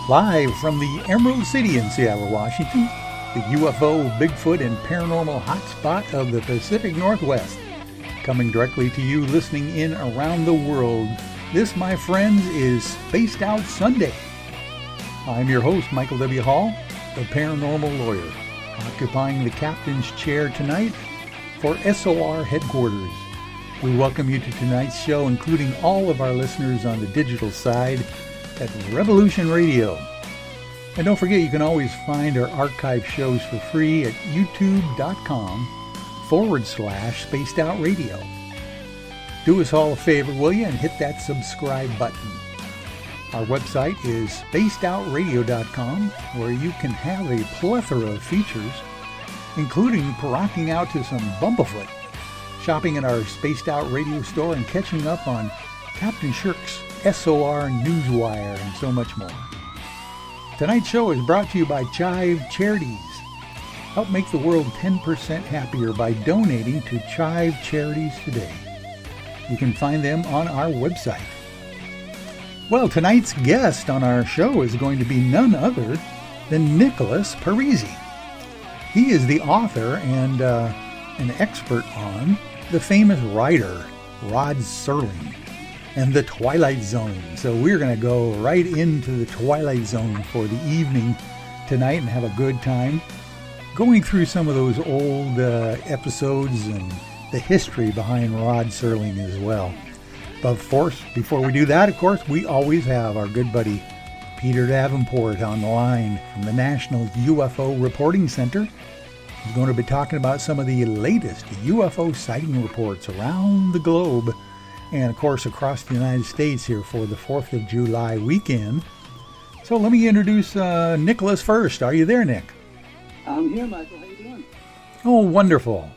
Live from the Emerald City in Seattle, Washington, the UFO, Bigfoot, and paranormal hotspot of the Pacific Northwest. Coming directly to you listening in around the world, this, my friends, is Spaced Out Sunday. I'm your host, Michael W. Hall, the paranormal lawyer, occupying the captain's chair tonight for SOR headquarters. We welcome you to tonight's show, including all of our listeners on the digital side at Revolution Radio. And don't forget, you can always find our archive shows for free at youtube.com/Spaced Out Radio. Do us all a favor, will you, and hit that subscribe button. Our website is spacedoutradio.com, where you can have a plethora of features, including rocking out to some Bumblefoot, shopping in our Spaced Out Radio store, and catching up on Captain Shirk's SOR Newswire, and so much more. Tonight's show is brought to you by Chive Charities. Help make the world 10% happier by donating to Chive Charities today. You can find them on our website. Well, tonight's guest on our show is going to be none other than Nicholas Parisi. He is the author and an expert on the famous writer Rod Serling and the Twilight Zone. So we're going to go right into the Twilight Zone for the evening tonight and have a good time going through some of those old episodes and the history behind Rod Serling as well. But of course, before we do that, of course, we always have our good buddy Peter Davenport on the line from the National UFO Reporting Center. He's going to be talking about some of the latest UFO sighting reports around the globe and, of course, across the United States here for the 4th of July weekend. So let me introduce Nicholas first. Are you there, Nick? I'm here, Michael. How you doing? Oh, wonderful.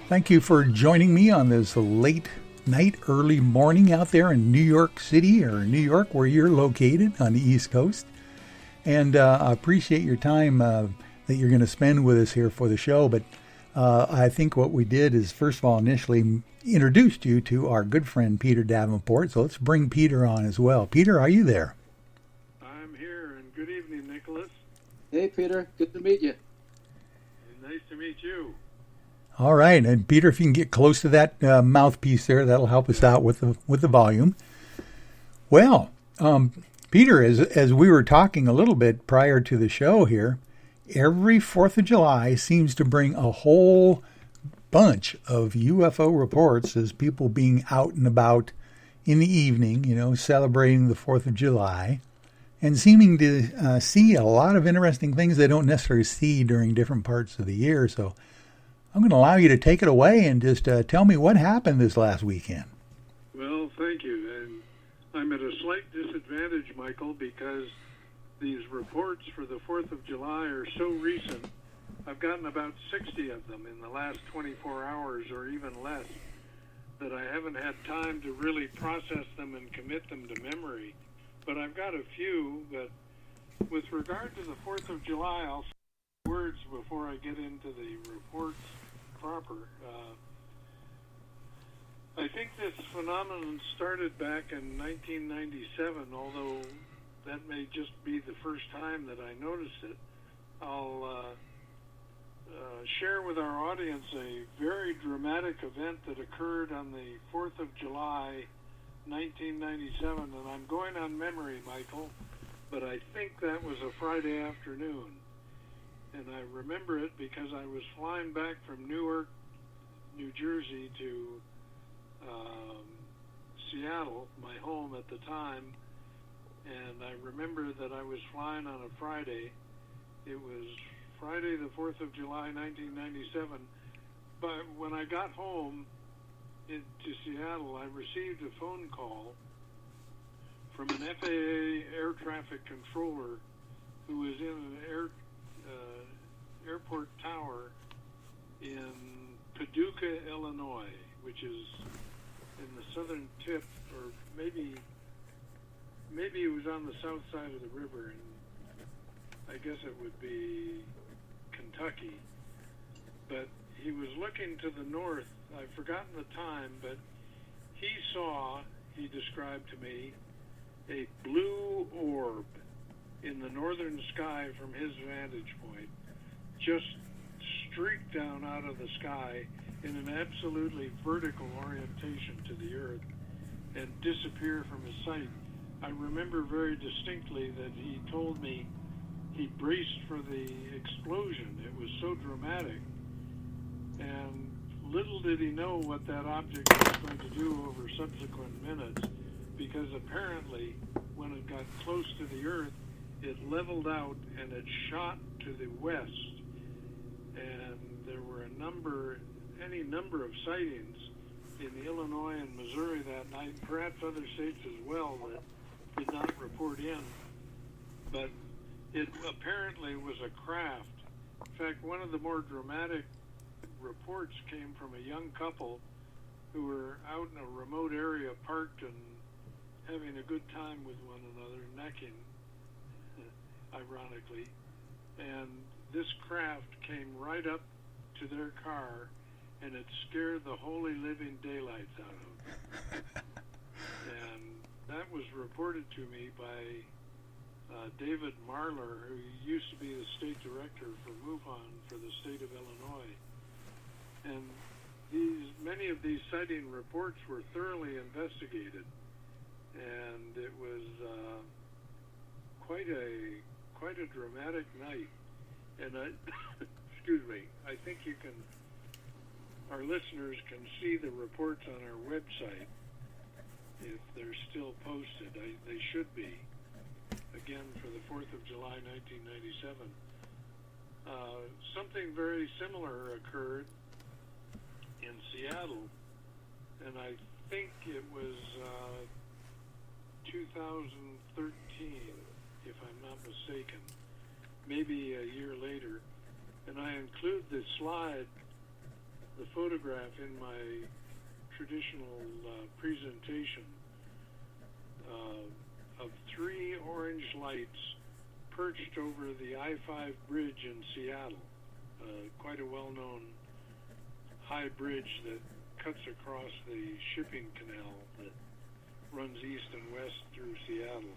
Thank you for joining me on this late night, early morning out there in New York City, or New York, where you're located on the East Coast. And I appreciate your time that you're going to spend with us here for the show. But I think what we did is, first of all, initially introduced you to our good friend Peter Davenport. So let's bring Peter on as well. Peter, are you there? I'm here, and good evening, Nicholas. Hey, Peter. Good to meet you. And nice to meet you. All right, and Peter, if you can get close to that mouthpiece there, that'll help us out with the volume. Well, Peter, as we were talking a little bit prior to the show here, every 4th of July seems to bring a whole bunch of UFO reports as people being out and about in the evening, celebrating the 4th of July, and seeming to see a lot of interesting things they don't necessarily see during different parts of the year. So I'm going to allow you to take it away and just tell me what happened this last weekend. Well, thank you. And I'm at a slight disadvantage, Michael, because these reports for the 4th of July are so recent. I've gotten about 60 of them in the last 24 hours or even less, that I haven't had time to really process them and commit them to memory. But I've got a few. But with regard to the 4th of July, I'll say words before I get into the reports proper. I think this phenomenon started back in 1997, although that may just be the first time that I noticed it. I'll share with our audience a very dramatic event that occurred on the 4th of July, 1997, and I'm going on memory, Michael, but I think that was a Friday afternoon. And I remember it because I was flying back from Newark, New Jersey to Seattle, my home at the time, and I remember that I was flying on a Friday. It was Friday the 4th of July, 1997, but when I got home to Seattle, I received a phone call from an FAA air traffic controller who was in an airport tower in Paducah, Illinois, which is in the southern tip, or maybe it was on the south side of the river, and I guess it would be Kentucky. But he was looking to the north. I've forgotten the time, but he described to me, a blue orb in the northern sky from his vantage point, just streak down out of the sky in an absolutely vertical orientation to the earth and disappear from his sight. I remember very distinctly that he told me he braced for the explosion. It was so dramatic. And little did he know what that object was going to do over subsequent minutes, because apparently when it got close to the earth, it leveled out and it shot to the west. And there were any number of sightings in Illinois and Missouri that night, and perhaps other states as well, that did not report in. But it apparently was a craft. In fact, one of the more dramatic reports came from a young couple who were out in a remote area, parked and having a good time with one another, necking, ironically. And this craft came right up to their car, and it scared the holy living daylights out of them. And that was reported to me by David Marler, who used to be the state director for MUFON for the state of Illinois. And many of these sighting reports were thoroughly investigated, and it was quite a dramatic night. And excuse me, I think our listeners can see the reports on our website if they're still posted. They should be. Again, for the 4th of July, 1997. Something very similar occurred in Seattle, and I think it was 2013, if I'm not mistaken, maybe a year later. And I include the photograph in my traditional presentation of 3 orange lights perched over the I-5 bridge in Seattle, quite a well-known high bridge that cuts across the shipping canal that runs east and west through Seattle.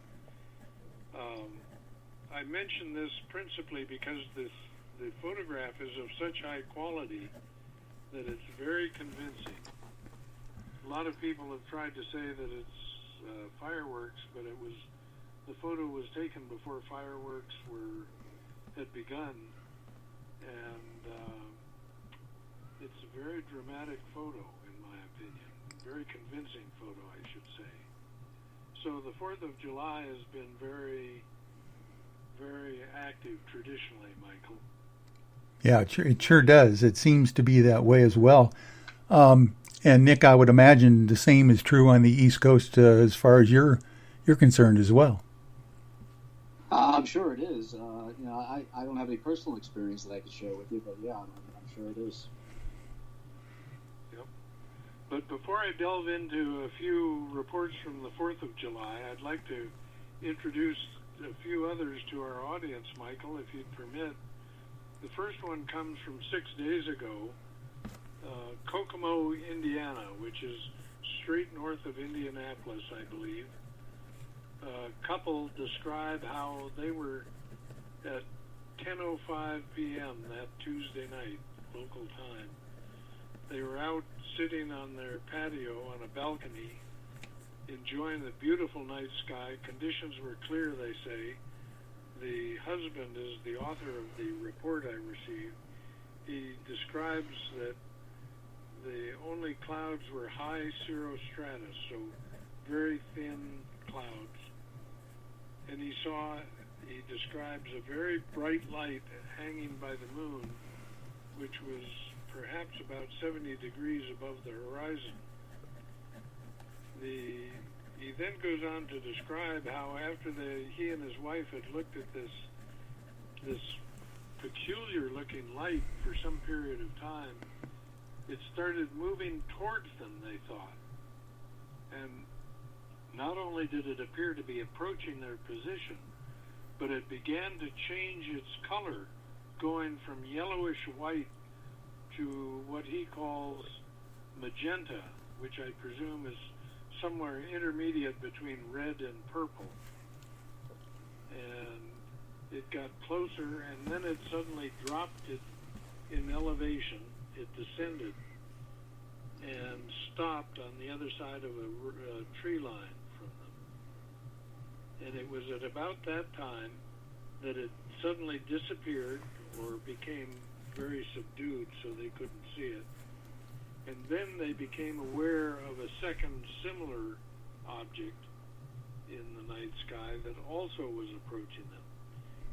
I mention this principally because the photograph is of such high quality that it's very convincing. A lot of people have tried to say that it's fireworks, but the photo was taken before fireworks had begun, and it's a very dramatic photo, in my opinion. Very convincing photo, I should say. So the 4th of July has been very, very active traditionally, Michael. Yeah, it sure does. It seems to be that way as well. And Nick, I would imagine the same is true on the East Coast as far as you're concerned as well. I'm sure it is. I don't have any personal experience that I could share with you, but yeah, I'm sure it is. Yep. But before I delve into a few reports from the 4th of July, I'd like to introduce a few others to our audience, Michael, if you'd permit. The first one comes from 6 days ago. Kokomo, Indiana, which is straight north of Indianapolis, I believe. A couple describe how they were at 10:05 p.m. that Tuesday night, local time. They were out sitting on their patio on a balcony, enjoying the beautiful night sky. Conditions were clear, they say. The husband is the author of the report I received. He describes that the only clouds were high cirrostratus, so very thin clouds. And he describes a very bright light hanging by the moon, which was perhaps about 70 degrees above the horizon. He then goes on to describe how after he and his wife had looked at this peculiar looking light for some period of time, it started moving towards them, they thought. And not only did it appear to be approaching their position, but it began to change its color, going from yellowish white to what he calls magenta, which I presume is somewhere intermediate between red and purple. And got closer, and then it suddenly dropped it in elevation. It descended and stopped on the other side of a tree line from them. And it was at about that time that it suddenly disappeared or became very subdued so they couldn't see it. And then they became aware of a second similar object in the night sky that also was approaching them.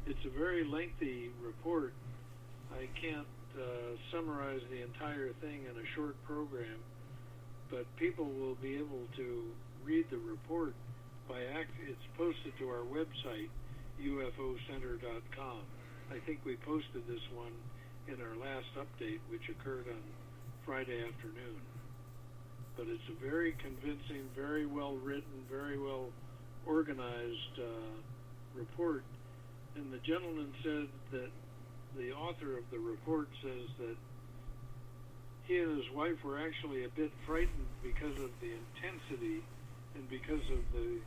It's a very lengthy report. I can't summarize the entire thing in a short program, but people will be able to read the report by it's posted to our website, ufocenter.com. I think we posted this one in our last update, which occurred on Friday afternoon. But it's a very convincing, very well written, very well organized report. And the gentleman said that the author of the report says that he and his wife were actually a bit frightened because of the intensity and because of the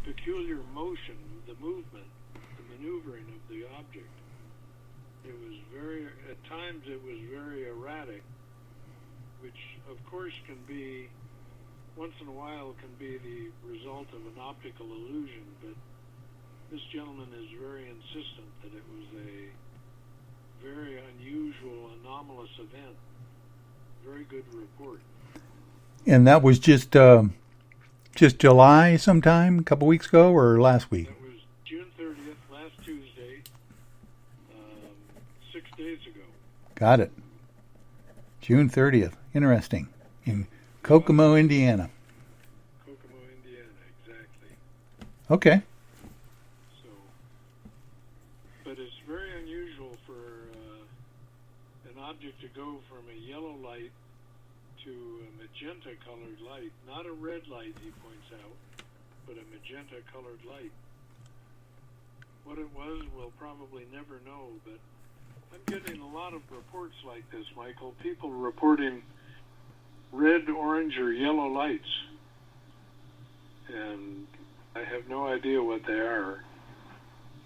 peculiar motion, the movement, the maneuvering of the object. It was at times it was very erratic, which of course can be, once in a while can be the result of an optical illusion, but this gentleman is very insistent that it was a very unusual, anomalous event. Very good report. And that was just July sometime, a couple weeks ago, or last week? That was June 30th, last Tuesday, 6 days ago. Got it. June 30th. Interesting. In Kokomo, Indiana. Kokomo, Indiana, exactly. Okay. So, but it's very unusual for an object to go from a yellow light to a magenta-colored light. Not a red light, he points out, but a magenta-colored light. What it was, we'll probably never know, but I'm getting a lot of reports like this, Michael. People reporting red, orange, or yellow lights. And I have no idea what they are.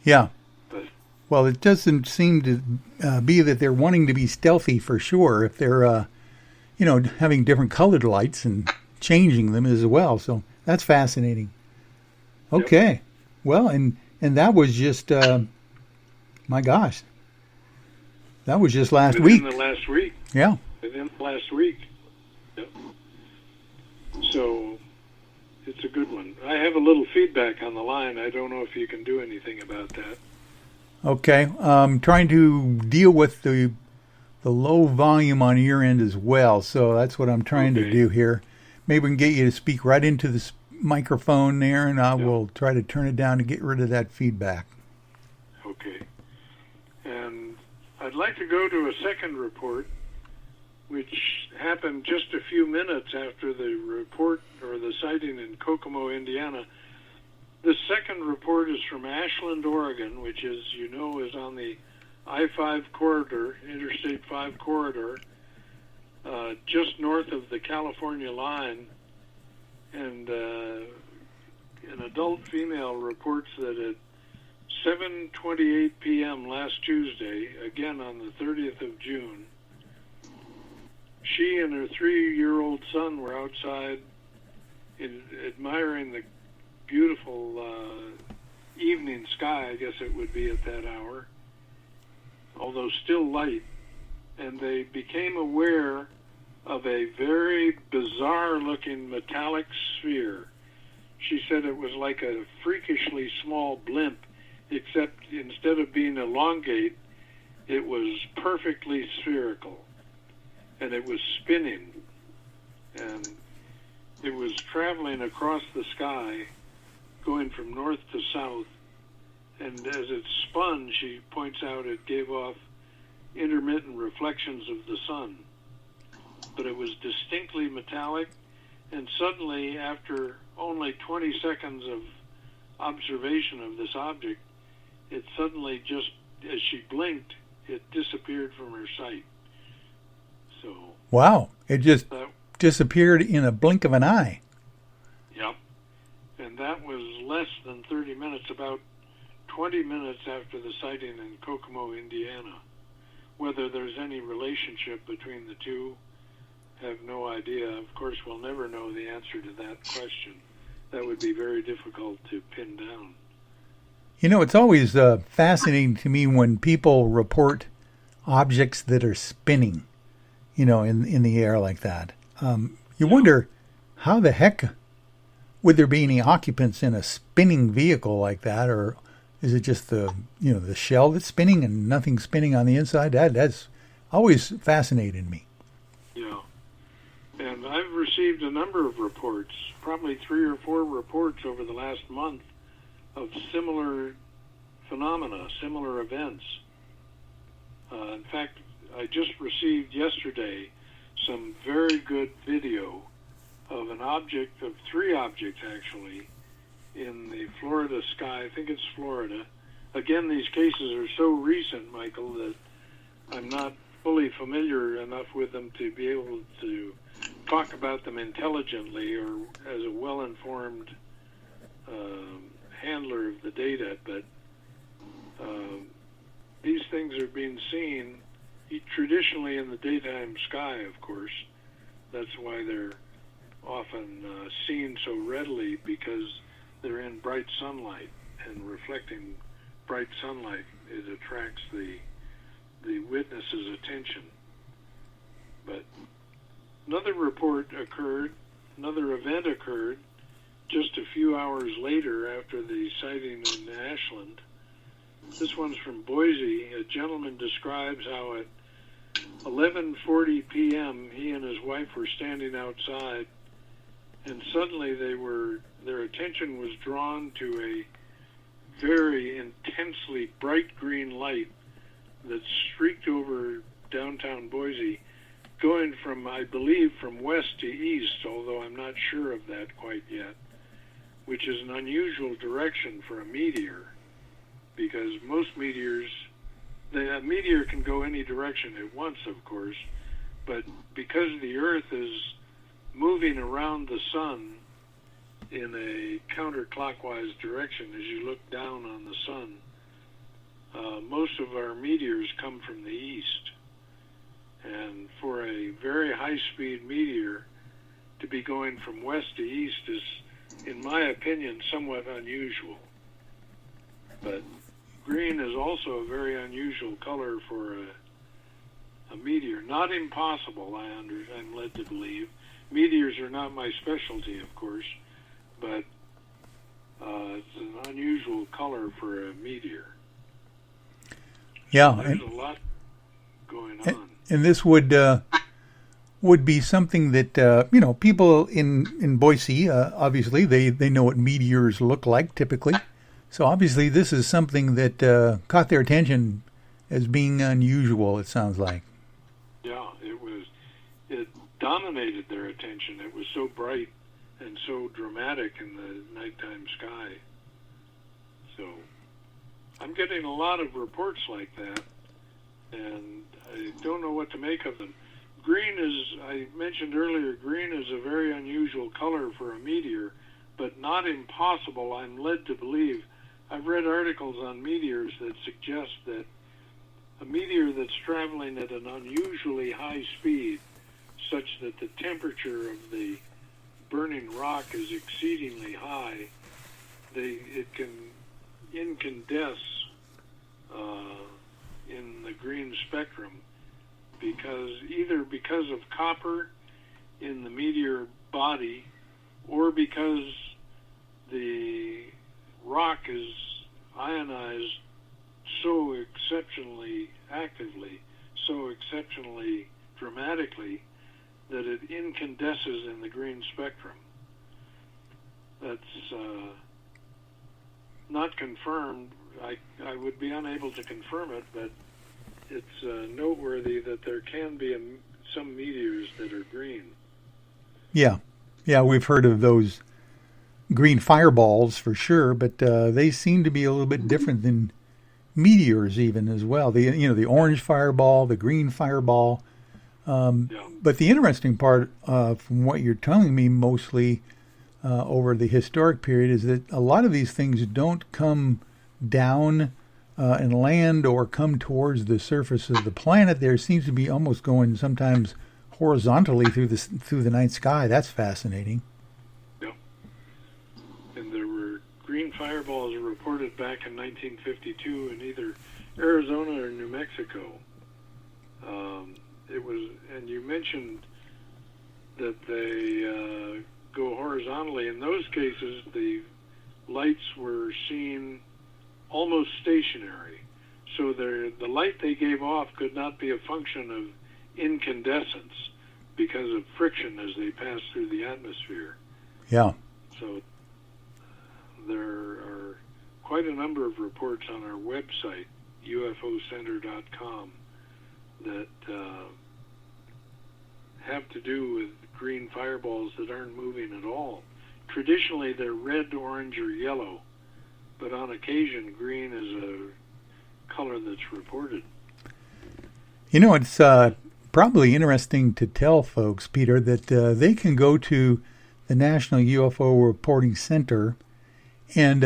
Yeah. But well, it doesn't seem to be that they're wanting to be stealthy for sure. If they're, having different colored lights and changing them as well. So that's fascinating. Okay. Yep. Well, and that was just, my gosh, that was just last week. Within the last week. Yeah. Within the last week. Yep. So it's a good one. I have a little feedback on the line. I don't know if you can do anything about that. Okay. Trying to deal with the low volume on your end as well. So that's what I'm trying to do here. Maybe we can get you to speak right into the microphone there, and I will try to turn it down to get rid of that feedback. Okay. And I'd like to go to a second report, which happened just a few minutes after the report or the sighting in Kokomo, Indiana. The second report is from Ashland, Oregon, which is on the I-5 corridor, Interstate 5 corridor, just north of the California line. And an adult female reports that at 7:28 p.m. last Tuesday, again on the 30th of June, she and her 3-year-old son were outside admiring the beautiful evening sky, I guess it would be at that hour, although still light, and they became aware of a very bizarre-looking metallic sphere. She said it was like a freakishly small blimp, except instead of being elongate, it was perfectly spherical, and it was spinning, and it was traveling across the sky, going from north to south, and as it spun, she points out it gave off intermittent reflections of the sun. But it was distinctly metallic, and suddenly, after only 20 seconds of observation of this object, it suddenly just, as she blinked, it disappeared from her sight. So wow, it just disappeared in a blink of an eye. Yep. And that was less than 30 minutes, about 20 minutes after the sighting in Kokomo, Indiana. Whether there's any relationship between the two, have no idea. Of course, we'll never know the answer to that question. That would be very difficult to pin down. You know, it's always fascinating to me when people report objects that are spinning, you know, in the air like that. You wonder how the heck would there be any occupants in a spinning vehicle like that, or is it just the shell that's spinning and nothing spinning on the inside? That's always fascinated me. Yeah. And I've received a number of reports, probably 3 or 4 reports over the last month of similar phenomena, similar events. In fact, I just received yesterday some very good video of an object, of 3 objects actually, in the Florida sky. I think it's Florida. Again, these cases are so recent, Michael, that I'm not fully familiar enough with them to be able to talk about them intelligently or as a well-informed handler of the data, but these things are being seen traditionally in the daytime sky, of course. That's why they're often seen so readily, because they're in bright sunlight, and reflecting bright sunlight, it attracts the witness's attention. But another event occurred just a few hours later after the sighting in Ashland. This one's from Boise. A gentleman describes how at 11:40 p.m. he and his wife were standing outside, and suddenly their attention was drawn to a very intensely bright green light that streaked over downtown Boise, going from, I believe, from west to east, although I'm not sure of that quite yet, which is an unusual direction for a meteor, because most meteors, a meteor can go any direction at once, of course, but because the Earth is moving around the sun in a counterclockwise direction as you look down on the sun, most of our meteors come from the east. And for a very high-speed meteor to be going from west to east is, in my opinion, somewhat unusual. But green is also a very unusual color for a meteor. Not impossible, I'm led to believe. Meteors are not my specialty, of course, but it's an unusual color for a meteor. Yeah. There's a lot going on. And this would be something that, people in Boise, obviously, they know what meteors look like typically. So obviously this is something that caught their attention as being unusual, it sounds like. Yeah, it dominated their attention. It was so bright and so dramatic in the nighttime sky. So I'm getting a lot of reports like that, and I don't know what to make of them. Green is, I mentioned earlier, green is a very unusual color for a meteor, but not impossible, I'm led to believe. I've read articles on meteors that suggest that a meteor that's traveling at an unusually high speed, such that the temperature of the burning rock is exceedingly high, it can incandesce in the green spectrum, because of copper in the meteor body, or because the rock is ionized so exceptionally actively, so exceptionally dramatically, that it incandesces in the green spectrum. That's not confirmed. I would be unable to confirm it, but it's noteworthy that there can be some meteors that are green. Yeah, we've heard of those green fireballs for sure, but they seem to be a little bit different than meteors even as well. The orange fireball, the green fireball. But the interesting part from what you're telling me mostly over the historic period is that a lot of these things don't come down and land or come towards the surface of the planet, there seems to be almost going sometimes horizontally through the night sky. That's fascinating. Yep. And there were green fireballs reported back in 1952 in either Arizona or New Mexico. And you mentioned that they go horizontally. In those cases, the lights were seen almost stationary. So the light they gave off could not be a function of incandescence because of friction as they pass through the atmosphere. Yeah. So there are quite a number of reports on our website, ufocenter.com, that have to do with green fireballs that aren't moving at all. Traditionally, they're red, orange, or yellow, but on occasion, green is a color that's reported. You know, it's probably interesting to tell folks, Peter, that they can go to the National UFO Reporting Center and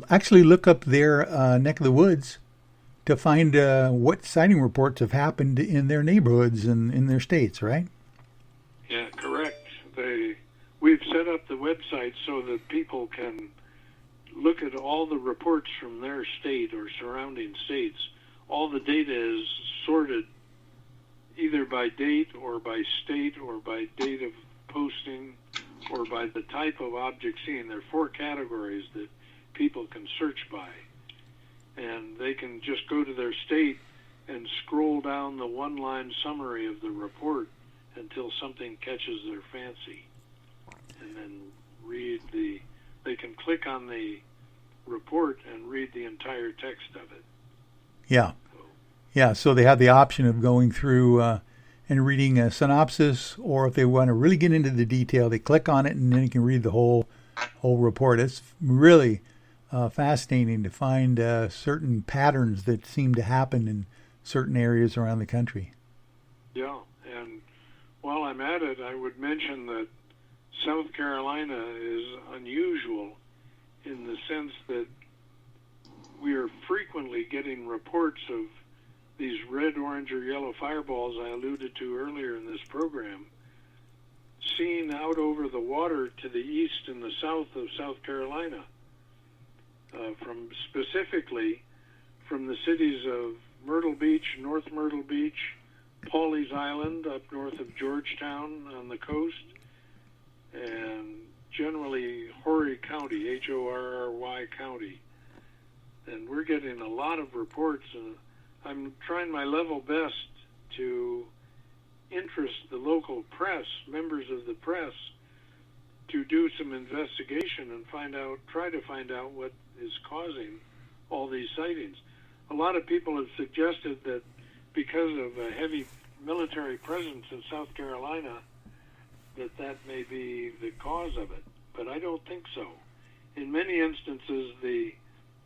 actually look up their neck of the woods to find what sighting reports have happened in their neighborhoods and in their states, right? Yeah, correct. We've set up the website so that people can look at all the reports from their state or surrounding states. All the data is sorted either by date or by state or by date of posting or by the type of object seen. There are 4 categories that people can search by. And they can just go to their state and scroll down the one-line summary of the report until something catches their fancy. And then they can click on the report and read the entire text of it. Yeah. Yeah, so they have the option of going through and reading a synopsis, or if they want to really get into the detail, they click on it and then you can read the whole report. It's really fascinating to find certain patterns that seem to happen in certain areas around the country. Yeah, and while I'm at it, I would mention that South Carolina is unusual in the sense that we are frequently getting reports of these red, orange, or yellow fireballs I alluded to earlier in this program, seen out over the water to the east and the south of South Carolina, specifically from the cities of Myrtle Beach, North Myrtle Beach, Pawleys Island up north of Georgetown on the coast, and generally Horry County, Horry County. And we're getting a lot of reports, and I'm trying my level best to interest the local press, members of the press, to do some investigation and try to find out what is causing all these sightings. A lot of people have suggested that because of a heavy military presence in South Carolina, that may be the cause of it, but I don't think so. In many instances, the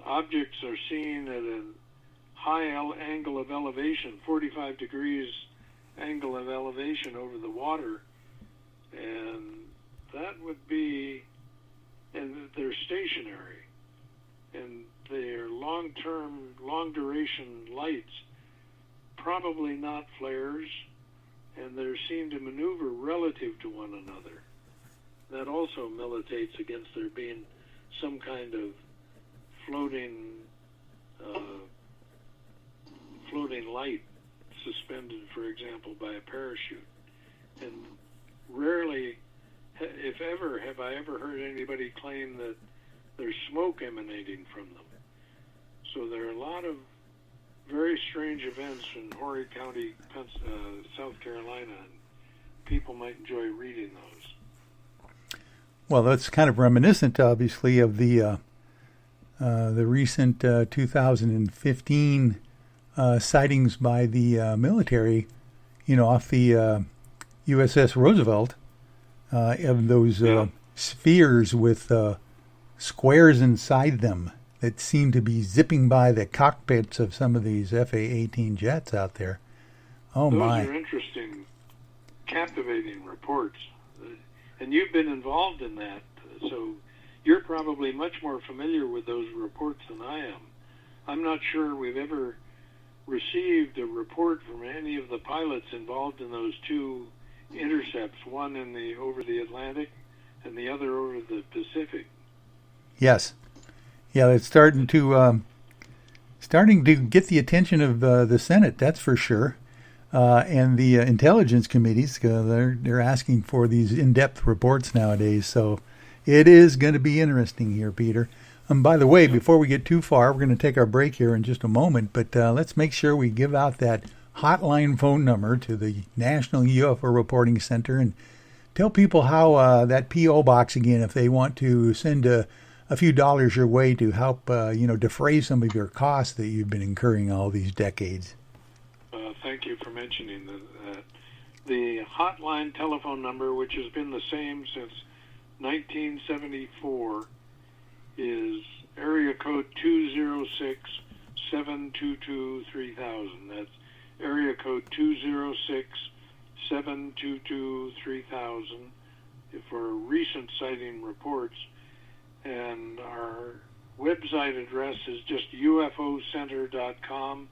objects are seen at a high angle of elevation, 45 degrees angle of elevation over the water, and that would be, and they're stationary, and they're long-term, long-duration lights, probably not flares, and they're seen to maneuver relative to one another. That also militates against there being some kind of floating light suspended, for example, by a parachute. And rarely, if ever, have I ever heard anybody claim that there's smoke emanating from them. So there are a lot of very strange events in Horry County, South Carolina, and people might enjoy reading those. Well, that's kind of reminiscent, obviously, of the recent 2015 sightings by the military, off the USS Roosevelt, of those spheres with squares inside them that seem to be zipping by the cockpits of some of these FA-18 jets out there. Oh, my. Those are interesting, captivating reports. And you've been involved in that, so you're probably much more familiar with those reports than I am. I'm not sure we've ever received a report from any of the pilots involved in those two intercepts, one over the Atlantic and the other over the Pacific. Yes. Yeah, it's starting to get the attention of the Senate, that's for sure. And the intelligence committees, they're asking for these in-depth reports nowadays. So it is going to be interesting here, Peter. By the way, before we get too far, we're going to take our break here in just a moment, but let's make sure we give out that hotline phone number to the National UFO Reporting Center and tell people how that P.O. box again, if they want to send a few dollars your way to help, defray some of your costs that you've been incurring all these decades. Thank you for mentioning that. The hotline telephone number, which has been the same since 1974, is area code 206-722-3000. That's area code 206-722-3000 for recent sighting reports. And our website address is just ufocenter.com.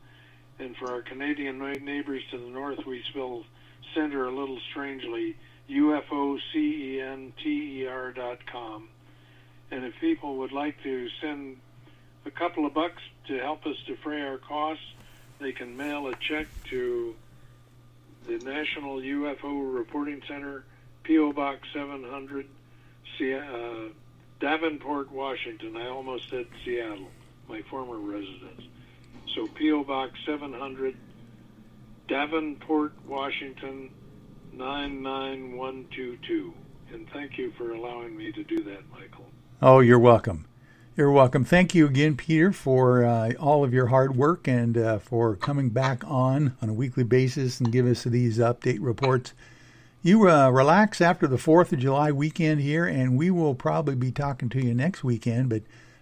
And for our Canadian neighbors to the north, we spell center a little strangely, ufocenter.com. And if people would like to send a couple of bucks to help us defray our costs, they can mail a check to the National UFO Reporting Center, P.O. Box 700, Davenport, Washington. I almost said Seattle, my former residence. So P.O. Box 700, Davenport, Washington, 99122. And thank you for allowing me to do that, Michael. Oh, you're welcome. You're welcome. Thank you again, Peter, for all of your hard work and for coming back on a weekly basis and give us these update reports. You relax after the 4th of July weekend here, and we will probably be talking to you next weekend, but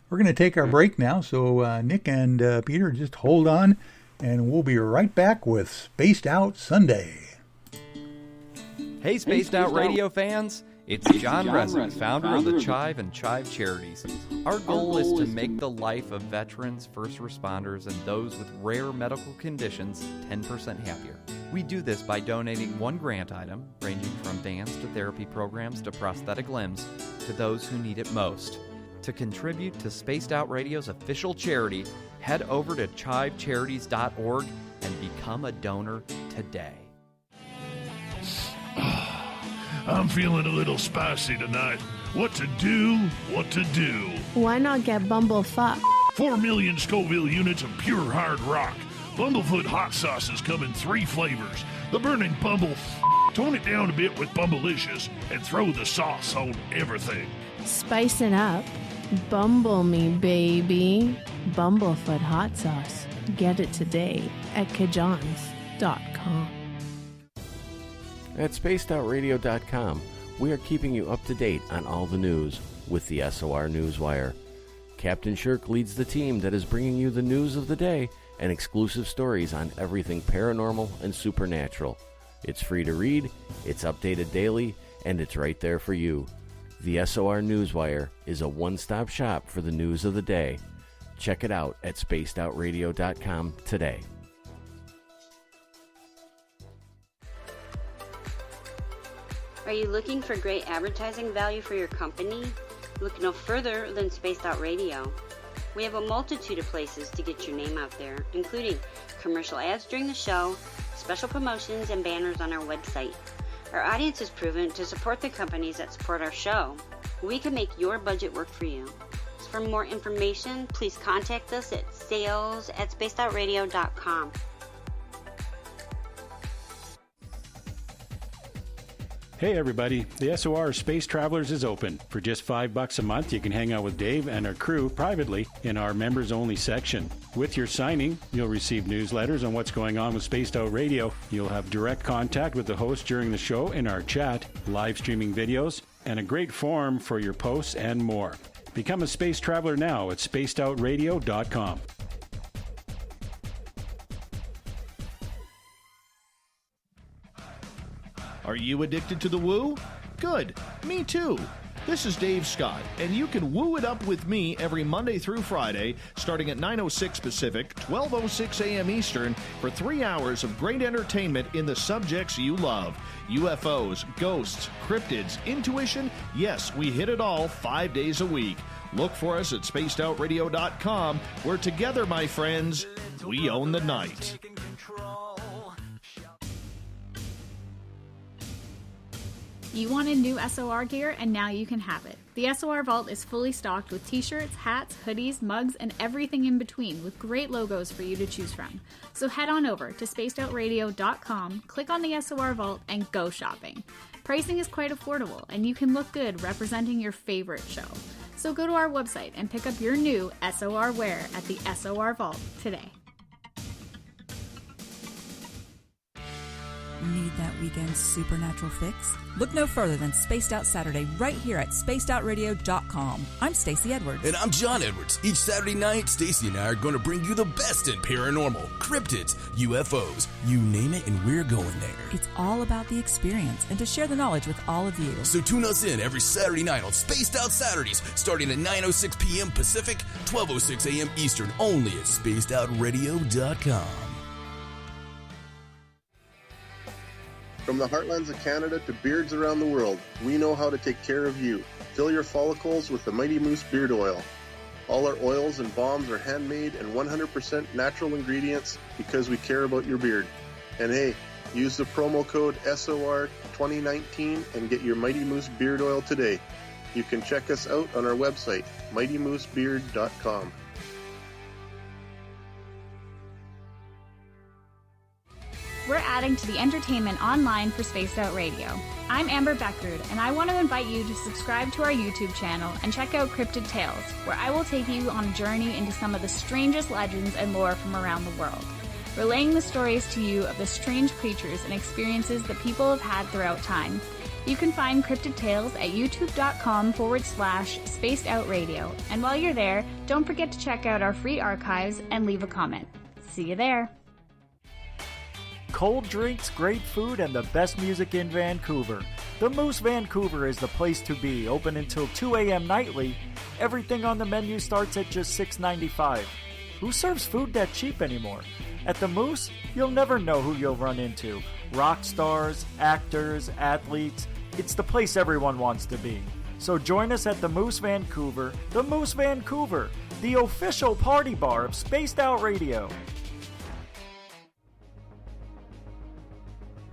we're going to take our break now, so Nick and Peter, just hold on, and we'll be right back with Spaced Out Sunday. Hey, Spaced Out Radio fans. It's John Resnick, founder of the Chive and Chive Charities. Our goal is to make the life of veterans, first responders, and those with rare medical conditions 10% happier. We do this by donating one grant item, ranging from dance to therapy programs to prosthetic limbs, to those who need it most. To contribute to Spaced Out Radio's official charity, head over to chivecharities.org and become a donor today. I'm feeling a little spicy tonight. What to do? Why not get Bumblefuck? 4 million Scoville units of pure hard rock. Bumblefoot hot sauces come in 3 flavors. The burning Bumble. Tone it down a bit with Bumblicious and throw the sauce on everything. Spice it up. Bumble me, baby. Bumblefoot hot sauce. Get it today at kajans.com. At spacedoutradio.com, we are keeping you up to date on all the news with the SOR Newswire. Captain Shirk leads the team that is bringing you the news of the day and exclusive stories on everything paranormal and supernatural. It's free to read, it's updated daily, and it's right there for you. The SOR Newswire is a one-stop shop for the news of the day. Check it out at spacedoutradio.com today. Are you looking for great advertising value for your company? Look no further than Spaced Out Radio. We have a multitude of places to get your name out there, including commercial ads during the show, special promotions, and banners on our website. Our audience is proven to support the companies that support our show. We can make your budget work for you. So for more information, please contact us at sales@spacedoutradio.com. Hey everybody, the SOR Space Travelers is open. For just $5 a month, you can hang out with Dave and our crew privately in our members-only section. With your signing, you'll receive newsletters on what's going on with Spaced Out Radio. You'll have direct contact with the host during the show in our chat, live streaming videos, and a great forum for your posts and more. Become a space traveler now at spacedoutradio.com. Are you addicted to the woo? Good, me too. This is Dave Scott, and you can woo it up with me every Monday through Friday, starting at 9:06 Pacific, 12:06 a.m. Eastern, for 3 hours of great entertainment in the subjects you love. UFOs, ghosts, cryptids, intuition. Yes, we hit it all 5 days a week. Look for us at spacedoutradio.com, where together, my friends, we own the night. You wanted new SOR gear, and now you can have it. The SOR Vault is fully stocked with t-shirts, hats, hoodies, mugs, and everything in between, with great logos for you to choose from. So head on over to spacedoutradio.com, click on the SOR Vault, and go shopping. Pricing is quite affordable, and you can look good representing your favorite show. So go to our website and pick up your new SOR wear at the SOR Vault today. Need that weekend's supernatural fix? Look no further than Spaced Out Saturday right here at spacedoutradio.com. I'm Stacey Edwards. And I'm John Edwards. Each Saturday night, Stacey and I are going to bring you the best in paranormal, cryptids, UFOs, you name it, and we're going there. It's all about the experience and to share the knowledge with all of you. So tune us in every Saturday night on Spaced Out Saturdays, starting at 9:06 p.m. Pacific, 12:06 a.m. Eastern, only at spacedoutradio.com. From the heartlands of Canada to beards around the world, we know how to take care of you. Fill your follicles with the Mighty Moose Beard Oil. All our oils and balms are handmade and 100% natural ingredients because we care about your beard. And hey, use the promo code SOR2019 and get your Mighty Moose Beard Oil today. You can check us out on our website, mightymoosebeard.com. We're adding to the entertainment online for Spaced Out Radio. I'm Amber Beckrud, and I want to invite you to subscribe to our YouTube channel and check out Cryptid Tales, where I will take you on a journey into some of the strangest legends and lore from around the world, relaying the stories to you of the strange creatures and experiences that people have had throughout time. You can find Cryptid Tales at youtube.com/spacedoutradio, and while you're there, don't forget to check out our free archives and leave a comment. See you there. Cold drinks, great food, and the best music in Vancouver. The Moose Vancouver is the place to be, open until 2 a.m. nightly. Everything on the menu starts at just $6.95. Who serves food that cheap anymore? At the Moose, you'll never know who you'll run into. Rock stars, actors, athletes. It's the place everyone wants to be. So join us at the Moose Vancouver, the official party bar of Spaced Out Radio.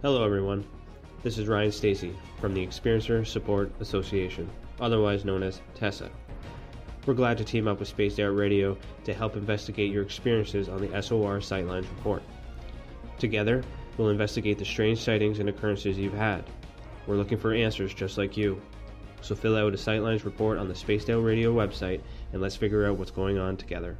Hello everyone, this is Ryan Stacy from the Experiencer Support Association, otherwise known as TESSA. We're glad to team up with Spaced Out Radio to help investigate your experiences on the SOR Sightlines Report. Together, we'll investigate the strange sightings and occurrences you've had. We're looking for answers just like you. So fill out a Sightlines Report on the Spaced Out Radio website and let's figure out what's going on together.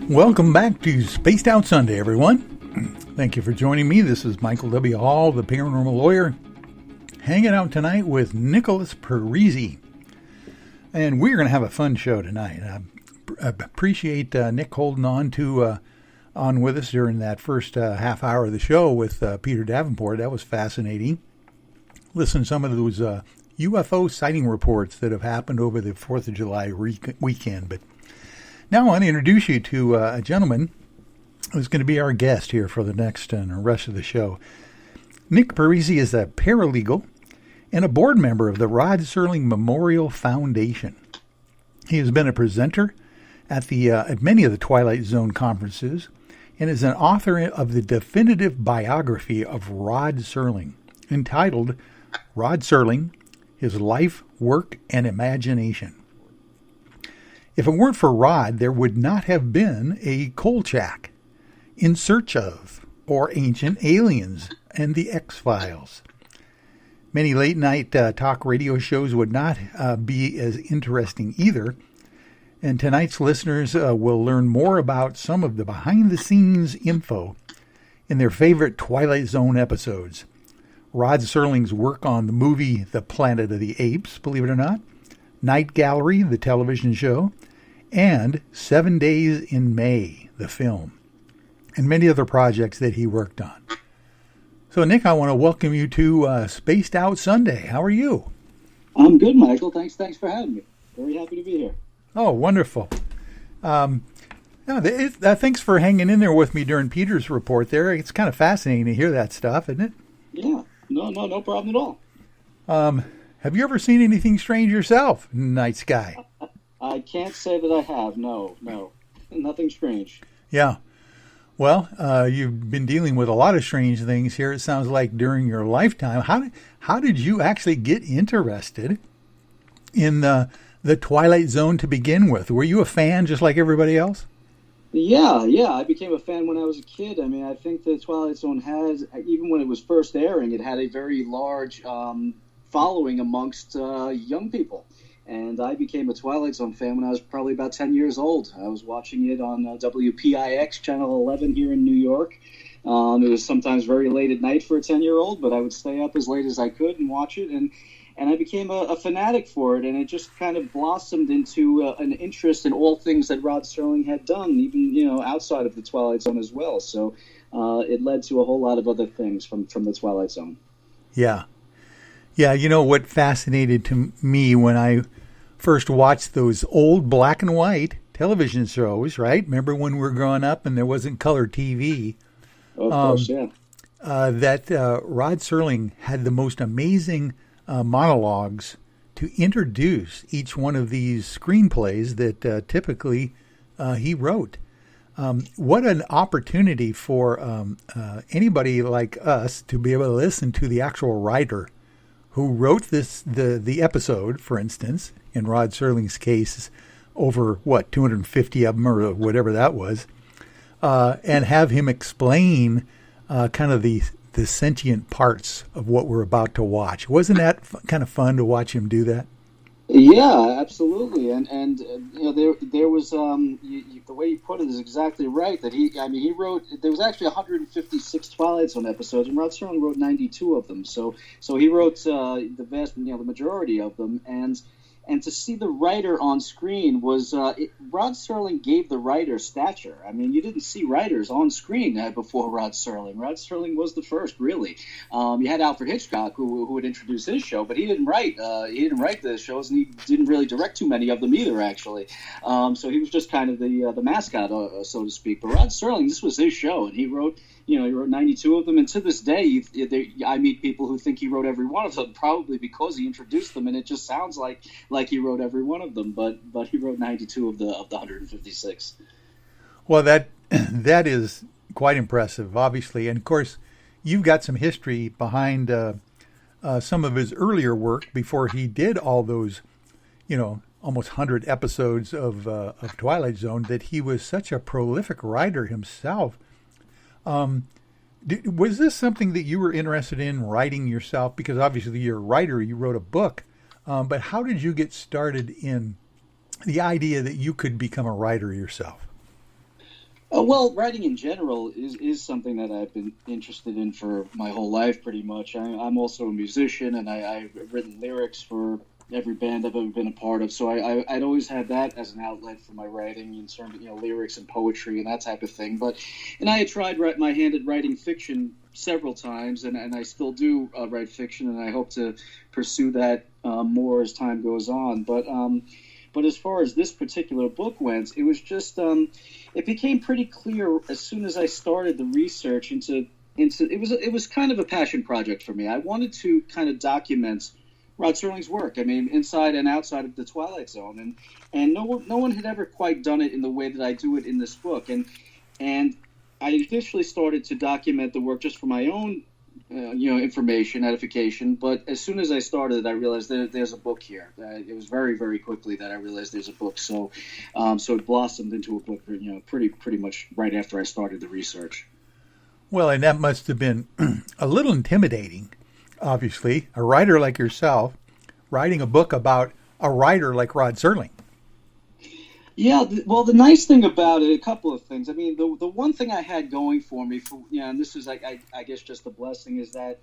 Welcome back to Spaced Out Sunday, everyone. Thank you for joining me. This is Michael W. Hall, the paranormal lawyer, hanging out tonight with Nicholas Parisi. And we're going to have a fun show tonight. I appreciate Nick holding on with us during that first half hour of the show with Peter Davenport. That was fascinating. Listen to some of those UFO sighting reports that have happened over the 4th of July weekend. But now I want to introduce you to a gentleman who's going to be our guest here for the next and the rest of the show. Nick Parisi is a paralegal and a board member of the Rod Serling Memorial Foundation. He has been a presenter at many of the Twilight Zone conferences and is an author of the definitive biography of Rod Serling, entitled Rod Serling, His Life, Work, and Imagination. If it weren't for Rod, there would not have been a Kolchak, In Search of, or Ancient Aliens and the X-Files. Many late-night talk radio shows would not be as interesting either, and tonight's listeners will learn more about some of the behind-the-scenes info in their favorite Twilight Zone episodes. Rod Serling's work on the movie The Planet of the Apes, believe it or not, Night Gallery, the television show, and 7 Days in May, the film, and many other projects that he worked on. So, Nick, I want to welcome you to Spaced Out Sunday. How are you? I'm good, Michael. Thanks for having me. Very happy to be here. Oh, wonderful. Thanks for hanging in there with me during Peter's report there. It's kind of fascinating to hear that stuff, isn't it? Yeah. No problem at all. Have you ever seen anything strange yourself in the night sky? I can't say that I have. No. Nothing strange. Yeah. Well, you've been dealing with a lot of strange things here, it sounds like, during your lifetime. How did you actually get interested in the Twilight Zone to begin with? Were you a fan just like everybody else? Yeah. I became a fan when I was a kid. I mean, I think the Twilight Zone has, even when it was first airing, it had a very large following amongst young people. And I became a Twilight Zone fan when I was probably about 10 years old. I was watching it on WPIX, Channel 11 here in New York. It was sometimes very late at night for a 10-year-old, but I would stay up as late as I could and watch it. And I became a fanatic for it, and it just kind of blossomed into an interest in all things that Rod Serling had done, even outside of the Twilight Zone as well. So it led to a whole lot of other things from the Twilight Zone. Yeah. Yeah, what fascinated to me when I first watched those old black and white television shows, right? Remember when we were growing up and there wasn't color TV? Of course, yeah. That Rod Serling had the most amazing monologues to introduce each one of these screenplays that typically he wrote. What an opportunity for anybody like us to be able to listen to the actual writer who wrote the episode, for instance, in Rod Serling's case, over 250 of them or whatever that was, and have him explain kind of the sentient parts of what we're about to watch. Wasn't that kind of fun to watch him do that? Yeah, absolutely, and there was the way you put it is exactly right. That he wrote. There was actually 156 Twilight Zone episodes, and Rod Serling wrote 92 of them. So he wrote the majority of them, and to see the writer on screen was Rod Serling gave the writer stature. I mean, you didn't see writers on screen before Rod Serling. Rod Serling was the first, really. You had Alfred Hitchcock who would introduce his show, but he didn't write. He didn't write the shows, and he didn't really direct too many of them either, actually. So he was just kind of the mascot, so to speak. But Rod Serling, this was his show, and he wrote 92 of them, and to this day, I meet people who think he wrote every one of them, probably because he introduced them, and it just sounds like he wrote every one of them, but he wrote 92 of the 156. Well, that is quite impressive, obviously, and of course, you've got some history behind some of his earlier work before he did all those, almost 100 episodes of Twilight Zone. That he was such a prolific writer himself. Was this something that you were interested in writing yourself? Because obviously you're a writer, you wrote a book, but how did you get started in the idea that you could become a writer yourself? Well, writing in general is something that I've been interested in for my whole life, pretty much. I'm also a musician, and I've written lyrics for every band I've ever been a part of. So I'd always had that as an outlet for my writing in terms of lyrics and poetry and that type of thing. And I had tried my hand at writing fiction several times, and I still do write fiction, and I hope to pursue that more as time goes on. But as far as this particular book went, it was just it became pretty clear as soon as I started the research into it was kind of a passion project for me. I wanted to kind of document Rod Serling's work. I mean, inside and outside of the Twilight Zone, and no one had ever quite done it in the way that I do it in this book. And I initially started to document the work just for my own, information, edification. But as soon as I started, I realized there's a book here. It was very, very quickly that I realized there's a book. So it blossomed into a book, pretty much right after I started the research. Well, and that must have been a little intimidating, obviously. A writer like yourself writing a book about a writer like Rod Serling. Yeah, well, the nice thing about it, a couple of things. I mean, the one thing I had going for me, and this is, I guess, just a blessing, is that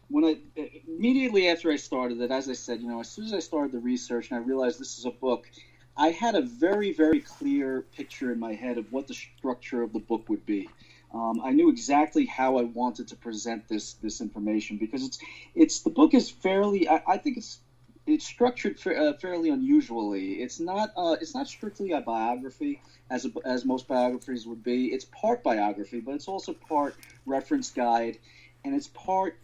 when immediately after I started it, as I said, as soon as I started the research and I realized this is a book, I had a very, very clear picture in my head of what the structure of the book would be. I knew exactly how I wanted to present this information, because the book is fairly, I think it's structured fairly unusually. It's not strictly a biography as most biographies would be. It's part biography, but it's also part reference guide, and it's part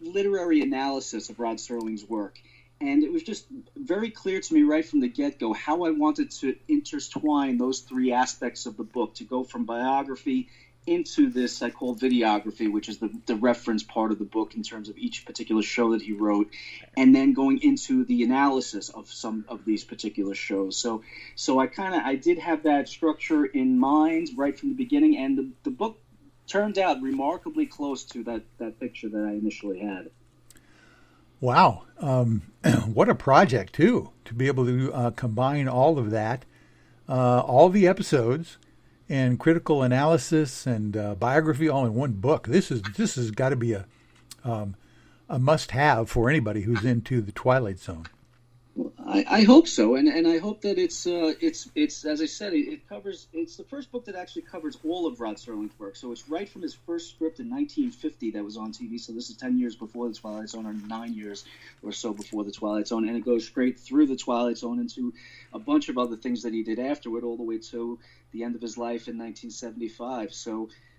literary analysis of Rod Serling's work. And it was just very clear to me right from the get-go how I wanted to intertwine those three aspects of the book, to go from biography into this I call videography, which is the reference part of the book in terms of each particular show that he wrote, and then going into the analysis of some of these particular shows. So I did have that structure in mind right from the beginning, and the book turned out remarkably close to that picture that I initially had. Wow. What a project, too, to be able to combine all of that, all the episodes, and critical analysis and biography all in one book. This has got to be a must-have for anybody who's into the Twilight Zone. Well, I hope so, and I hope that it's as I said, it's the first book that actually covers all of Rod Serling's work. So it's right from his first script in 1950 that was on TV. So this is 10 years before the Twilight Zone, or 9 years or so before the Twilight Zone, and it goes straight through the Twilight Zone into a bunch of other things that he did afterward, all the way to the end of his life in 1975.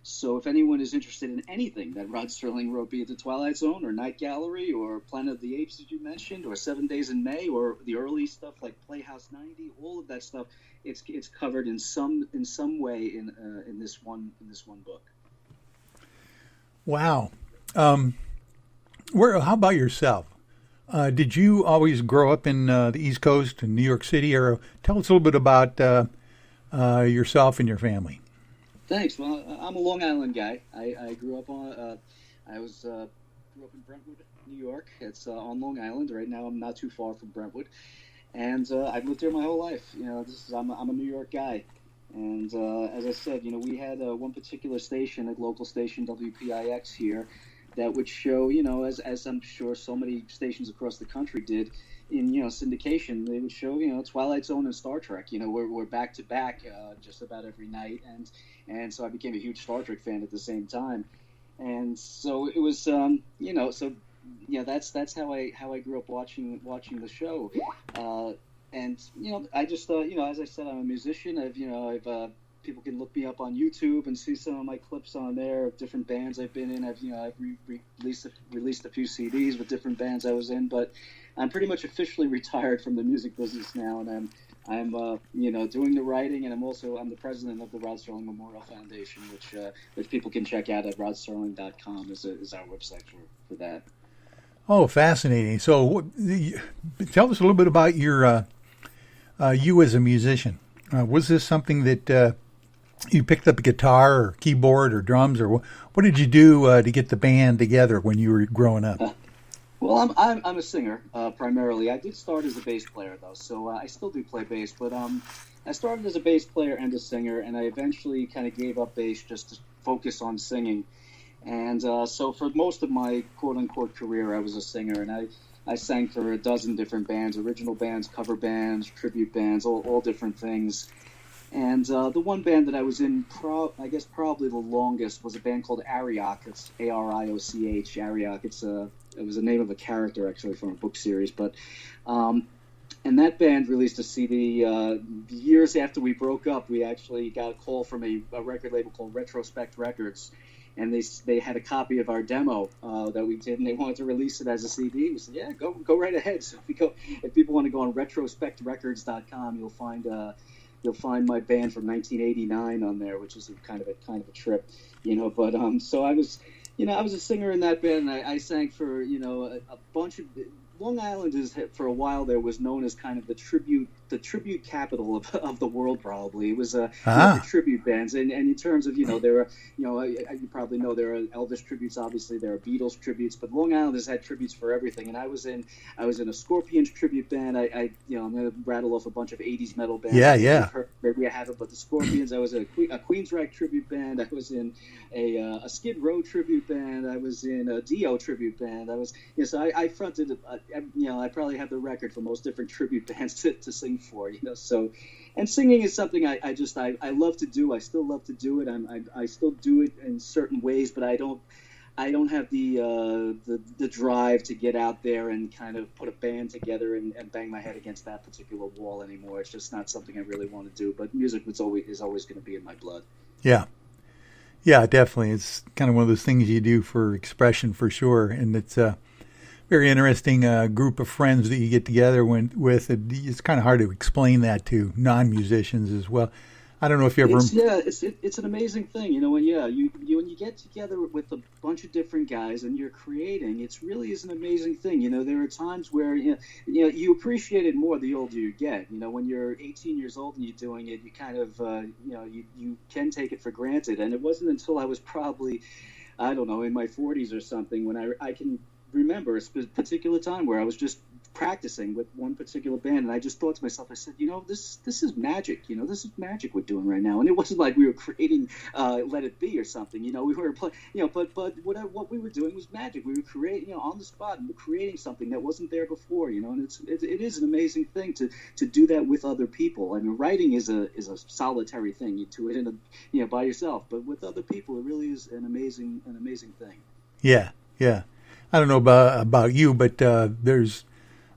So if anyone is interested in anything that Rod Serling wrote, be it the Twilight Zone or Night Gallery or Planet of the Apes that you mentioned, or 7 Days in May, or the early stuff like Playhouse 90, all of that stuff, it's covered in some way in this one book. Wow. How about yourself? Did you always grow up in the East Coast in New York City, or tell us a little bit about yourself and your family? Thanks. Well, I'm a Long Island guy. I grew up grew up in Brentwood, New York. It's on Long Island. Right now, I'm not too far from Brentwood, and I've lived there my whole life. I'm a New York guy, and as I said, we had one particular station, a local station, WPIX here, that would show, as I'm sure so many stations across the country did, in syndication, they would show Twilight Zone and Star Trek. We're back to back just about every night, and so I became a huge Star Trek fan at the same time, and so it was that's how I grew up watching the show, and I just as I said, I'm a musician. I've people can look me up on YouTube and see some of my clips on there of different bands I've been in. I've released a few CDs with different bands I was in, but I'm pretty much officially retired from the music business now, and I'm doing the writing, and I'm the president of the Rod Serling Memorial Foundation, which people can check out at rodserling.com is our website for that. Oh, fascinating. So tell us a little bit about your you as a musician. Was this something that you picked up a guitar or keyboard or drums, or what did you do to get the band together when you were growing up? Well, I'm a singer primarily. I did start as a bass player though, so I still do play bass. But I started as a bass player and a singer, and I eventually kind of gave up bass just to focus on singing. And so for most of my quote unquote career, I was a singer, and I sang for a dozen different bands, original bands, cover bands, tribute bands, all different things. And the one band that I was in, I guess probably the longest, was a band called Arioch. It's A-R-I-O-C-H, Arioch. It was the name of a character, actually, from a book series. But and that band released a CD years after we broke up. We actually got a call from a record label called Retrospect Records, and they had a copy of our demo that we did, and they wanted to release it as a CD. We said, yeah, go right ahead. So if people want to go on retrospectrecords.com, you'll find my band from 1989 on there, which is kind of a trip, But so I was a singer in that band, and I sang for a bunch of Long Island is, for a while there, was known as kind of the tribute capital of the world. Probably it was for tribute bands, and in terms of there are you probably know there are Elvis tributes. Obviously, there are Beatles tributes, but Long Island has had tributes for everything. And I was in a Scorpions tribute band. I'm going to rattle off a bunch of '80s metal bands. Yeah. Maybe I haven't, but the Scorpions. I was in a Queensryche tribute band. I was in a Skid Row tribute band. I was in a Dio tribute band. So I fronted. I probably have the record for most different tribute bands to sing for. So, and singing is something I love to do. I still love to do it. I still do it in certain ways, but I don't have the drive to get out there and kind of put a band together and bang my head against that particular wall anymore. It's just not something I really want to do. But music is always going to be in my blood. Yeah, definitely. It's kind of one of those things you do for expression, for sure, and it's very interesting group of friends that you get together with. It's kind of hard to explain that to non-musicians as well. I don't know if you ever. It's an amazing thing, when you get together with a bunch of different guys and you're creating. It really is an amazing thing. There are times where you appreciate it more the older you get. When you're 18 years old and you're doing it, you kind of you can take it for granted. And it wasn't until I was probably, I don't know, in my 40s or something when I can remember a particular time where I was just practicing with one particular band, and I just thought to myself, I said, this is magic. This is magic we're doing right now. And it wasn't like we were creating Let It Be or something. We were playing, but what we were doing was magic. We were creating, on the spot, and we're creating something that wasn't there before. And it is an amazing thing to do that with other people. I mean, writing is a solitary thing. You do it by yourself, but with other people, it really is an amazing thing. Yeah. I don't know about you, but there's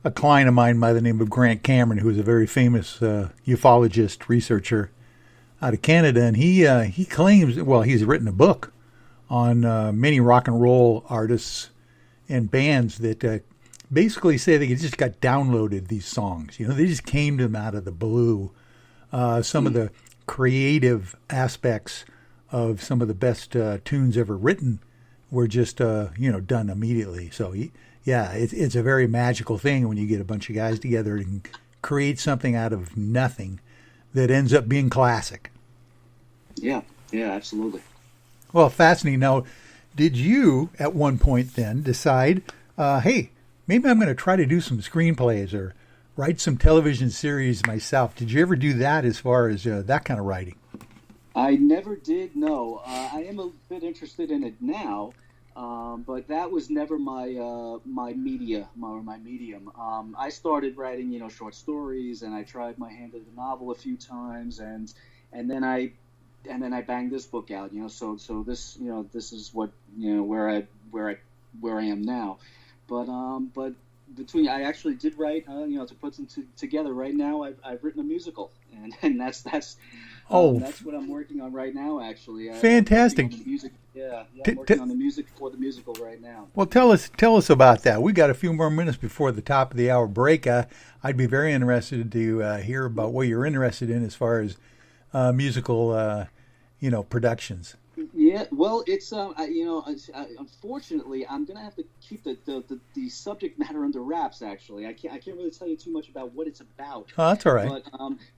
a client of mine by the name of Grant Cameron, who is a very famous ufologist researcher out of Canada, and he claims, he's written a book on many rock and roll artists and bands that basically say they just got downloaded these songs. They just came to them out of the blue. Some of the creative aspects of some of the best tunes ever written were just done immediately. So it's a very magical thing when you get a bunch of guys together and create something out of nothing that ends up being classic. Yeah, absolutely. Well, fascinating. Now, did you at one point then decide, hey, maybe I'm going to try to do some screenplays or write some television series myself? Did you ever do that as far as that kind of writing? I never did, no. I am a bit interested in it now, but that was never my medium. I started writing, short stories, and I tried my hand at a novel a few times, and then I banged this book out. So this this is what where I am now, but between I actually did write to put them together. Right now I've written a musical, and that's what I'm working on right now. Actually, fantastic. I'm working on the music for the musical right now. Well, tell us about that. We got a few more minutes before the top of the hour break. I'd be very interested to hear about what you're interested in as far as musical, productions. Yeah, well, it's unfortunately, I'm gonna have to keep the subject matter under wraps. Actually, I can't really tell you too much about what it's about. Oh, that's all right.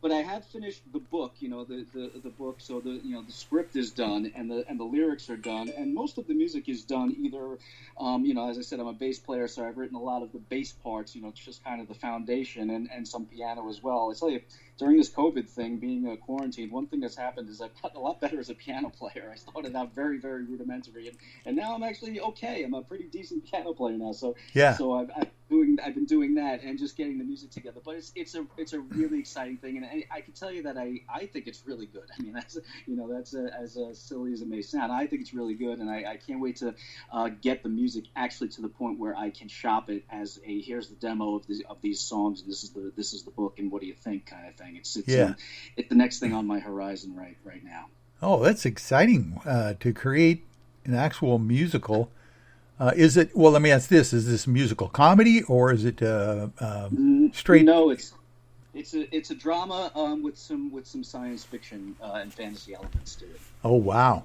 But I have finished the book. The book. So the script is done and the lyrics are done, and most of the music is done either. As I said, I'm a bass player, so I've written a lot of the bass parts. Just kind of the foundation and some piano as well. I tell you, during this COVID thing, being quarantined, one thing that's happened is I've gotten a lot better as a piano player. I started out very, very rudimentary, and now I'm actually okay. I'm a pretty decent piano player now. So yeah. So I've been doing that and just getting the music together. But it's a really exciting thing, and I can tell you that I think it's really good. I mean, that's as silly as it may sound. I think it's really good, and I can't wait to get the music actually to the point where I can shop it as here's the demo of these songs, and this is the book, and what do you think kind of thing. It's the next thing on my horizon right now. Oh, that's exciting to create an actual musical. Is it? Well, let me ask this: is this musical comedy or is it straight? No, it's a drama with some science fiction and fantasy elements to it. Oh wow!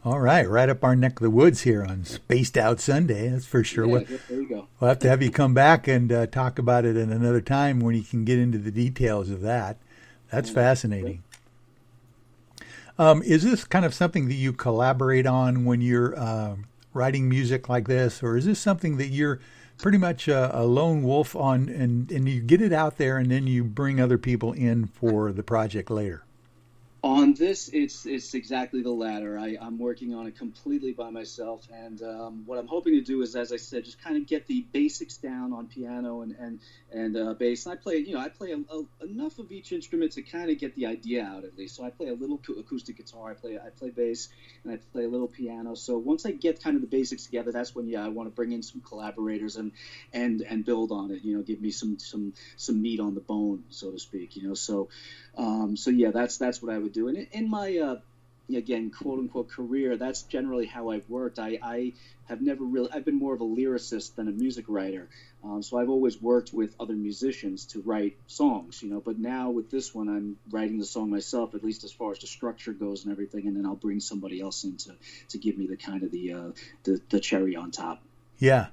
All right up our neck of the woods here on Spaced Out Sunday, that's for sure. Yeah, there you go. We'll have to have you come back and talk about it at another time when you can get into the details of that. That's fascinating. Is this kind of something that you collaborate on when you're writing music like this, or is this something that you're pretty much a lone wolf on and you get it out there and then you bring other people in for the project later? On this, it's exactly the latter. I'm working on it completely by myself, and what I'm hoping to do is, as I said, just kind of get the basics down on piano and bass. And I play enough of each instrument to kind of get the idea out at least. So I play a little acoustic guitar, I play bass, and I play a little piano. So once I get kind of the basics together, that's when I want to bring in some collaborators and build on it. Give me some meat on the bone, so to speak. So yeah, that's what I would do. And in my again, quote unquote career, that's generally how I've worked. I have never really, I've been more of a lyricist than a music writer. So I've always worked with other musicians to write songs, but now with this one, I'm writing the song myself, at least as far as the structure goes and everything. And then I'll bring somebody else in to give me the kind of the cherry on top. Yeah.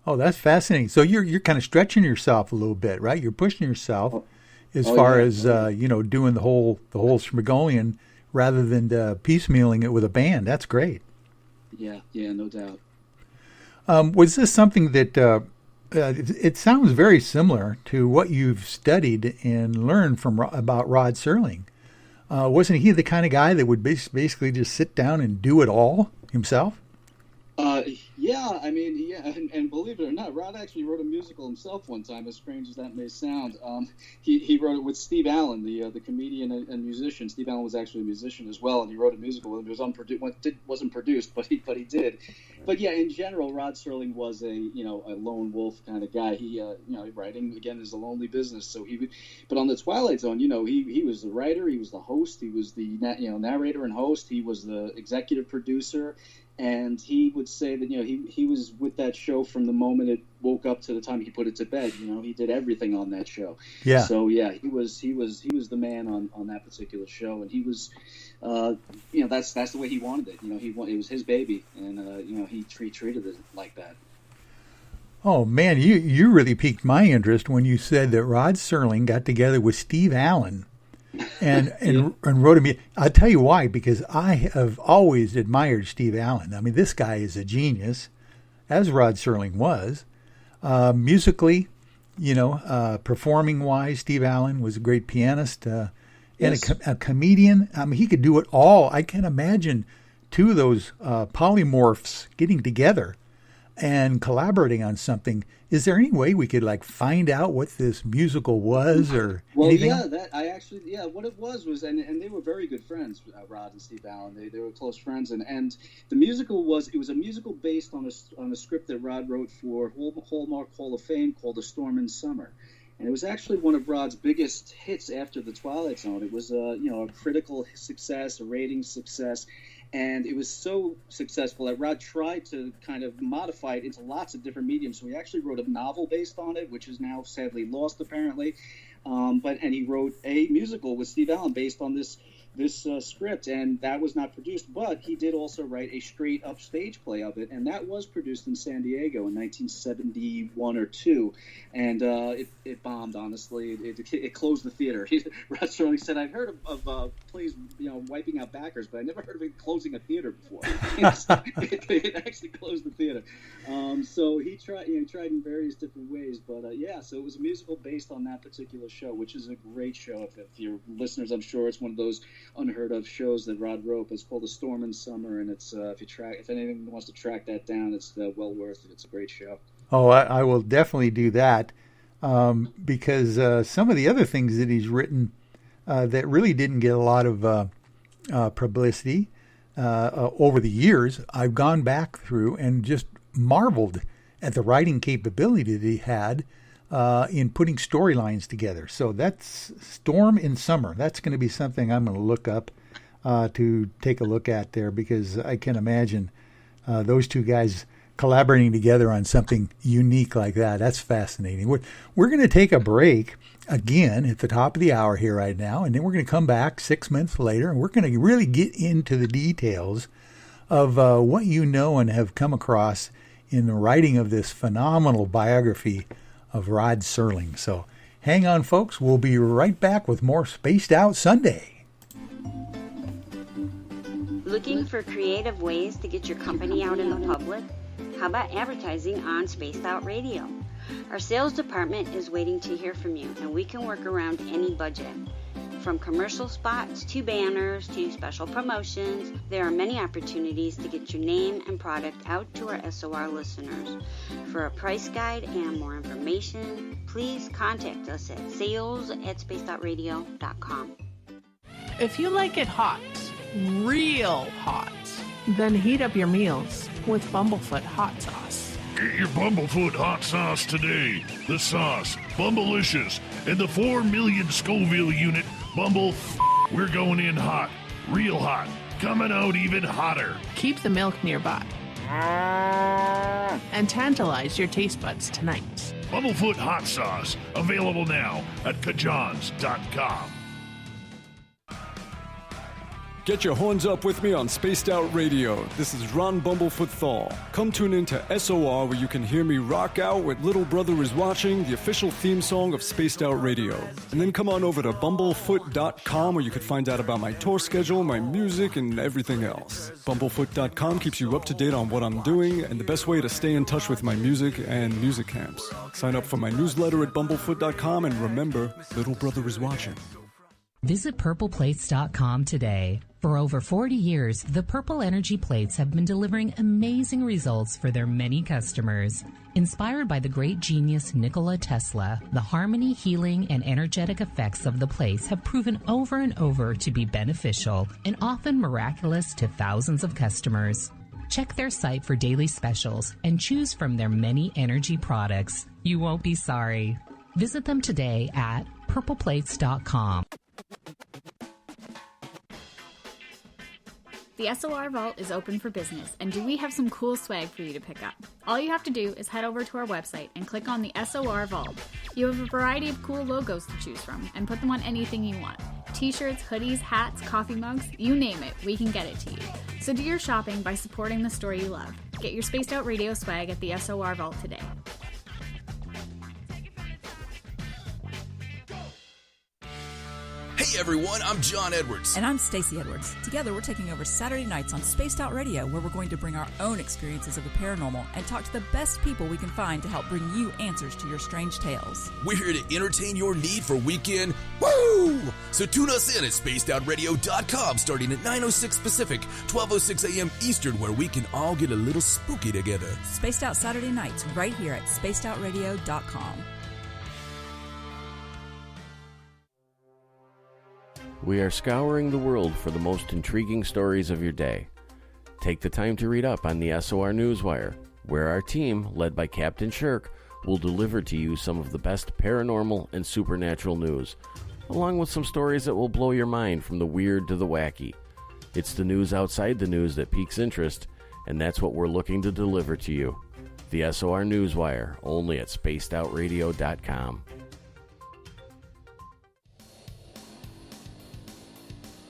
Oh, that's fascinating. So you're kind of stretching yourself a little bit, right? You're pushing yourself as far as doing the whole Smigolian rather than piecemealing it with a band. That's great. Yeah, no doubt. Was this something that it sounds very similar to what you've studied and learned about Rod Serling? Wasn't he the kind of guy that would basically just sit down and do it all himself? Yeah, and believe it or not, Rod actually wrote a musical himself one time, as strange as that may sound. He wrote it with Steve Allen, the comedian and musician. Steve Allen was actually a musician as well, and he wrote a musical with him. It wasn't produced, but he did. But yeah, in general, Rod Serling was a lone wolf kind of guy. He writing again is a lonely business. So but on the Twilight Zone, he was the writer, he was the host, he was the narrator and host, he was the executive producer. And he would say that he was with that show from the moment it woke up to the time he put it to bed. He did everything on that show. Yeah. So yeah, he was the man on that particular show, and he was that's the way he wanted it. It was his baby, and he treated it like that. Oh man, you really piqued my interest when you said that Rod Serling got together with Steve Allen. And wrote him. I'll tell you why, because I have always admired Steve Allen. I mean, this guy is a genius, as Rod Serling was. Musically, performing wise, Steve Allen was a great pianist and a comedian. I mean, he could do it all. I can imagine two of those polymorphs getting together and collaborating on something. Is there any way we could find out what this musical was or anything? Yeah, what it was, and they were very good friends, Rod and Steve Allen. They were close friends, and the musical was a musical based on a script that Rod wrote for Hallmark Hall of Fame called A Storm in Summer. And it was actually one of Rod's biggest hits after The Twilight Zone. It was a critical success, a ratings success. And it was so successful that Rod tried to kind of modify it into lots of different mediums. So he actually wrote a novel based on it, which is now sadly lost apparently. And he wrote a musical with Steve Allen based on this script, and that was not produced. But he did also write a straight up stage play of it, and that was produced in San Diego in 1971 or 2. And it bombed, honestly. It closed the theater. Rod Serling said, "I've heard of plays, wiping out backers, but I never heard of it closing a theater before." It actually closed the theater. So he tried in various different ways, but so it was a musical based on that particular show, which is a great show. If your listeners, I'm sure it's one of those unheard of shows that Rod wrote. It's called A Storm in Summer, and it's if anyone wants to track that down, it's well worth it. It's a great show. Oh, I will definitely do that because some of the other things that he's written that really didn't get a lot of publicity over the years, I've gone back through and just marveled at the writing capability that he had in putting storylines together. So that's Storm in Summer. That's going to be something I'm going to look up to take a look at there, because I can imagine those two guys collaborating together on something unique like that. That's fascinating. We're going to take a break again at the top of the hour here right now, and then we're going to come back 6 months later, and we're going to really get into the details of what you know and have come across in the writing of this phenomenal biography of Rod Serling. So hang on, folks. We'll be right back with more Spaced Out Sunday. Looking for creative ways to get your company out in the public? How about advertising on Spaced Out Radio? Our sales department is waiting to hear from you, and we can work around any budget. From commercial spots to banners to special promotions, there are many opportunities to get your name and product out to our SOR listeners. For a price guide and more information, please contact us at sales@spacedoutradio.com. If you like it hot, real hot, then heat up your meals with Bumblefoot hot sauce. Get your Bumblefoot hot sauce today. The sauce, Bumblicious, and the 4 million Scoville unit Bumble. We're going in hot, real hot, coming out even hotter. Keep the milk nearby and tantalize your taste buds tonight. Bumblefoot hot sauce, available now at kajans.com. Get your horns up with me on Spaced Out Radio. This is Ron Bumblefoot Thal. Come tune in to SOR where you can hear me rock out with Little Brother Is Watching, the official theme song of Spaced Out Radio. And then come on over to bumblefoot.com where you can find out about my tour schedule, my music, and everything else. Bumblefoot.com keeps you up to date on what I'm doing and the best way to stay in touch with my music and music camps. Sign up for my newsletter at bumblefoot.com and remember, Little Brother Is Watching. Visit purpleplates.com today. For over 40 years, the Purple Energy Plates have been delivering amazing results for their many customers. Inspired by the great genius Nikola Tesla, the harmony, healing, and energetic effects of the plates have proven over and over to be beneficial and often miraculous to thousands of customers. Check their site for daily specials and choose from their many energy products. You won't be sorry. Visit them today at purpleplates.com. The SOR Vault is open for business, and do we have some cool swag for you to pick up? All you have to do is head over to our website and click on the SOR Vault. You have a variety of cool logos to choose from, and put them on anything you want. T-shirts, hoodies, hats, coffee mugs, you name it, we can get it to you. So do your shopping by supporting the store you love. Get your Spaced Out Radio swag at the SOR Vault today. Hey everyone, I'm John Edwards. And I'm Stacey Edwards. Together we're taking over Saturday nights on Spaced Out Radio, where we're going to bring our own experiences of the paranormal and talk to the best people we can find to help bring you answers to your strange tales. We're here to entertain your need for weekend woo! So tune us in at spacedoutradio.com starting at 9:06 Pacific, 12:06 a.m. Eastern, where we can all get a little spooky together. Spaced Out Saturday nights right here at spacedoutradio.com. We are scouring the world for the most intriguing stories of your day. Take the time to read up on the SOR Newswire, where our team, led by Captain Shirk, will deliver to you some of the best paranormal and supernatural news, along with some stories that will blow your mind from the weird to the wacky. It's the news outside the news that piques interest, and that's what we're looking to deliver to you. The SOR Newswire, only at spacedoutradio.com.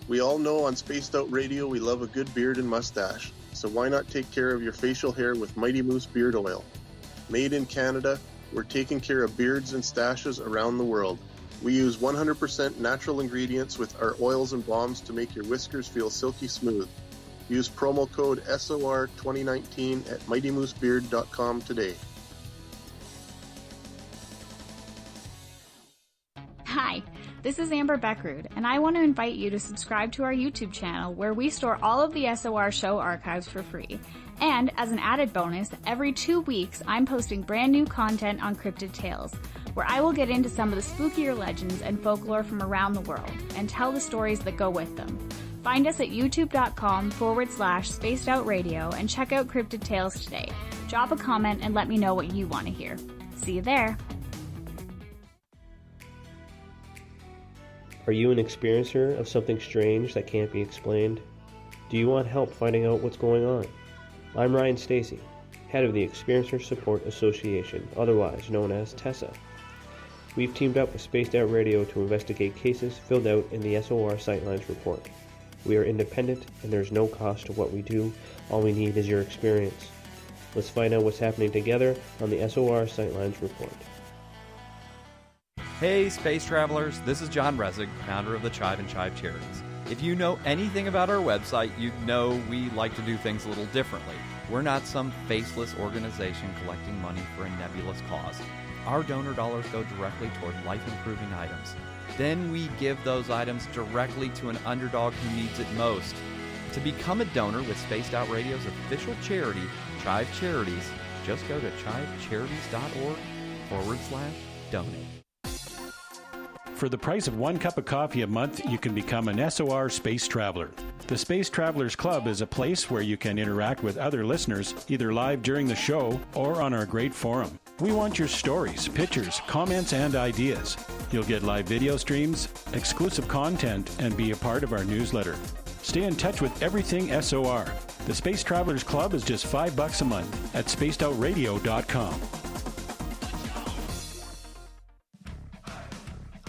We all know on Spaced Out Radio we love a good beard and mustache, so why not take care of your facial hair with Mighty Moose Beard Oil? Made in Canada, we're taking care of beards and stashes around the world. We use 100% natural ingredients with our oils and balms to make your whiskers feel silky smooth. Use promo code SOR2019 at mightymoosebeard.com today. Hi, this is Amber Beckrud, and I want to invite you to subscribe to our YouTube channel where we store all of the SOR show archives for free. And as an added bonus, every 2 weeks I'm posting brand new content on Cryptid Tales, where I will get into some of the spookier legends and folklore from around the world and tell the stories that go with them. Find us at youtube.com/spacedoutradio and check out Cryptid Tales today. Drop a comment and let me know what you want to hear. See you there. Are you an experiencer of something strange that can't be explained? Do you want help finding out what's going on? I'm Ryan Stacy, head of the Experiencer Support Association, otherwise known as TESSA. We've teamed up with Spaced Out Radio to investigate cases filled out in the SOR Sightlines report. We are independent, and there's no cost to what we do. All we need is your experience. Let's find out what's happening together on the SOR Sightlines Report. Hey, space travelers, this is John Resig, founder of the Chive and Chive Charities. If you know anything about our website, you know we like to do things a little differently. We're not some faceless organization collecting money for a nebulous cause. Our donor dollars go directly toward life-improving items. Then we give those items directly to an underdog who needs it most. To become a donor with Spaced Out Radio's official charity, Chive Charities, just go to chivecharities.org/donate. For the price of 1 cup of coffee a month, you can become an SOR Space Traveler. The Space Travelers Club is a place where you can interact with other listeners, either live during the show or on our great forum. We want your stories, pictures, comments, and ideas. You'll get live video streams, exclusive content, and be a part of our newsletter. Stay in touch with everything SOR. The Space Travelers Club is just $5 a month at spacedoutradio.com.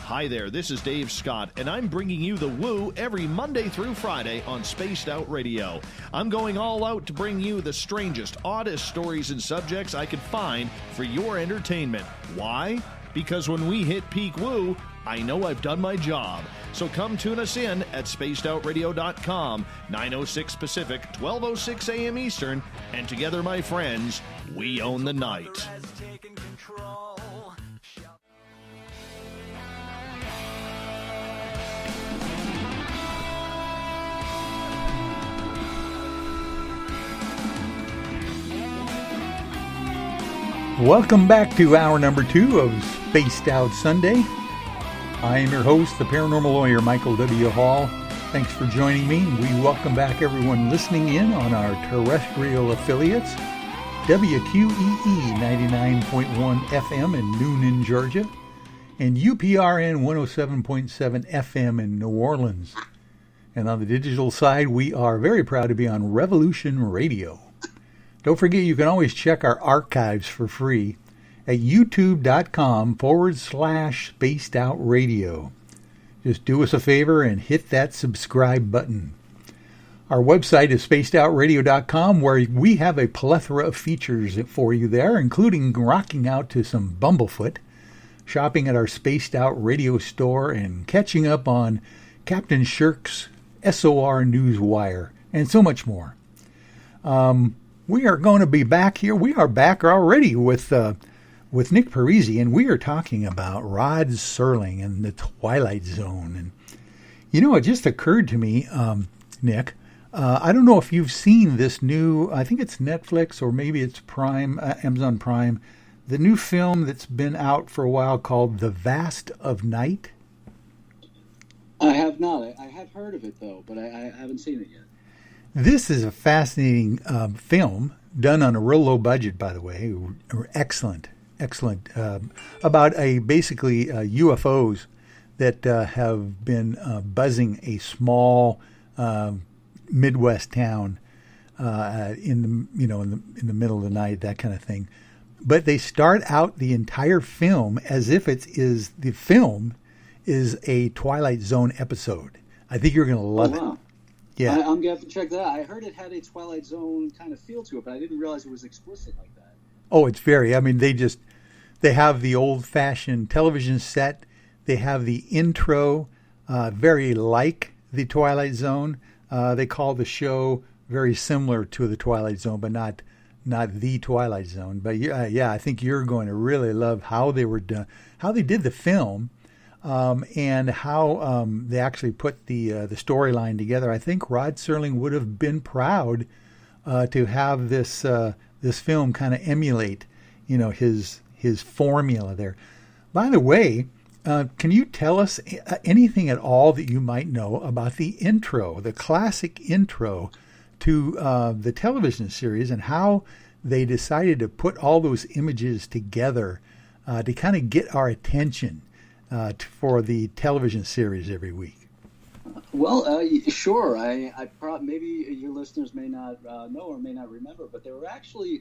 Hi there, this is Dave Scott, and I'm bringing you the Woo every Monday through Friday on Spaced Out Radio. I'm going all out to bring you the strangest, oddest stories and subjects I could find for your entertainment. Why? Because when we hit peak Woo, I know I've done my job. So come tune us in at spacedoutradio.com, 9:06 Pacific, 12:06 a.m. Eastern, and together, my friends, we own the night. Welcome back to hour number 2 of Spaced Out Sunday. I am your host, the paranormal lawyer, Michael W. Hall. Thanks for joining me. We welcome back everyone listening in on our terrestrial affiliates, WQEE 99.1 FM in Noonan, Georgia, and UPRN 107.7 FM in New Orleans. And on the digital side, we are very proud to be on Revolution Radio. Don't forget, you can always check our archives for free at youtube.com/spacedoutradio. Just do us a favor and hit that subscribe button. Our website is spacedoutradio.com, where we have a plethora of features for you there, including rocking out to some Bumblefoot, shopping at our Spaced Out Radio store, and catching up on Captain Shirk's SOR Newswire, and so much more. We are going to be back here. We are back already with Nick Parisi, and we are talking about Rod Serling and the Twilight Zone. And it just occurred to me, Nick, I don't know if you've seen this new, I think it's Netflix or maybe it's Prime, Amazon Prime, the new film that's been out for a while called The Vast of Night. I have not. I have heard of it, though, but I haven't seen it yet. This is a fascinating film done on a real low budget, by the way. Excellent. About basically UFOs that have been buzzing a small Midwest town in the middle of the night, that kind of thing. But they start out the entire film as if the film is a Twilight Zone episode. I think you're going to love it. Yeah, I'm going to have to check that out. I heard it had a Twilight Zone kind of feel to it, but I didn't realize it was explicit like that. Oh, it's very. I mean, they have the old-fashioned television set. They have the intro, very like the Twilight Zone. They call the show very similar to the Twilight Zone, but not the Twilight Zone. But I think you're going to really love how they were done, how they did the film. And how they actually put the storyline together. I think Rod Serling would have been proud to have this film kind of emulate, his formula there. By the way, can you tell us anything at all that you might know about the intro, the classic intro to the television series, and how they decided to put all those images together to kind of get our attention for the television series every week? Well, sure. Maybe your listeners may not know or may not remember, but there actually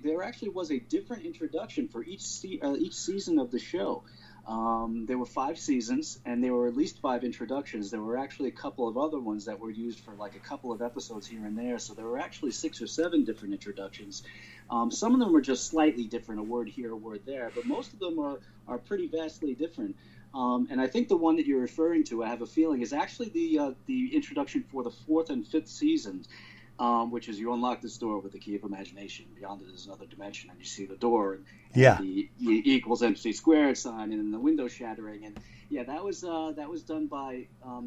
was a different introduction for each season of the show. There were 5 seasons, and there were at least 5 introductions. There were actually a couple of other ones that were used for like a couple of episodes here and there. So there were actually 6 or 7 different introductions. Some of them are just slightly different, a word here, a word there, but most of them are pretty vastly different. And I think the one that you're referring to, I have a feeling, is actually the introduction for the 4th and 5th seasons. Which is you unlock this door with the key of imagination. Beyond it is another dimension, and you see the door, and the E equals MC squared sign, and then the window shattering, and that was done by well,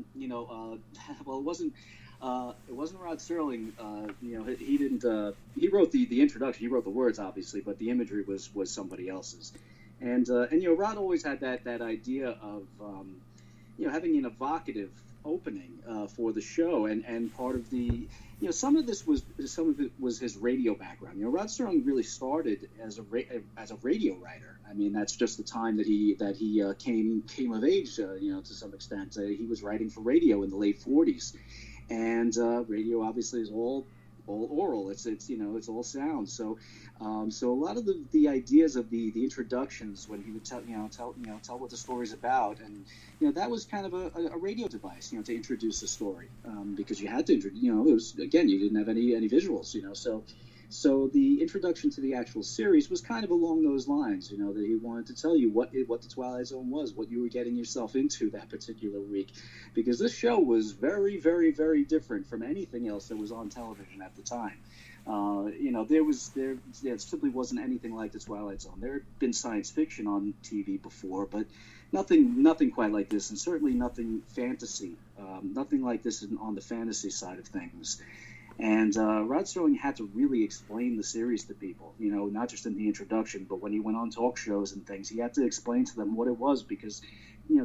it wasn't Rod Serling. He didn't. He wrote the introduction. He wrote the words, obviously, but the imagery was somebody else's. And Rod always had that idea of having an evocative opening for the show, and part of the some of it was his radio background. Rod Serling really started as a radio writer. I mean, that's just the time that he came of age. To some extent, he was writing for radio in the late 40s, and radio obviously is all oral. It's all sound. So a lot of the ideas of the introductions, when he would tell what the story's about, and that was kind of a radio device, to introduce a story, because you had to it was, again, you didn't have any visuals, so the introduction to the actual series was kind of along those lines, that he wanted to tell you what the Twilight Zone was, what you were getting yourself into that particular week, because this show was very, very, very different from anything else that was on television at the time. There simply wasn't anything like the Twilight Zone. There had been science fiction on TV before, but nothing quite like this, and certainly nothing fantasy, nothing like this on the fantasy side of things. And Rod Serling had to really explain the series to people, not just in the introduction, but when he went on talk shows and things, he had to explain to them what it was, because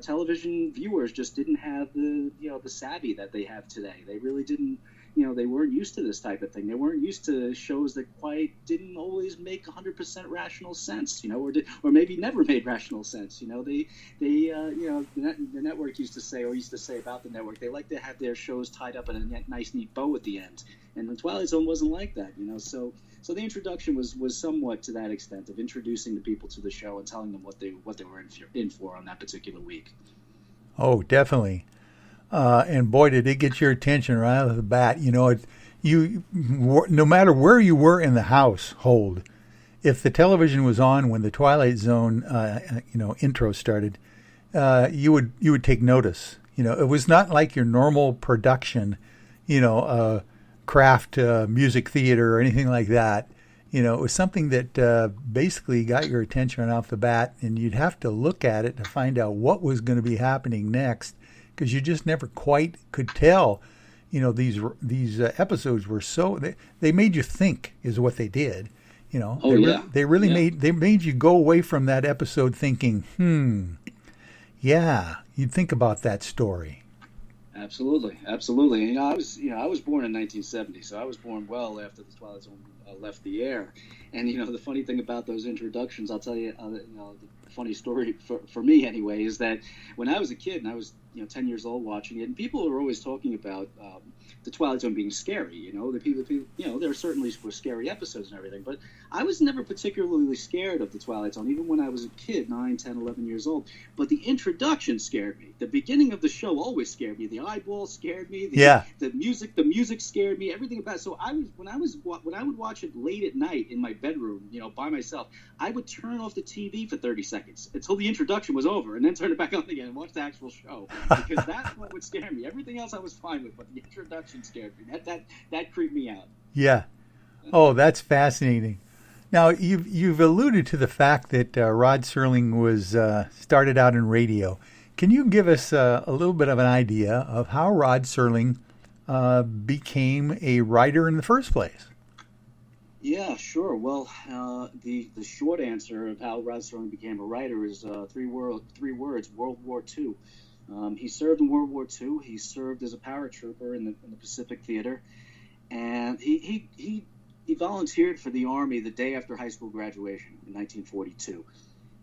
television viewers just didn't have the savvy that they have today. They really didn't. They weren't used to this type of thing. They weren't used to shows that quite didn't always make 100% rational sense, or maybe never made rational sense. The network used to say about the network, they like to have their shows tied up in a nice, neat bow at the end. And the Twilight Zone wasn't like that, So the introduction was somewhat to that extent of introducing the people to the show and telling them what they were in for on that particular week. Oh, definitely. And boy, did it get your attention right out of the bat. No matter where you were in the household, if the television was on when the Twilight Zone, intro started, you would take notice. It was not like your normal production, craft music theater or anything like that. It was something that basically got your attention right off the bat, and you'd have to look at it to find out what was going to be happening next, because you just never quite could tell. These episodes were so they made you think, is what they did. They made you go away from that episode thinking, you'd think about that story. Absolutely. And I was born in 1970, so I was born well after the Twilight Zone left the air. And the funny thing about those introductions, I'll tell you, the funny story for me anyway, is that when I was a kid and I was 10 years old watching it, and people were always talking about the Twilight Zone being scary. The people, there certainly were scary episodes and everything, but I was never particularly scared of the Twilight Zone, even when I was a kid, 9, 10, 11 years old. But the introduction scared me. The beginning of the show always scared me. The eyeball scared me. The music scared me. Everything about it. So when I would watch it late at night in my bedroom, by myself, I would turn off the TV for 30 seconds until the introduction was over, and then turn it back on again and watch the actual show, because that's what would scare me. Everything else I was fine with, but the introduction scared me. That creeped me out. Yeah. Oh, that's fascinating. Now, you've alluded to the fact that Rod Serling was started out in radio. Can you give us a little bit of an idea of how Rod Serling became a writer in the first place? Yeah, sure. Well, the short answer of how Rod Serling became a writer is three words: World War II. He served in World War II. He served as a paratrooper in the Pacific Theater, and he volunteered for the Army the day after high school graduation in 1942.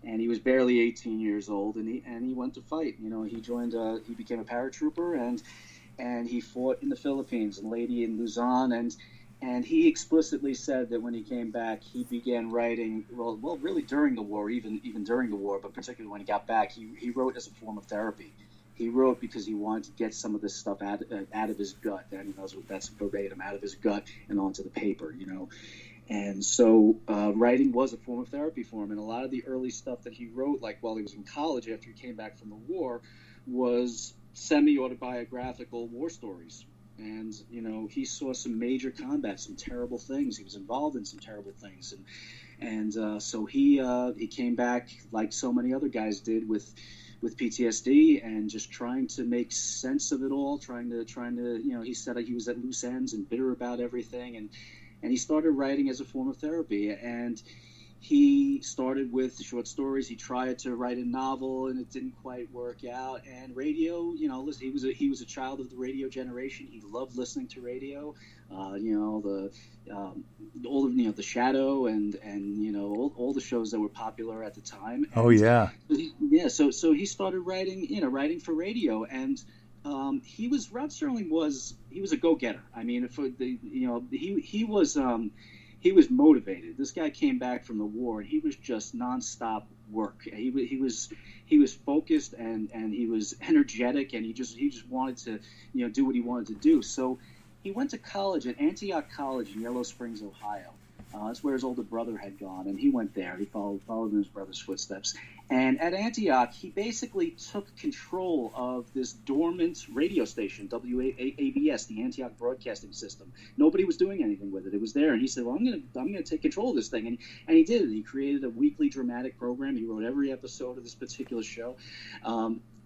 And he was barely 18 years old, and he went to fight. He joined. He became a paratrooper, and he fought in the Philippines and later in Luzon, And he explicitly said that when he came back, he began writing, well, really during the war, even during the war, but particularly when he got back, he wrote as a form of therapy. He wrote because he wanted to get some of this stuff out of his gut. And he knows that's verbatim, out of his gut and onto the paper, you know. And so writing was a form of therapy for him. And a lot of the early stuff that he wrote, like while he was in college after he came back from the war, was semi-autobiographical war stories. And, you know, he saw some major combat, some terrible things. He was involved in some terrible things. And so he came back like so many other guys did with PTSD and just trying to make sense of it all, trying to, you know, he said he was at loose ends and bitter about everything. And he started writing as a form of therapy. And he started with short stories. He tried to write a novel, and it didn't quite work out. And radio, you know, listen, he was a child of the radio generation. He loved listening to radio. You know, all of, you know, The Shadow and you know, all the shows that were popular at the time. And oh yeah. So he started writing for radio, and Rod Serling was a go-getter. I mean, he was motivated. This guy came back from the war, and he was just nonstop work. He was focused and he was energetic, and he just wanted to, you know, do what he wanted to do. So he went to college at Antioch College in Yellow Springs, Ohio. That's where his older brother had gone, and he went there. He followed in his brother's footsteps. And at Antioch, he basically took control of this dormant radio station, WABS, the Antioch Broadcasting System. Nobody was doing anything with it. It was there, and he said, "Well, I'm gonna take control of this thing." And he did it. He created a weekly dramatic program. He wrote every episode of this particular show.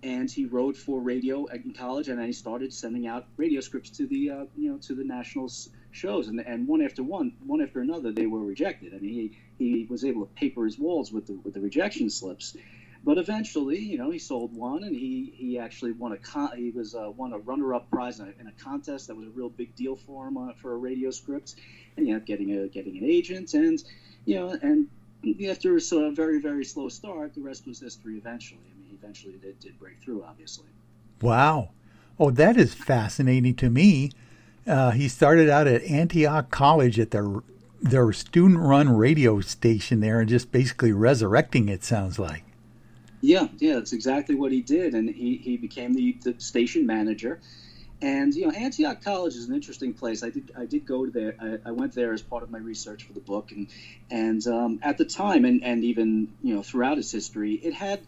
And he wrote for radio in college, and then he started sending out radio scripts to the to the national shows, and one after another, they were rejected. I mean, he was able to paper his walls with the rejection slips, but eventually, you know, he sold one, and he actually won won a runner-up prize in a contest that was a real big deal for him for a radio script, and he ended up getting an agent, and you know, and after a very, very slow start, the rest was history. Eventually, I mean, he eventually did break through, obviously. Wow. Oh, that is fascinating to me. He started out at Antioch College at their student-run radio station there, and just basically resurrecting it, sounds like. Yeah, that's exactly what he did, and he became the station manager. And you know, Antioch College is an interesting place. I did go there. I went there as part of my research for the book, and at the time, and even, you know, throughout its history, it had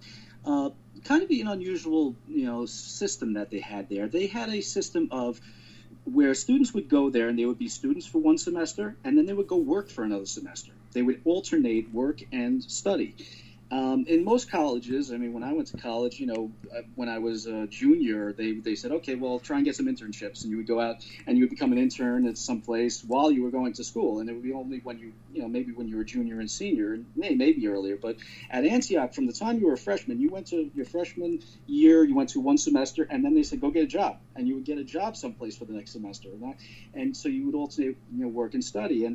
kind of an unusual, you know, system that they had there. They had a system of where students would go there, and they would be students for one semester, and then they would go work for another semester. They would alternate work and study. In most colleges, I mean, when I went to college, you know, when I was a junior, they said, okay, well, try and get some internships, and you would go out and you would become an intern at some place while you were going to school, and it would be only when you know, maybe when you were junior and senior, maybe earlier. But at Antioch, from the time you were a freshman, you went to your freshman year, you went to one semester, and then they said, go get a job, and you would get a job someplace for the next semester, and so you would alternate, you know, work and study.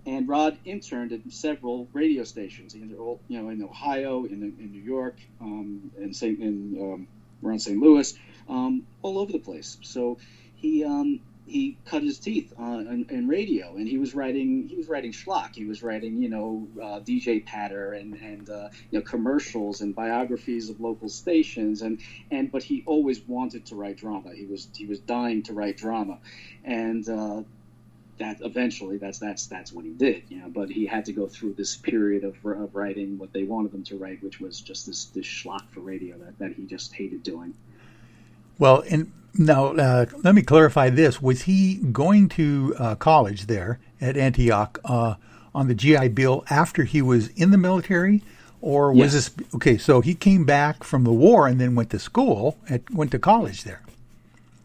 And Rod interned at several radio stations, in Ohio, in New York, around St. Louis, all over the place. So he cut his teeth in radio, and he was writing schlock. He was writing, you know, DJ patter and you know, commercials and biographies of local stations, but he always wanted to write drama. He was dying to write drama, and that eventually that's what he did, you know. But he had to go through this period of writing what they wanted him to write, which was just this schlock for radio that he just hated doing. Well, and now let me clarify this: was he going to college there at Antioch on the GI Bill after he was in the military, or was this okay? So he came back from the war and then went to college there.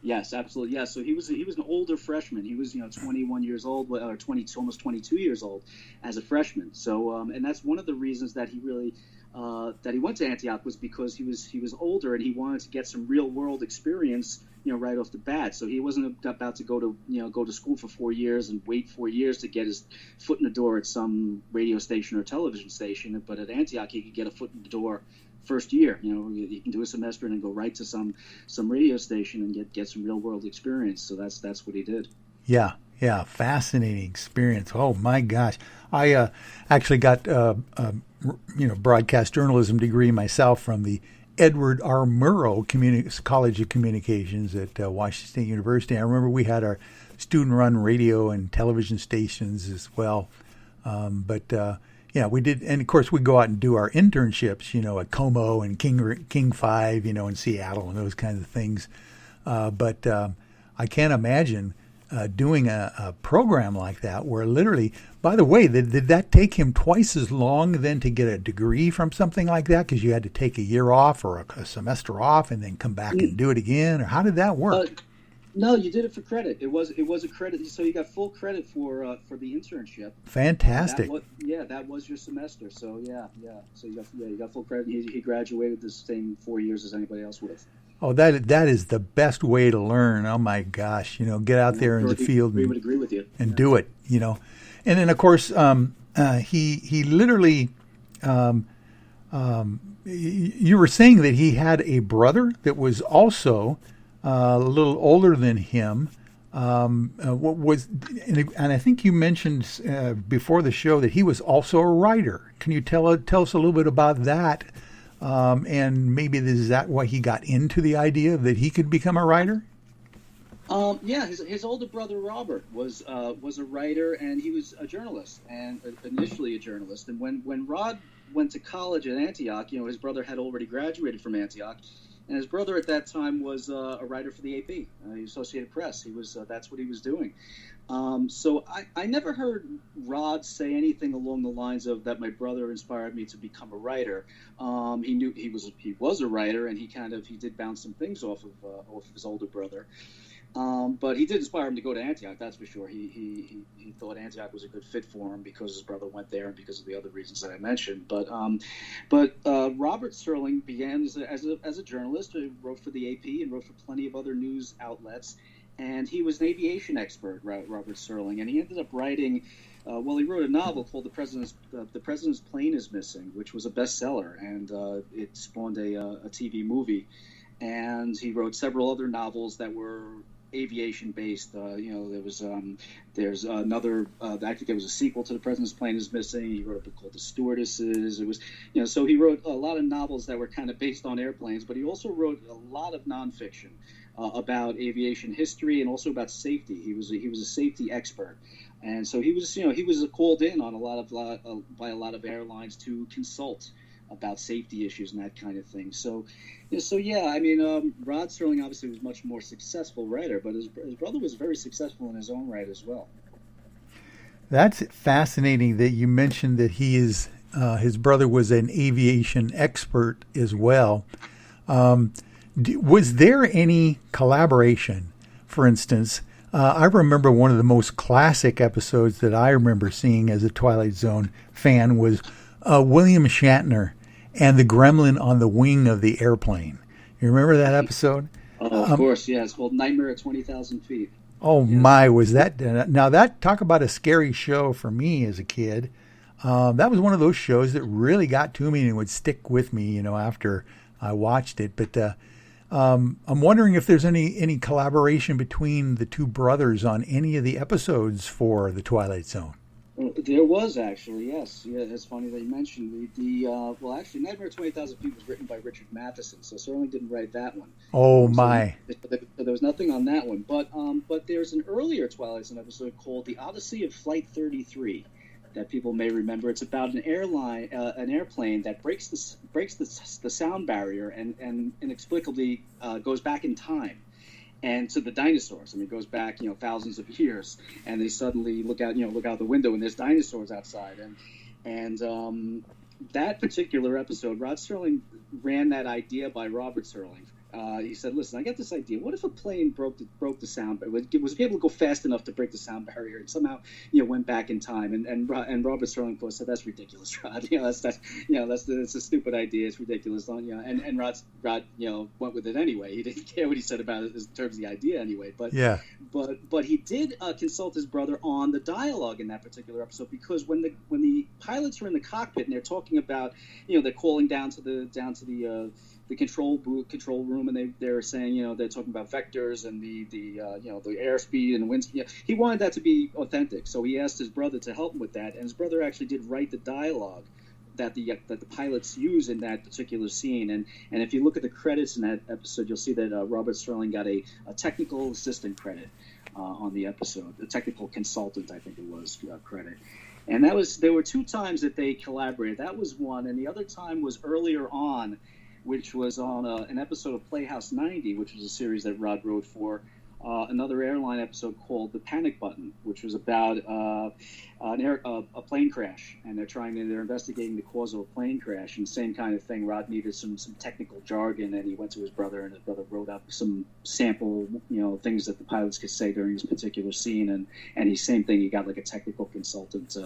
Yes, absolutely. Yes, so he was an older freshman. He was, you know, 21 years old, or 22, almost 22 years old as a freshman. So, and that's one of the reasons that he really that he went to Antioch, was because he was older and he wanted to get some real world experience, you know, right off the bat. So he wasn't about to go to school for 4 years and wait 4 years to get his foot in the door at some radio station or television station. But at Antioch, he could get a foot in the door first year. You know, you can do a semester and then go right to some radio station and get some real world experience. So that's what he did. Yeah. Yeah, fascinating experience. Oh my gosh, I actually got broadcast journalism degree myself from the Edward R. Murrow College of Communications at Washington State University. I remember we had our student-run radio and television stations as well. We did, and of course we go out and do our internships, at Como and King 5, in Seattle and those kinds of things. I can't imagine doing a program like that where literally, by the way, did that take him twice as long then to get a degree from something like that? Because you had to take a year off or a semester off and then come back and do it again? Or how did that work? No, you did it for credit. It was a credit, so you got full credit for the internship. Fantastic. That was your semester. So yeah. So you got full credit. He graduated the same 4 years as anybody else would have. Oh, that is the best way to learn. Oh my gosh, get out there in the field we would agree with you. And do it, And then of course, he literally, you were saying that he had a brother that was also a little older than him. And I think you mentioned before the show that he was also a writer. Can you tell us a little bit about that? And maybe is that why he got into the idea that he could become a writer? His older brother Robert was a writer, and he was a journalist, and initially a journalist. And when Rod went to college at Antioch, his brother had already graduated from Antioch, and his brother at that time was a writer for the AP, the Associated Press. He was that's what he was doing. So I never heard Rod say anything along the lines of that my brother inspired me to become a writer. He knew he was a writer, and he did bounce some things off of his older brother. But he did inspire him to go to Antioch, that's for sure. He thought Antioch was a good fit for him because his brother went there and because of the other reasons that I mentioned. But Robert Serling began as a journalist. He wrote for the AP and wrote for plenty of other news outlets. And he was an aviation expert, Robert Serling, and he ended up writing. He wrote a novel called "The President's Plane Is Missing," which was a bestseller, and it spawned a TV movie. And he wrote several other novels that were aviation based. There's another. I think there was a sequel to "The President's Plane Is Missing." He wrote a book called "The Stewardesses." It was, so he wrote a lot of novels that were kind of based on airplanes, but he also wrote a lot of nonfiction. About aviation history and also about safety. He was a safety expert, and so he was called in on by a lot of airlines to consult about safety issues and that kind of thing. So Rod Serling obviously was a much more successful writer, but his brother was very successful in his own right as well. That's fascinating that you mentioned that his brother was an aviation expert as well. Was there any collaboration? For instance, I remember one of the most classic episodes that I remember seeing as a Twilight Zone fan was William Shatner and the gremlin on the wing of the airplane. You remember that episode? Oh, of course, yeah. It's called Nightmare at 20,000 Feet. Oh, yes. My, was that... Now, talk about a scary show for me as a kid. That was one of those shows that really got to me and would stick with me, after I watched it. But... I'm wondering if there's any collaboration between the two brothers on any of the episodes for The Twilight Zone. There was actually, yes. Yeah, it's funny that you mentioned actually, Nightmare at 20,000 Feet was written by Richard Matheson, so Serling didn't write that one. Oh, my. So there was nothing on that one. But there's an earlier Twilight Zone episode called The Odyssey of Flight 33. That people may remember. It's about an airplane that breaks the sound barrier and inexplicably goes back in time, and to the dinosaurs. It goes back thousands of years, and they suddenly look out the window and there's dinosaurs outside. And that particular episode, Rod Serling ran that idea by Robert Serling. He said, "Listen, I got this idea. What if a plane broke the sound barrier? Was able to go fast enough to break the sound barrier, and somehow went back in time?" And Robert Serling, of course, said, "That's ridiculous, Rod. That's a stupid idea. It's ridiculous." And Rod went with it anyway. He didn't care what he said about it in terms of the idea anyway. But yeah. But he did consult his brother on the dialogue in that particular episode, because when the pilots are in the cockpit and they're talking about they're calling down to the control room, and they're saying, they're talking about vectors and the airspeed and the wind speed. He wanted that to be authentic, so he asked his brother to help him with that, and his brother actually did write the dialogue that the pilots use in that particular scene. And if you look at the credits in that episode, you'll see that Robert Serling got a technical assistant credit on the episode, a technical consultant, I think it was, credit. And there were 2 times that they collaborated. That was one, and the other time was earlier on, which was on an episode of Playhouse 90, which was a series that Rod wrote for another airline episode called The Panic Button, which was about a plane crash, and they're investigating the cause of a plane crash. And same kind of thing. Rod needed some technical jargon, and he went to his brother, and his brother wrote up some sample things that the pilots could say during this particular scene. And same thing. He got like a technical consultant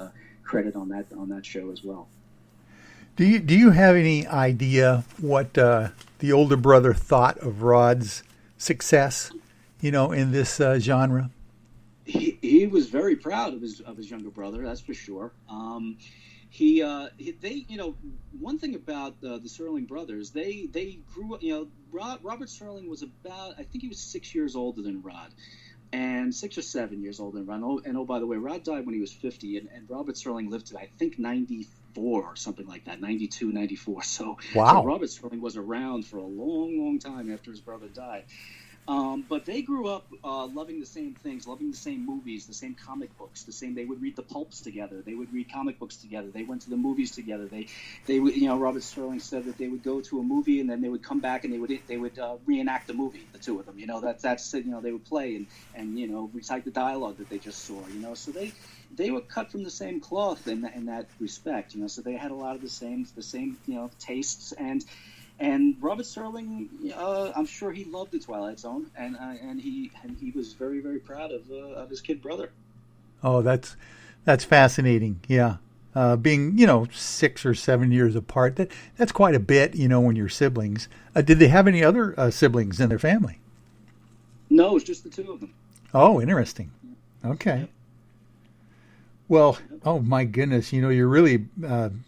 credit on that show as well. Do you have any idea what the older brother thought of Rod's success, in this genre? He was very proud of his younger brother, that's for sure. One thing about the Serling brothers, they grew up. Robert Serling was I think he was 6 years older than Rod, and 6 or 7 years older than Rod. And by the way, Rod died when he was 50, and Robert Serling lived to, I think, 94 or something like that, 92, 94. So, wow. So Robert Serling was around for a long, long time after his brother died. But they grew up loving the same things, loving the same movies, the same comic books, they would read the pulps together. They would read comic books together. They went to the movies together. They would, Robert Serling said that they would go to a movie and then they would come back and they would reenact the movie, the two of them. They would play and recite the dialogue that they just saw. So they were cut from the same cloth in that respect. So they had a lot of the same tastes. And Robert Serling, I'm sure he loved the Twilight Zone, and he was very, very proud of his kid brother. Oh, that's fascinating. Yeah, being 6 or 7 years apart, that's quite a bit. When you're siblings. Did they have any other siblings in their family? No, it was just the 2 of them. Oh, interesting. Okay. Well, oh my goodness, you're really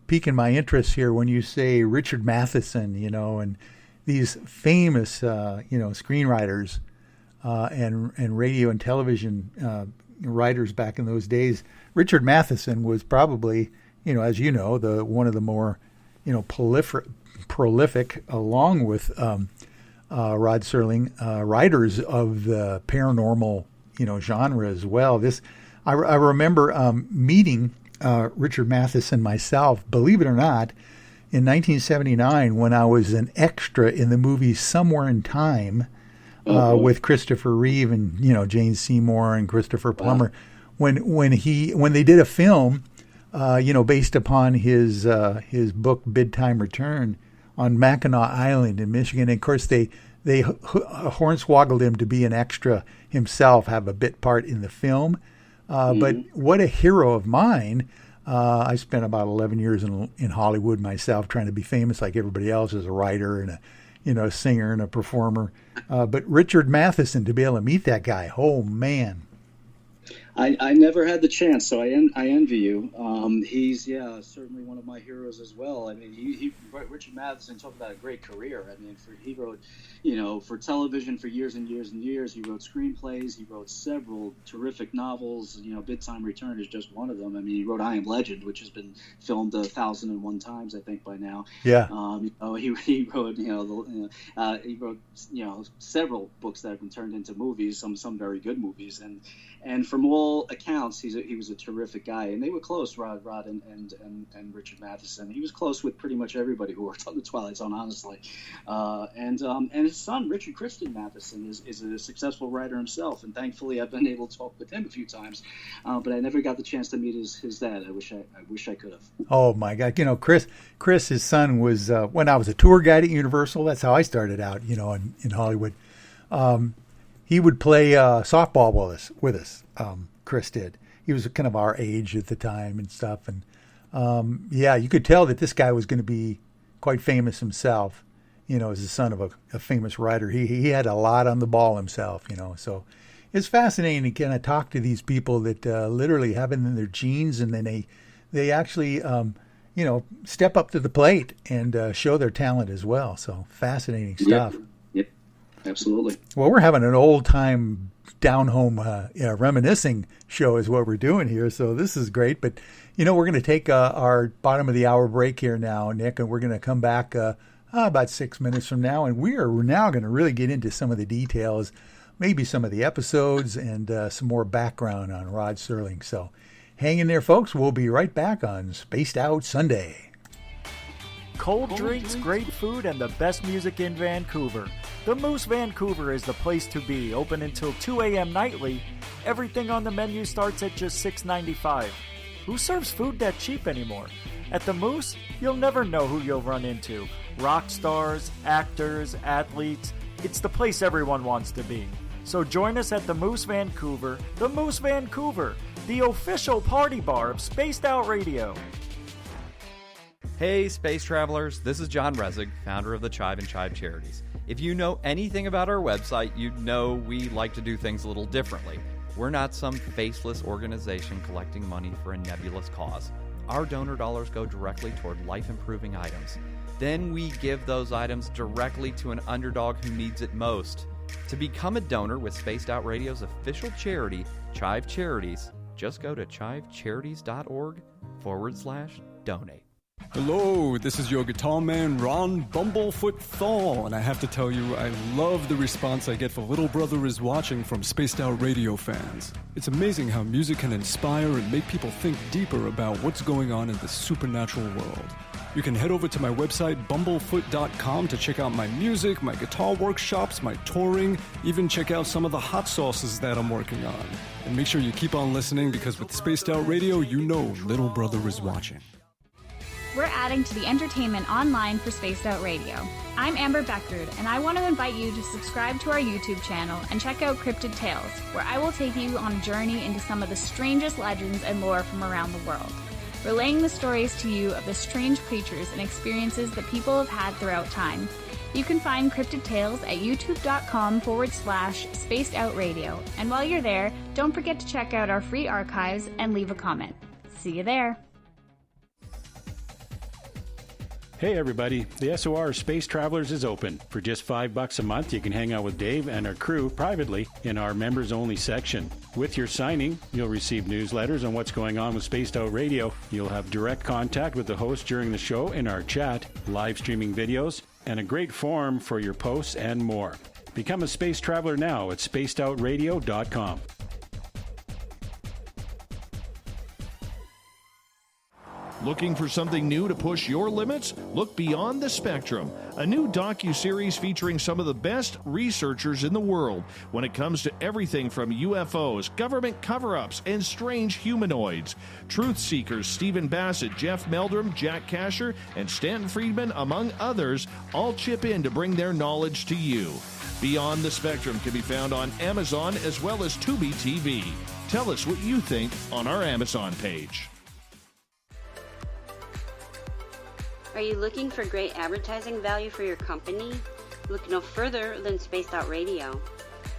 piquing my interest here when you say Richard Matheson, and these famous, screenwriters and radio and television writers back in those days. Richard Matheson was probably, as the one of the more, prolific, along with Rod Serling, writers of the paranormal, genre as well. I remember meeting Richard Matheson myself, believe it or not, in 1979 when I was an extra in the movie Somewhere in Time with Christopher Reeve and Jane Seymour and Christopher Plummer. Wow. When they did a film, based upon his book Bid Time Return on Mackinac Island in Michigan, and of course they hornswoggled him to be an extra himself, have a bit part in the film. But what a hero of mine. I spent about 11 years in Hollywood myself, trying to be famous like everybody else as a writer and a singer and a performer. But Richard Matheson, to be able to meet that guy, oh man. I never had the chance, so I envy you. He's certainly one of my heroes as well. I mean, Richard Matheson, talked about a great career. I mean, he wrote, for television for years and years and years. He wrote screenplays. He wrote several terrific novels. Bid Time Return is just one of them. I mean, he wrote I Am Legend, which has been filmed 1,001 times, I think, by now. Yeah. He wrote several books that have been turned into movies. Some very good movies, and from all accounts, he was a terrific guy, and they were close, Rod and Richard Matheson. He was close with pretty much everybody who worked on the Twilight Zone, honestly. And his son, Richard Christian Matheson, is a successful writer himself, and thankfully I've been able to talk with him a few times, but I never got the chance to meet his dad. I wish I could have. Oh my God! Chris, his son was when I was a tour guide at Universal. That's how I started out, in Hollywood. He would play softball with us. Chris did. He was kind of our age at the time and stuff. And you could tell that this guy was going to be quite famous himself, as the son of a famous writer. He had a lot on the ball himself, So it's fascinating to kind of talk to these people that literally have it in their genes, and then they actually, step up to the plate and show their talent as well. So fascinating stuff. Yep. Absolutely. Well, we're having an old-time down-home reminiscing show is what we're doing here, so this is great. But, we're going to take our bottom-of-the-hour break here now, Nick, and we're going to come back about 6 minutes from now, and we are now going to really get into some of the details, maybe some of the episodes, and some more background on Rod Serling. So hang in there, folks. We'll be right back on Spaced Out Sunday. Cold drinks, great food, and the best music in Vancouver. The Moose Vancouver is the place to be, open until 2 a.m. nightly. Everything on the menu starts at just $6.95. Who serves food that cheap anymore? At the Moose, you'll never know who you'll run into. Rock stars, actors, athletes. It's the place everyone wants to be. So join us at the Moose Vancouver, the official party bar of Spaced Out Radio. Hey, space travelers, this is John Resig, founder of the Chive and Chive Charities. If you know anything about our website, you know we like to do things a little differently. We're not some faceless organization collecting money for a nebulous cause. Our donor dollars go directly toward life-improving items. Then we give those items directly to an underdog who needs it most. To become a donor with Spaced Out Radio's official charity, Chive Charities, just go to chivecharities.org/donate. Hello, this is your guitar man, Ron Bumblefoot Thal, and I have to tell you, I love the response I get for Little Brother is Watching from Spaced Out Radio fans. It's amazing how music can inspire and make people think deeper about what's going on in the supernatural world. You can head over to my website, bumblefoot.com, to check out my music, my guitar workshops, my touring, even check out some of the hot sauces that I'm working on. And make sure you keep on listening, because with Spaced Out Radio, you know Little Brother is watching. We're adding to the entertainment online for Spaced Out Radio. I'm Amber Beckard, and I want to invite you to subscribe to our YouTube channel and check out Cryptid Tales, where I will take you on a journey into some of the strangest legends and lore from around the world, relaying the stories to you of the strange creatures and experiences that people have had throughout time. You can find Cryptid Tales at youtube.com/Spaced Out Radio. And while you're there, don't forget to check out our free archives and leave a comment. See you there. Hey everybody, the SOR Space Travelers is open. For just $5 a month, you can hang out with Dave and our crew privately in our members-only section. With your signing, you'll receive newsletters on what's going on with Spaced Out Radio. You'll have direct contact with the host during the show in our chat, live streaming videos, and a great forum for your posts and more. Become a space traveler now at spacedoutradio.com. Looking for something new to push your limits? Look Beyond the Spectrum, a new docu-series featuring some of the best researchers in the world when it comes to everything from UFOs, government cover-ups, and strange humanoids. Truth seekers Stephen Bassett, Jeff Meldrum, Jack Kasher, and Stanton Friedman, among others, all chip in to bring their knowledge to you. Beyond the Spectrum can be found on Amazon as well as Tubi TV. Tell us what you think on our Amazon page. Are you looking for great advertising value for your company? Look no further than Spaced Out Radio.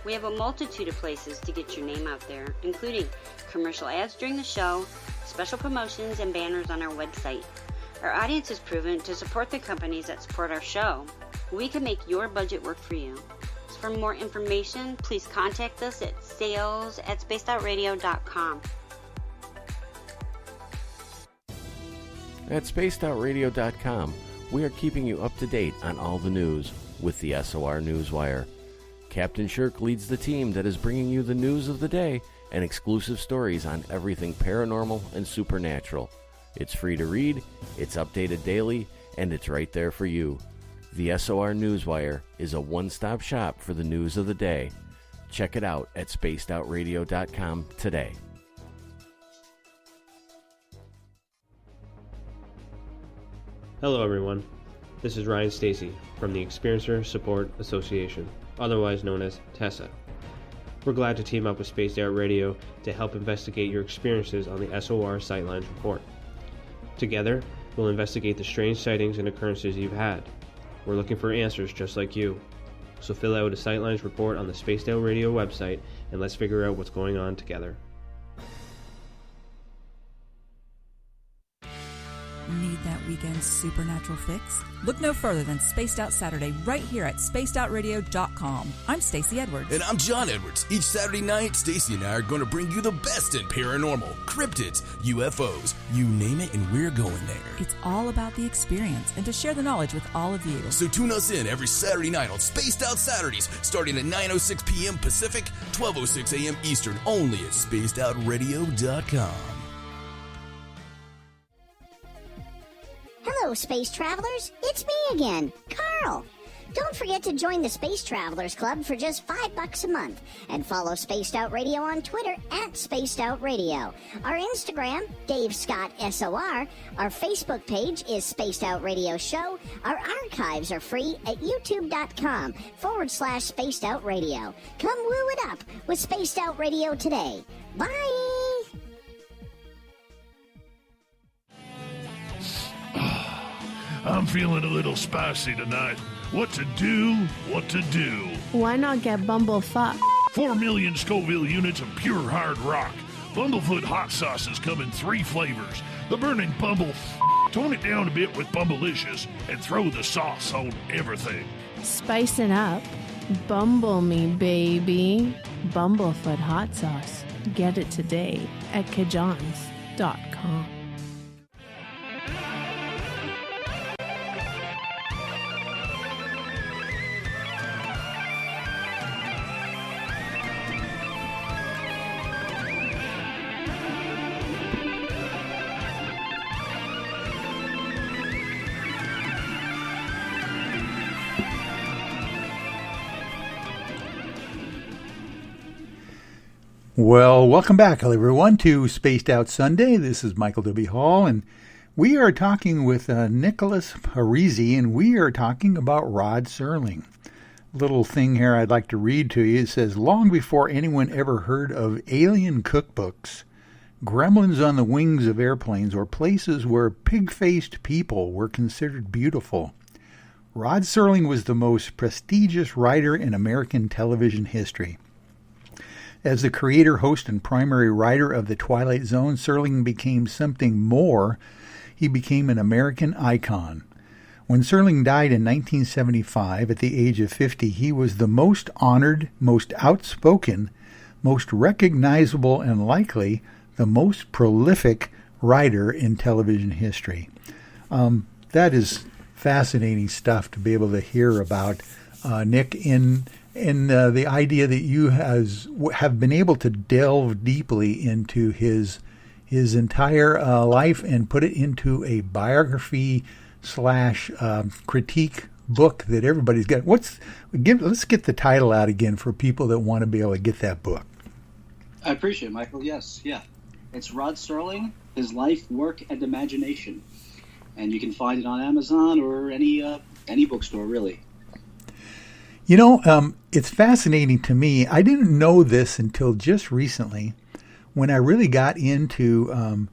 We have a multitude of places to get your name out there, including commercial ads during the show, special promotions, and banners on our website. Our audience is proven to support the companies that support our show. We can make your budget work for you. So for more information, please contact us at sales@spacedoutradio.com. At spacedoutradio.com, we are keeping you up to date on all the news with the SOR Newswire. Captain Shirk leads the team that is bringing you the news of the day and exclusive stories on everything paranormal and supernatural. It's free to read, it's updated daily, and it's right there for you. The SOR Newswire is a one-stop shop for the news of the day. Check it out at spacedoutradio.com today. Hello everyone, this is Ryan Stacy from the Experiencer Support Association, otherwise known as TESSA. We're glad to team up with Spaced Out Radio to help investigate your experiences on the SOR Sightlines Report. Together, we'll investigate the strange sightings and occurrences you've had. We're looking for answers just like you. So fill out a Sightlines Report on the Spaced Out Radio website and let's figure out what's going on together. Need Need that weekend supernatural fix? Look no further than Spaced Out Saturday right here at spacedoutradio.com. I'm Stacey Edwards. And I'm John Edwards. Each Saturday night, Stacey and I are going to bring you the best in paranormal, cryptids, UFOs, you name it, and we're going there. It's all about the experience and to share the knowledge with all of you. So tune us in every Saturday night on Spaced Out Saturdays, starting at 9:06 p.m. Pacific, 12:06 a.m. Eastern, only at spacedoutradio.com. Hello, space travelers. It's me again, Carl. Don't forget to join the Space Travelers Club for just $5 a month and follow Spaced Out Radio on Twitter at Spaced Out Radio. Our Instagram, Dave Scott SOR. Our Facebook page is Spaced Out Radio Show. Our archives are free at youtube.com/Spaced Out Radio. Come woo it up with Spaced Out Radio today. Bye! I'm feeling a little spicy tonight. What to do? What to do? Why not get bumblefuck? 4 million Scoville units of pure hard rock. Bumblefoot hot sauces come in 3 flavors. The burning bumble. Tone it down a bit with Bumblicious and throw the sauce on everything. Spice it up. Bumble me, baby. Bumblefoot hot sauce. Get it today at kajans.com. Well, welcome back, everyone, to Spaced Out Sunday. This is Michael W. Hall, and we are talking with Nicholas Parisi, and we are talking about Rod Serling. Little thing here I'd like to read to you. It says, long before anyone ever heard of alien cookbooks, gremlins on the wings of airplanes, or places where pig-faced people were considered beautiful, Rod Serling was the most prestigious writer in American television history. As the creator, host, and primary writer of The Twilight Zone, Serling became something more. He became an American icon. When Serling died in 1975 at the age of 50, he was the most honored, most outspoken, most recognizable, and likely the most prolific writer in television history. That is fascinating stuff to be able to hear about, Nick, in the idea that you have been able to delve deeply into his entire life and put it into a biography / critique book that everybody's got. Let's get the title out again for people that want to be able to get that book. I appreciate it, Michael. Yes, yeah. It's Rod Serling, His Life, Work, and Imagination. And you can find it on Amazon or any bookstore, really. You know, it's fascinating to me. I didn't know this until just recently when I really got into,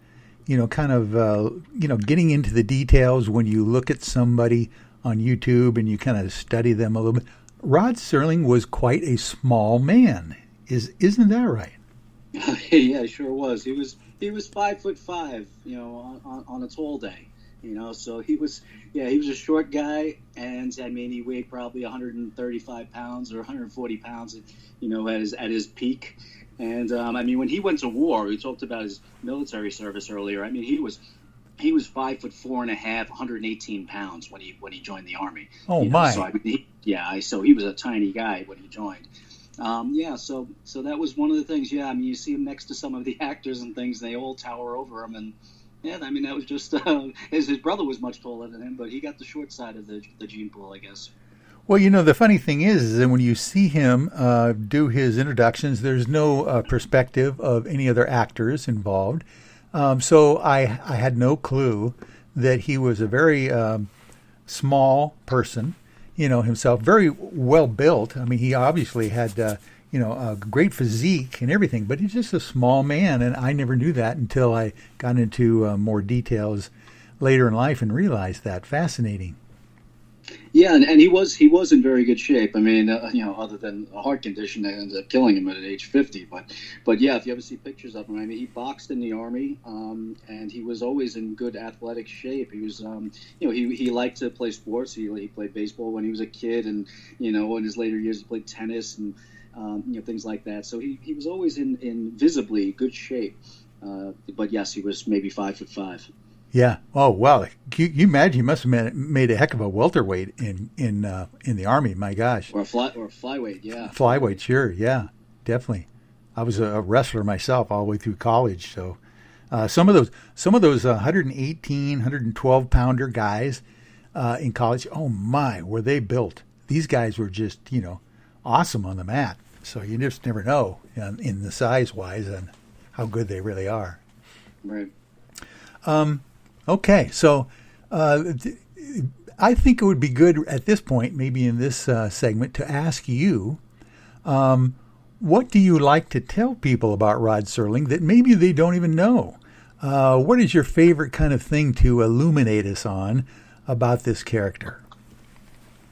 getting into the details when you look at somebody on YouTube and you kind of study them a little bit. Rod Serling was quite a small man. Isn't that right? Yeah, he sure was. He was 5'5", on a tall day. So he was a short guy, and I mean, he weighed probably 135 pounds or 140 pounds, at his peak. And I mean, when he went to war, we talked about his military service earlier. I mean, he was 5'4.5", 118 pounds when he joined the army. Oh my! So I mean, so he was a tiny guy when he joined. So that was one of the things. Yeah, I mean, you see him next to some of the actors and things; they all tower over him, and. Yeah, I mean, that was just his brother was much taller than him, but he got the short side of the gene pool, I guess. Well, the funny thing is that when you see him do his introductions, there's no perspective of any other actors involved. So I had no clue that he was a very small person, himself, very well built. I mean, he obviously had a great physique and everything, but he's just a small man, and I never knew that until I got into more details later in life and realized that. Fascinating. Yeah, and he was in very good shape. I mean, other than a heart condition that ended up killing him at age 50. But yeah, if you ever see pictures of him, I mean, he boxed in the Army, and he was always in good athletic shape. He was, he liked to play sports. He played baseball when he was a kid, and in his later years he played tennis and things like that. So he was always in visibly good shape. But yes, he was maybe 5'5". Yeah. Oh, wow. You imagine he must have made a heck of a welterweight in the Army. My gosh. Or a flyweight. Yeah. Flyweight. Sure. Yeah. Definitely. I was a wrestler myself all the way through college. So some of those 118, 112 pounder guys in college. Oh my, were they built? These guys were just awesome on the mat. So you just never know in the size wise and how good they really are. Right. Okay, so I think it would be good at this point, maybe in this segment, to ask you, what do you like to tell people about Rod Serling that maybe they don't even know? What is your favorite kind of thing to illuminate us on about this character?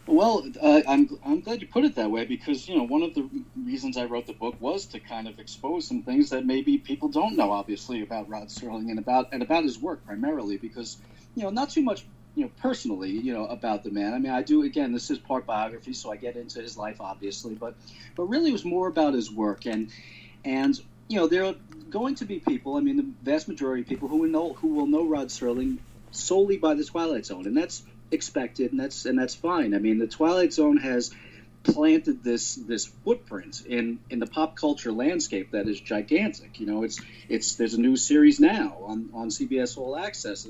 Well, I'm glad you put it that way because, one of the reasons I wrote the book was to kind of expose some things that maybe people don't know, obviously, about Rod Serling and about his work primarily because, not too much, personally, about the man. I mean, I do, again, this is part biography, so I get into his life, obviously, but really it was more about his work and there are going to be people, I mean, the vast majority of people who will know Rod Serling solely by the Twilight Zone, and that's expected, and that's fine. I mean, the Twilight Zone has planted this footprint in the pop culture landscape that is gigantic. There's a new series now on CBS All Access.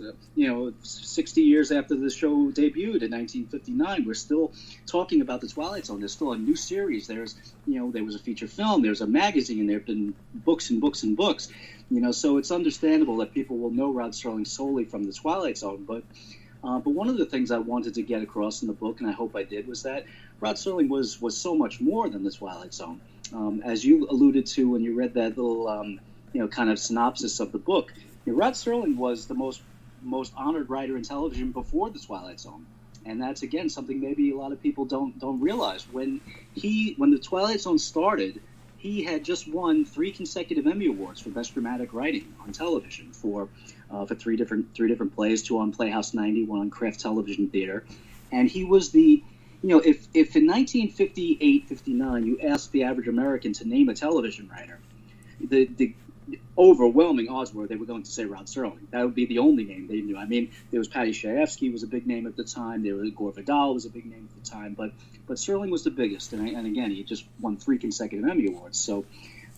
60 years after the show debuted in 1959, we're still talking about the Twilight Zone. There's still a new series. There was a feature film. There's a magazine. There have been books and books and books. So it's understandable that people will know Rod Serling solely from the Twilight Zone, but one of the things I wanted to get across in the book, and I hope I did, was that Rod Serling was so much more than the Twilight Zone. As you alluded to when you read that little, kind of synopsis of the book, Rod Serling was the most honored writer in television before the Twilight Zone, and that's again something maybe a lot of people don't realize. When the Twilight Zone started, he had just won 3 consecutive Emmy Awards for Best Dramatic Writing on television for 3 different plays, 2 on Playhouse 90, 1 on Kraft Television Theater. And he was if in 1958-59 you asked the average American to name a television writer, the overwhelming odds were they were going to say Rod Serling. That would be the only name they knew. I mean, there was Patty Chayefsky was a big name at the time. There was Gore Vidal was a big name at the time. But Serling was the biggest. And again, he just won 3 consecutive Emmy Awards. So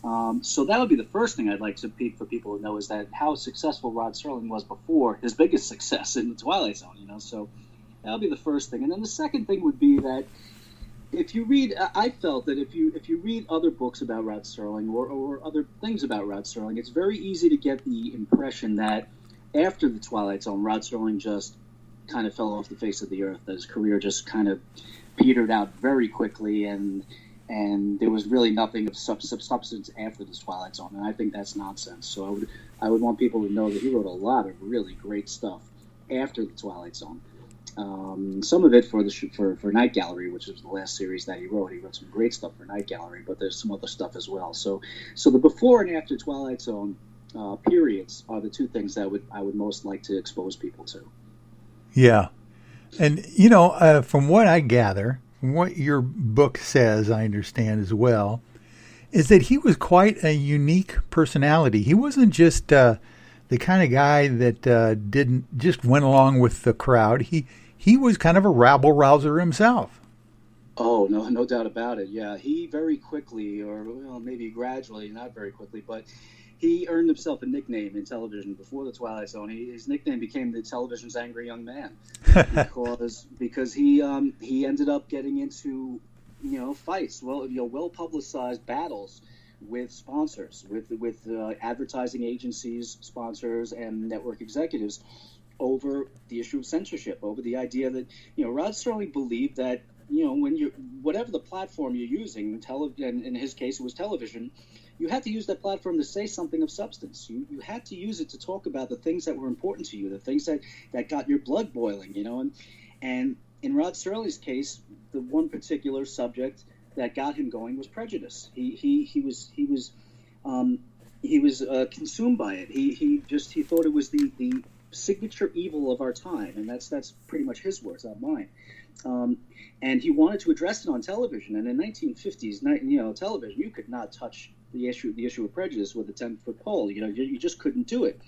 that would be the first thing I'd like for people to know is that how successful Rod Serling was before his biggest success in the Twilight Zone. So that would be the first thing. And then the second thing would be that if you read, I felt that if you read other books about Rod Serling or other things about Rod Serling, it's very easy to get the impression that after the Twilight Zone, Rod Serling just kind of fell off the face of the earth, that his career just kind of petered out very quickly, and there was really nothing of substance after the Twilight Zone, and I think that's nonsense. So I would want people to know that he wrote a lot of really great stuff after the Twilight Zone. Some of it for Night Gallery, which was the last series that he wrote. He wrote some great stuff for Night Gallery, but there's some other stuff as well. So the before and after Twilight Zone periods are the 2 things that I would most like to expose people to. Yeah, and from what I gather, from what your book says, I understand as well, is that he was quite a unique personality. He wasn't just the kind of guy that didn't just went along with the crowd. He was kind of a rabble-rouser himself. Oh, no doubt about it. Yeah, he very quickly, or maybe gradually, not very quickly, but he earned himself a nickname in television before the Twilight Zone. His nickname became the television's angry young man because he ended up getting into fights, well publicized battles with sponsors, with advertising agencies, sponsors, and network executives over the issue of censorship, over the idea that Rod Serling believed that when whatever the platform you're using, and in his case it was television, you had to use that platform to say something of substance. You had to use it to talk about the things that were important to you, the things that got your blood boiling, and In Rod Serling's case, the one particular subject that got him going was prejudice. He was consumed by it. He thought it was the signature evil of our time, and that's pretty much his words, not mine. And he wanted to address it on television. And in 1950s, television, you could not touch the issue of prejudice with a 10-foot pole. You just couldn't do it.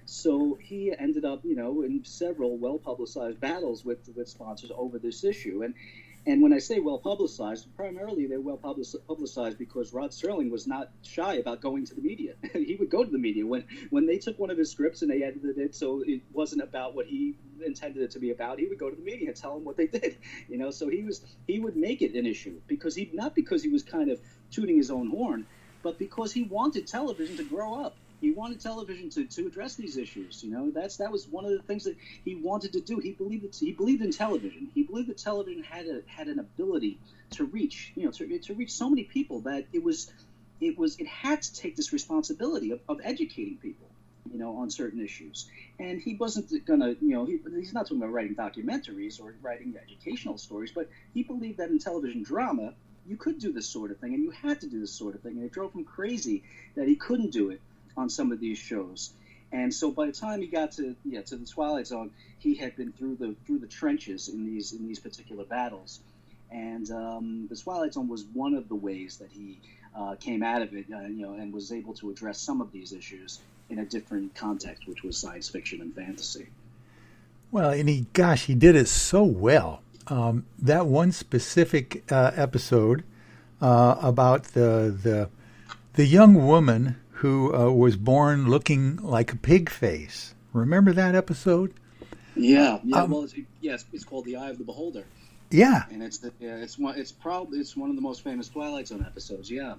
So he ended up, in several well-publicized battles with sponsors over this issue. And when I say well-publicized, primarily they're well-publicized because Rod Serling was not shy about going to the media. He would go to the media when they took one of his scripts and they edited it so it wasn't about what he intended it to be about. He would go to the media and tell them what they did. So he would make it an issue not because he was kind of tooting his own horn, but because he wanted television to grow up. He wanted television to address these issues. That was one of the things that he wanted to do. He believed in television. He believed that television had an ability to reach, to reach so many people that it had to take this responsibility of educating people, on certain issues. And he wasn't gonna, he's not talking about writing documentaries or writing educational stories, but he believed that in television drama you could do this sort of thing, and you had to do this sort of thing, and it drove him crazy that he couldn't do it on some of these shows. And so by the time he got to the Twilight Zone, he had been through the trenches in these particular battles. And the Twilight Zone was one of the ways that he came out of it, and was able to address some of these issues in a different context, which was science fiction and fantasy. Well, and he did it so well. That one specific episode about the young woman who was born looking like a pig face. Remember that episode? Yeah. It's called The Eye of the Beholder. Yeah. And it's one of the most famous Twilight Zone episodes. Yeah.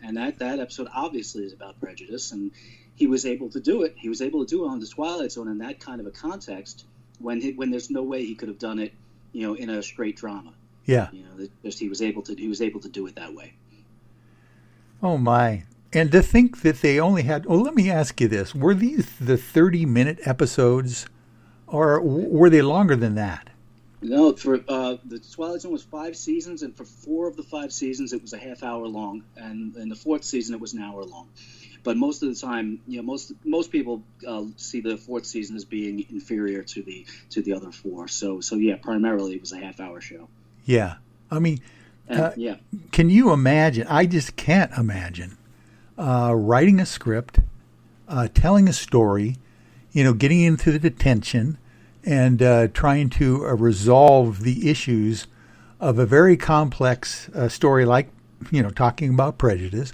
And that episode obviously is about prejudice, and he was able to do it. He was able to do it on the Twilight Zone in that kind of a context when there's no way he could have done it, in a straight drama. Yeah. He was able to do it that way. Oh my. And to think that they only had, let me ask you this. Were these the 30-minute episodes, or were they longer than that? No, for the Twilight Zone was 5 seasons, and for 4 of the 5 seasons, it was a half hour long. And in the 4th season, it was an hour long. But most of the time, most people see the 4th season as being inferior to the other 4. So yeah, primarily it was a half hour show. Yeah. I mean, yeah. Can you imagine? I just can't imagine writing a script, telling a story, getting into the detention, and trying to resolve the issues of a very complex story like, talking about prejudice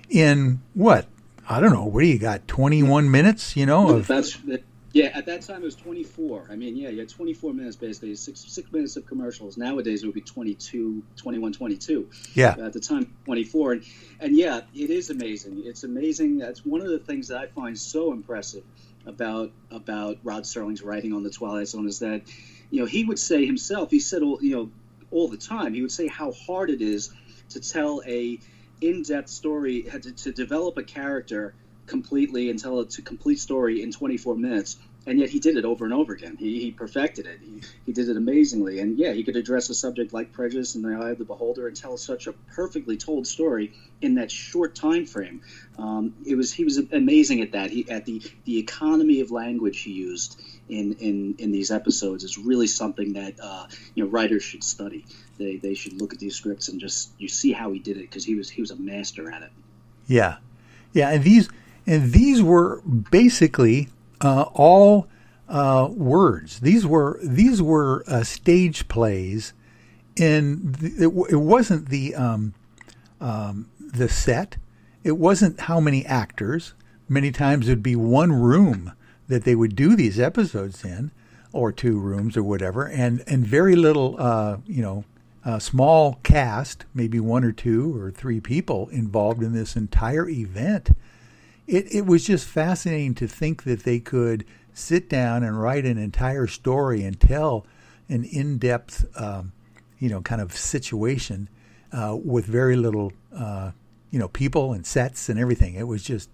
in what? I don't know. What do you got? 21 minutes, At that time it was 24. I mean, you had 24 minutes basically, six minutes of commercials. Nowadays it would be 22, 21, 22. Yeah. At the time, 24. And yeah, it is amazing. It's amazing. That's one of the things that I find so impressive about Rod Serling's writing on the Twilight Zone is that, he would say himself, he said, all the time, he would say how hard it is to tell a in-depth story, to develop a character completely and tell a complete story in 24 minutes. And yet he did it over and over again. He perfected it. He did it amazingly. And yeah, he could address a subject like prejudice in The Eye of the Beholder and tell such a perfectly told story in that short time frame. He was amazing at that. The economy of language he used in these episodes is really something that writers should study. They should look at these scripts and you see how he did it, because he was a master at it. Yeah, and these were basically all words. These were stage plays. It wasn't the set. It wasn't how many actors. Many times it'd be one room that they would do these episodes in, or 2 rooms or whatever, and very little, small cast, maybe 1 or 2 or 3 people involved in this entire event. It was just fascinating to think that they could sit down and write an entire story and tell an in-depth, kind of situation with very little, people and sets and everything. It was just,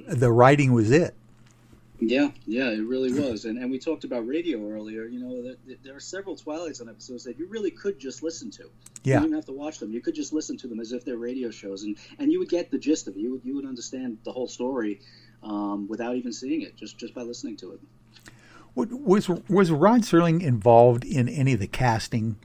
the writing was it. Yeah, it really was. And we talked about radio earlier. You know, there are several Twilight Zone episodes that you really could just listen to. Yeah. You didn't have to watch them. You could just listen to them as if they're radio shows, and you would get the gist of it. You would understand the whole story without even seeing it, just by listening to it. Was Rod Serling involved in any of the casting?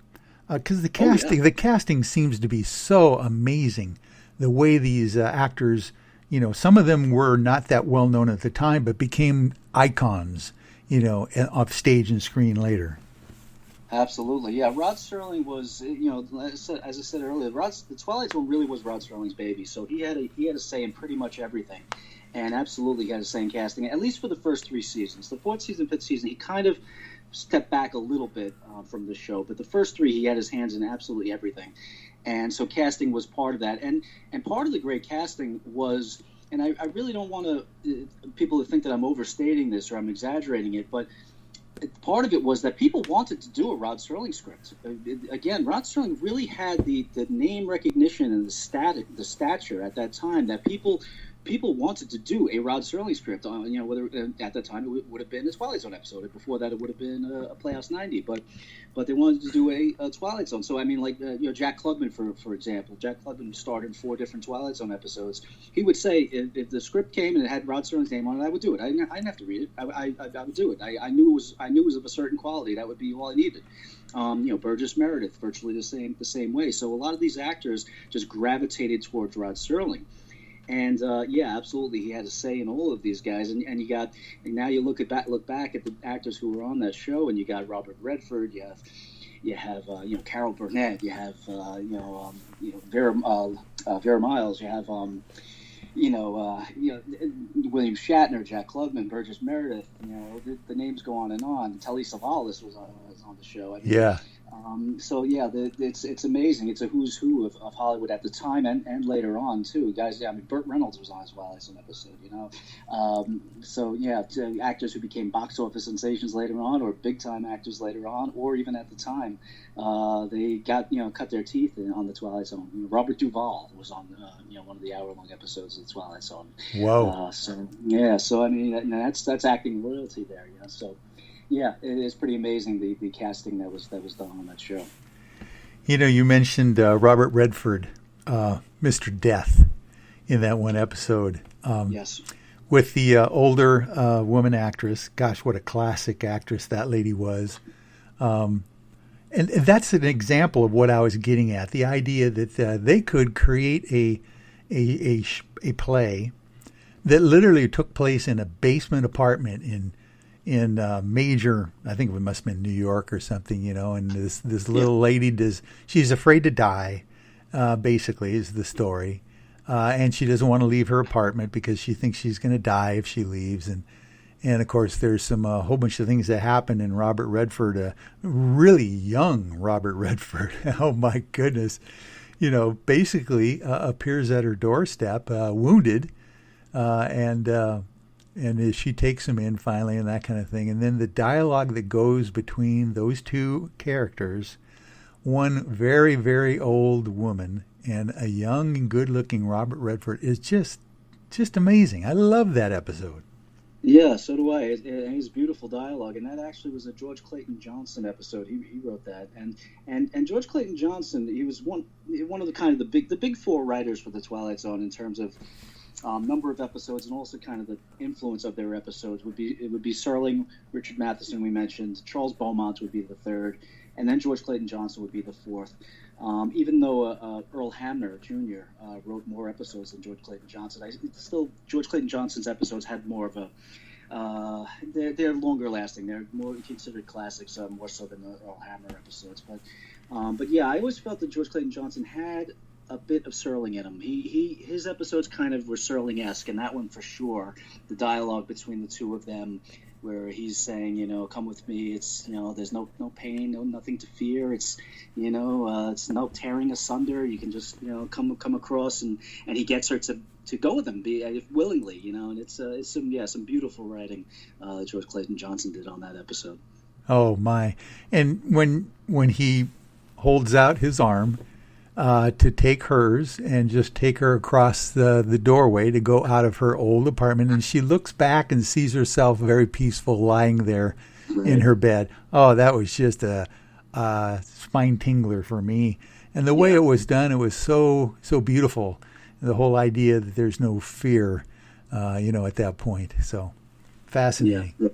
Because the casting seems to be so amazing. The way these actors, you know, some of them were not that well known at the time, but became icons, you know, off stage and screen later. Absolutely, yeah. Rod Serling was, you know, as I said earlier, the Twilight Zone really was Rod Serling's baby. So he had a say in pretty much everything, and absolutely he had a say in casting. At least for the first 3 seasons. The 4th season, 5th season, he kind of stepped back a little bit from the show, but the first 3 he had his hands in absolutely everything. And so casting was part of that. And part of the great casting was, and I really don't want people to think that I'm overstating this or I'm exaggerating it, but part of it was that people wanted to do a Rod Serling script. Again, Rod Serling really had the name recognition and the stature at that time that people wanted to do a Rod Serling script. You know, whether at that time it would have been a Twilight Zone episode, before that it would have been a Playhouse 90. But they wanted to do a Twilight Zone. So I mean, like you know, Jack Klugman for example. Jack Klugman starred in 4 different Twilight Zone episodes. He would say if the script came and it had Rod Serling's name on it, I would do it. I didn't have to read it. I would do it. I knew it was of a certain quality. That would be all I needed. You know, Burgess Meredith, virtually the same way. So a lot of these actors just gravitated towards Rod Serling. And yeah, absolutely, he had a say in all of these guys. And now you look back at the actors who were on that show, and you got Robert Redford, you have you know, Carol Burnett, you have Vera Miles, you have William Shatner, Jack Klugman, Burgess Meredith. You know, the names go on and on. Telly Savalas was on the show. I mean, yeah. So yeah, it's amazing. It's a who's who of Hollywood at the time and later on too. Guys, yeah, I mean, Burt Reynolds was on as well as an episode, you know. So yeah, actors who became box office sensations later on, or big time actors later on, or even at the time, they got, you know, cut their teeth on the Twilight Zone. You know, Robert Duvall was on one of the hour-long episodes of the Twilight Zone. Whoa. So yeah, so I mean that's acting royalty there, you know. So. Yeah, it is pretty amazing the casting that was done on that show. You know, you mentioned Robert Redford, Mr. Death, in that one episode. Yes. With the older woman actress. Gosh, what a classic actress that lady was. And that's an example of what I was getting at. The idea that they could create a play that literally took place in a basement apartment in major, I think it must have been New York or something, you know, and this little lady she's afraid to die, basically is the story. And she doesn't want to leave her apartment because she thinks she's going to die if she leaves. And of course there's some whole bunch of things that happen, and Robert Redford, really young Robert Redford, oh my goodness, you know, basically appears at her doorstep, wounded, and she takes him in finally and that kind of thing. And then the dialogue that goes between those two characters, one very, very old woman and a young and good-looking Robert Redford, is just amazing. I love that episode. Yeah, so do I. It's beautiful dialogue, and that actually was a George Clayton Johnson episode. He wrote that, and George Clayton Johnson, he was one of the kind of the big 4 writers for the Twilight Zone in terms of number of episodes, and also kind of the influence of their episodes would be Serling, Richard Matheson, we mentioned, Charles Beaumont would be the 3rd, and then George Clayton Johnson would be the 4th. Even though Earl Hamner Jr. Wrote more episodes than George Clayton Johnson, George Clayton Johnson's episodes had more of a they're longer lasting. They're more considered classics, more so than the Earl Hamner episodes. But yeah, I always felt that George Clayton Johnson had a bit of Serling in him. His episodes kind of were Serling-esque, and that one for sure. The dialogue between the two of them, where he's saying, you know, come with me. It's, you know, there's no pain, nothing to fear. It's, you know, it's no tearing asunder. You can just, you know, come across, and he gets her to go with him, willingly, you know. And it's some beautiful writing that George Clayton Johnson did on that episode. Oh my! And when he holds out his arm to take hers and just take her across the doorway to go out of her old apartment. And she looks back and sees herself very peaceful lying there in her bed. Oh, that was just a spine tingler for me. And the way it was done, it was so beautiful. The whole idea that there's no fear, at that point. So fascinating. Yeah.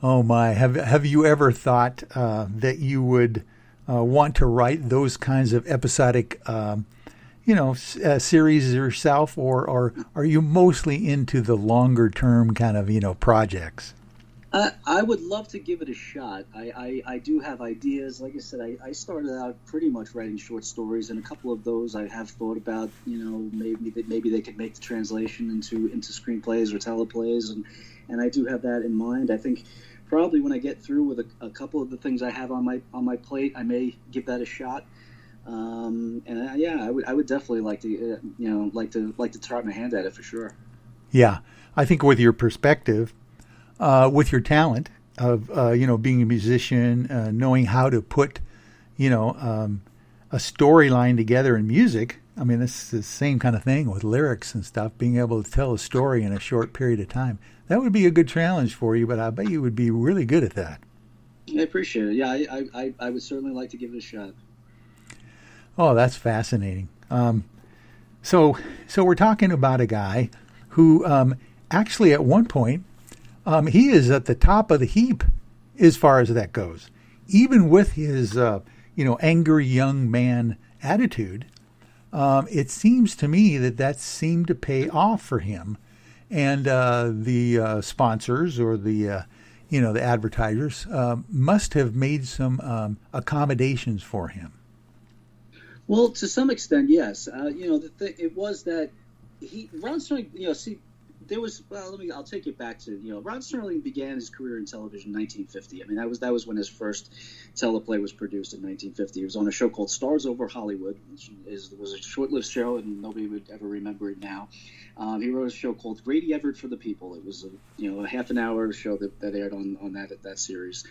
Oh my! Have you ever thought that you would want to write those kinds of episodic, series yourself, or are you mostly into the longer term kind of projects? I would love to give it a shot. I do have ideas. Like I said, I started out pretty much writing short stories, and a couple of those I have thought about. Maybe they could make the translation into screenplays or teleplays, and I do have that in mind. I think probably when I get through with a couple of the things I have on my plate, I may give that a shot. I would definitely like to try my hand at it for sure. Yeah, I think with your perspective. With your talent of, being a musician, knowing how to put, a storyline together in music. I mean, it's the same kind of thing with lyrics and stuff, being able to tell a story in a short period of time. That would be a good challenge for you, but I bet you would be really good at that. I appreciate it. Yeah, I would certainly like to give it a shot. Oh, that's fascinating. So we're talking about a guy who actually at one point, he is at the top of the heap as far as that goes. Even with his, angry young man attitude, it seems to me that seemed to pay off for him. And the sponsors or the advertisers must have made some accommodations for him. Well, to some extent, yes. It was that Rod Serling, I'll take it back to, Rod Serling began his career in television in 1950. I mean, that was when his first teleplay was produced in 1950. He was on a show called Stars Over Hollywood, which was a short-lived show, and nobody would ever remember it now. He wrote a show called Grady Everett for the People. It was a half an hour show that aired on that series.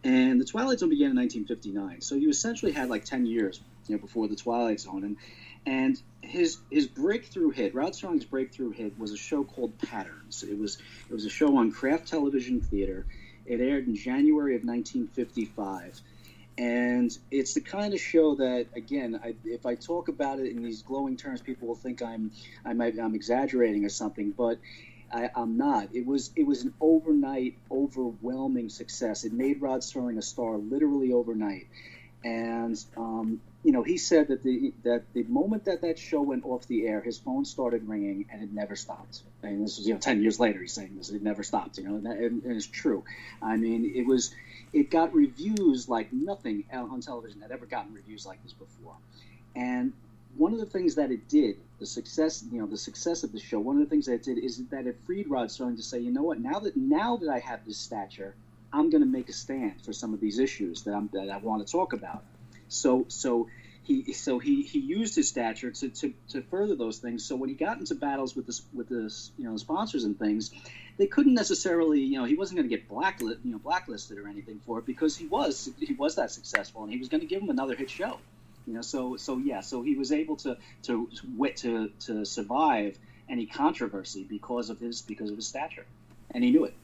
And the Twilight Zone began in 1959. So you essentially had like 10 years, before the Twilight Zone. And his breakthrough hit, Rod Serling's breakthrough hit, was a show called Patterns. It was a show on Kraft Television Theater. It aired in January of 1955. And it's the kind of show that, again, if I talk about it in these glowing terms, people will think I'm exaggerating or something, but I'm not. It was an overnight, overwhelming success. It made Rod Serling a star literally overnight. And he said that the moment that show went off the air, his phone started ringing and it never stopped. And this was 10 years later he's saying this. It never stopped. And it's true. I mean, it got reviews like nothing on television had ever gotten reviews like this before. And one of the things that it did, the success of the show, one of the things that it did is that it freed Rod Serling to say, you know what, now that I have this stature, I'm going to make a stand for some of these issues that I want to talk about. So he used his stature to further those things. So when he got into battles with the sponsors and things, they couldn't necessarily, he wasn't going to get blacklisted or anything for it because he was that successful and he was going to give him another hit show. So he was able to survive any controversy because of his stature, and he knew it.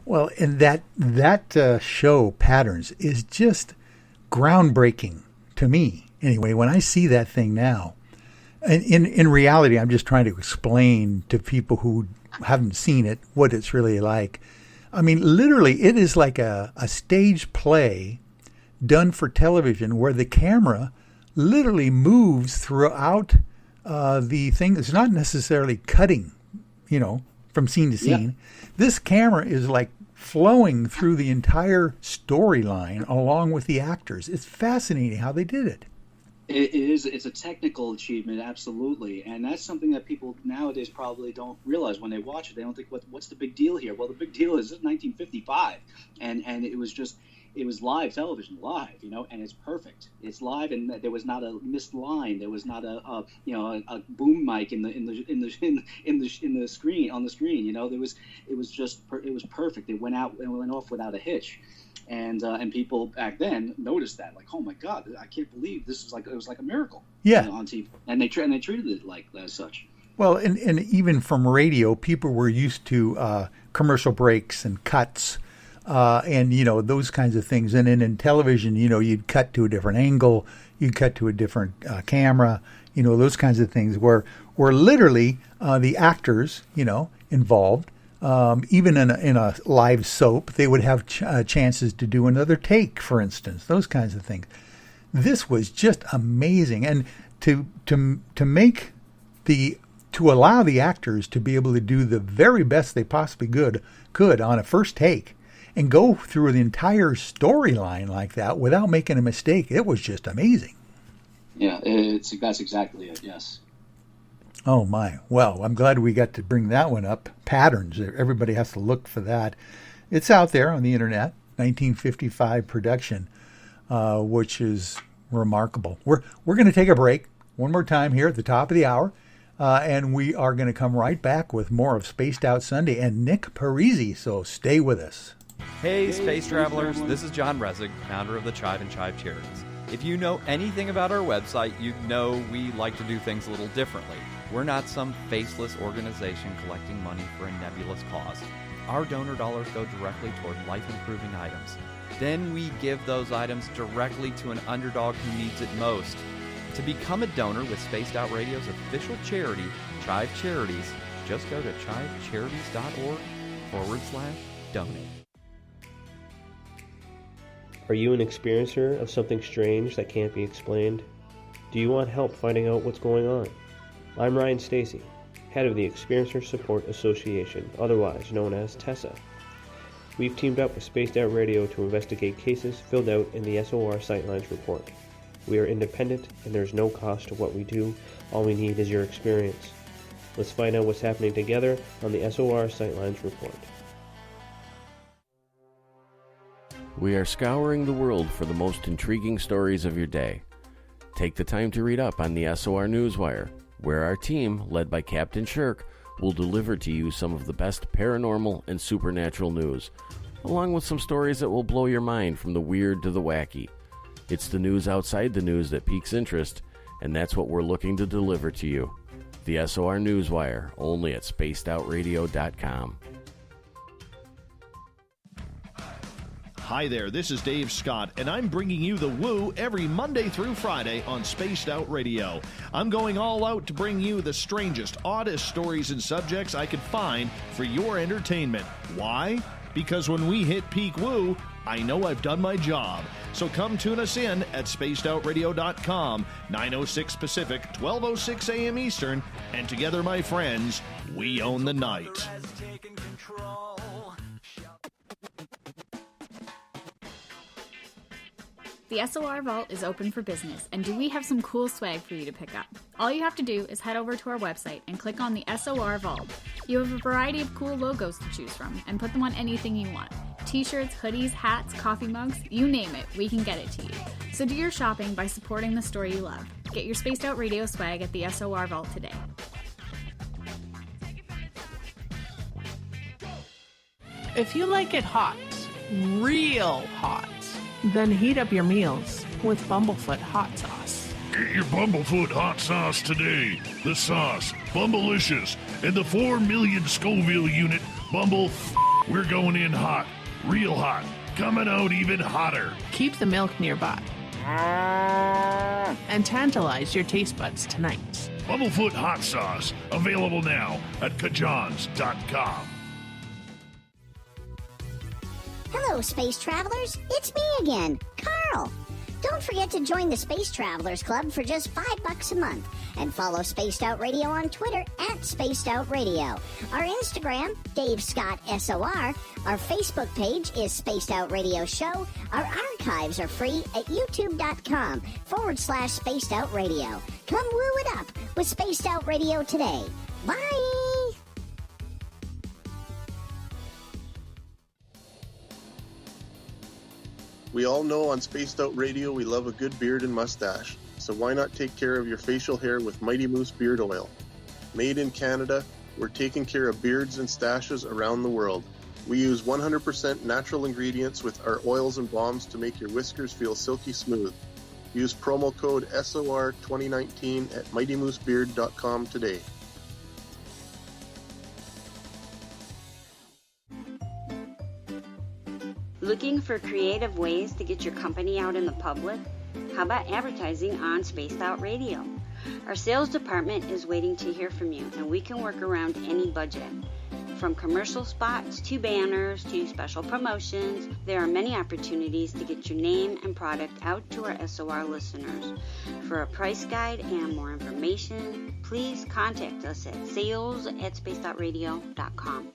Well, and that show Patterns is just groundbreaking to me. Anyway, when I see that thing now, and in reality, I'm just trying to explain to people who haven't seen it what it's really like. I mean, literally, it is like a stage play done for television where the camera literally moves throughout the thing. It's not necessarily cutting, from scene to scene. Yeah. This camera is like flowing through the entire storyline along with the actors. It's fascinating how they did it. It is. It's a technical achievement, absolutely, and that's something that people nowadays probably don't realize when they watch it. They don't think, what's the big deal here? Well, the big deal is it's 1955, and it was just it was live television, and it's perfect. It's live, and there was not a missed line. There was not a boom mic in the screen on the screen. It was perfect. It went off without a hitch, and people back then noticed that, like, oh my God, I can't believe this is it was like a miracle. Yeah. On TV, and they treated it like as such. Well, and even from radio, people were used to commercial breaks and cuts. And, those kinds of things. And then in television, you'd cut to a different angle, you'd cut to a different camera, those kinds of things where literally the actors, involved, even in a live soap, they would have chances to do another take, for instance, those kinds of things. This was just amazing. And to allow the actors to be able to do the very best they possibly could on a first take, and go through the entire storyline like that without making a mistake. It was just amazing. Yeah, that's exactly it, yes. Oh, my. Well, I'm glad we got to bring that one up. Patterns. Everybody has to look for that. It's out there on the internet, 1955 production, which is remarkable. We're going to take a break one more time here at the top of the hour, and we are going to come right back with more of Spaced Out Sunday and Nick Parisi, so stay with us. Hey, Space Travelers, this is John Resig, founder of the Chive and Chive Charities. If you know anything about our website, you know we like to do things a little differently. We're not some faceless organization collecting money for a nebulous cause. Our donor dollars go directly toward life-improving items. Then we give those items directly to an underdog who needs it most. To become a donor with Spaced Out Radio's official charity, Chive Charities, just go to chivecharities.org/donate. Are you an experiencer of something strange that can't be explained? Do you want help finding out what's going on? I'm Ryan Stacy, head of the Experiencer Support Association, otherwise known as TESSA. We've teamed up with Spaced Out Radio to investigate cases filled out in the SOR Sightlines report. We are independent and there's no cost to what we do. All we need is your experience. Let's find out what's happening together on the SOR Sightlines report. We are scouring the world for the most intriguing stories of your day. Take the time to read up on the SOR Newswire, where our team, led by Captain Shirk, will deliver to you some of the best paranormal and supernatural news, along with some stories that will blow your mind from the weird to the wacky. It's the news outside the news that piques interest, and that's what we're looking to deliver to you. The SOR Newswire, only at spacedoutradio.com. Hi there, this is Dave Scott, and I'm bringing you the Woo every Monday through Friday on Spaced Out Radio. I'm going all out to bring you the strangest, oddest stories and subjects I could find for your entertainment. Why? Because when we hit peak Woo, I know I've done my job. So come tune us in at spacedoutradio.com, 9:06 Pacific, 12:06 a.m. Eastern, and together, my friends, we own the night. The SOR Vault is open for business, and do we have some cool swag for you to pick up? All you have to do is head over to our website and click on the SOR Vault. You have a variety of cool logos to choose from, and put them on anything you want. T-shirts, hoodies, hats, coffee mugs, you name it, we can get it to you. So do your shopping by supporting the store you love. Get your Spaced Out Radio swag at the SOR Vault today. If you like it hot, real hot, then heat up your meals with Bumblefoot hot sauce. Get your Bumblefoot hot sauce today. The sauce, Bumblicious, and the 4 million Scoville unit Bumble. We're going in hot, real hot, coming out even hotter. Keep the milk nearby and tantalize your taste buds tonight. Bumblefoot hot sauce, available now at kajans.com. Hello, space travelers. It's me again, Carl. Don't forget to join the Space Travelers Club for just $5 a month and follow Spaced Out Radio on Twitter at Spaced Out Radio. Our Instagram, Dave Scott SOR. Our Facebook page is Spaced Out Radio Show. Our archives are free at youtube.com/Spaced Out Radio. Come woo it up with Spaced Out Radio today. Bye! We all know on Spaced Out Radio we love a good beard and mustache, so why not take care of your facial hair with Mighty Moose Beard Oil? Made in Canada, we're taking care of beards and stashes around the world. We use 100% natural ingredients with our oils and balms to make your whiskers feel silky smooth. Use promo code SOR2019 at MightyMooseBeard.com today. Looking for creative ways to get your company out in the public? How about advertising on Spaced Out Radio? Our sales department is waiting to hear from you, and we can work around any budget. From commercial spots to banners to special promotions, there are many opportunities to get your name and product out to our SOR listeners. For a price guide and more information, please contact us at sales@spacedoutradio.com.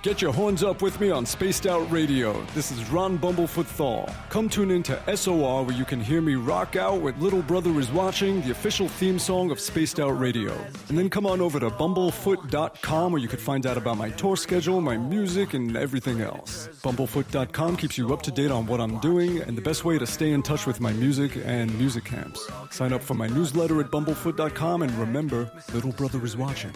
Get your horns up with me on Spaced Out Radio. This is Ron Bumblefoot Thal. Come tune in to SOR where you can hear me rock out with Little Brother Is Watching, the official theme song of Spaced Out Radio. And then come on over to bumblefoot.com where you can find out about my tour schedule, my music, and everything else. Bumblefoot.com keeps you up to date on what I'm doing and the best way to stay in touch with my music and music camps. Sign up for my newsletter at bumblefoot.com and remember, Little Brother Is Watching.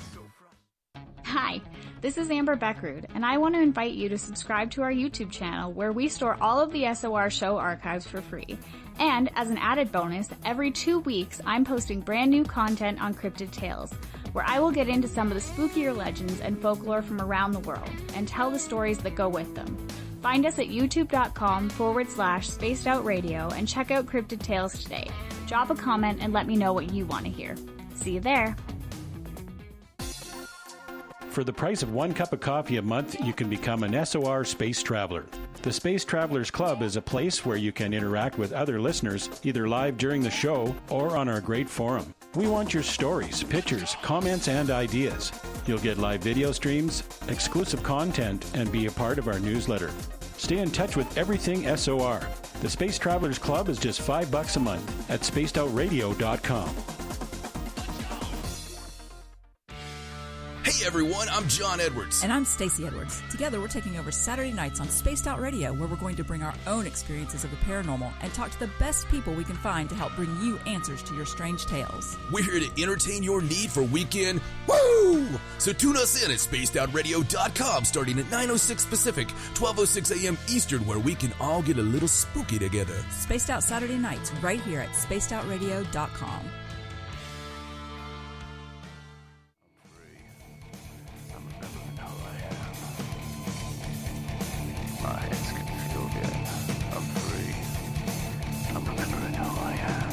Hi, this is Amber Beckrud, and I want to invite you to subscribe to our YouTube channel where we store all of the SOR show archives for free. And as an added bonus, every 2 weeks I'm posting brand new content on Cryptid Tales, where I will get into some of the spookier legends and folklore from around the world and tell the stories that go with them. Find us at youtube.com/spacedoutradio and check out Cryptid Tales today. Drop a comment and let me know what you want to hear. See you there. For the price of 1 cup of coffee a month, you can become an SOR Space Traveler. The Space Travelers Club is a place where you can interact with other listeners, either live during the show or on our great forum. We want your stories, pictures, comments, and ideas. You'll get live video streams, exclusive content, and be a part of our newsletter. Stay in touch with everything SOR. The Space Travelers Club is just $5 a month at spacedoutradio.com. Hey everyone, I'm John Edwards. And I'm Stacey Edwards. Together we're taking over Saturday nights on Spaced Out Radio, where we're going to bring our own experiences of the paranormal and talk to the best people we can find to help bring you answers to your strange tales. We're here to entertain your need for weekend woo! So tune us in at spacedoutradio.com starting at 9:06 Pacific, 12:06 a.m. Eastern, where we can all get a little spooky together. Spaced Out Saturday nights right here at spacedoutradio.com. My hands can feel good. I'm free. I'm remembering who I am.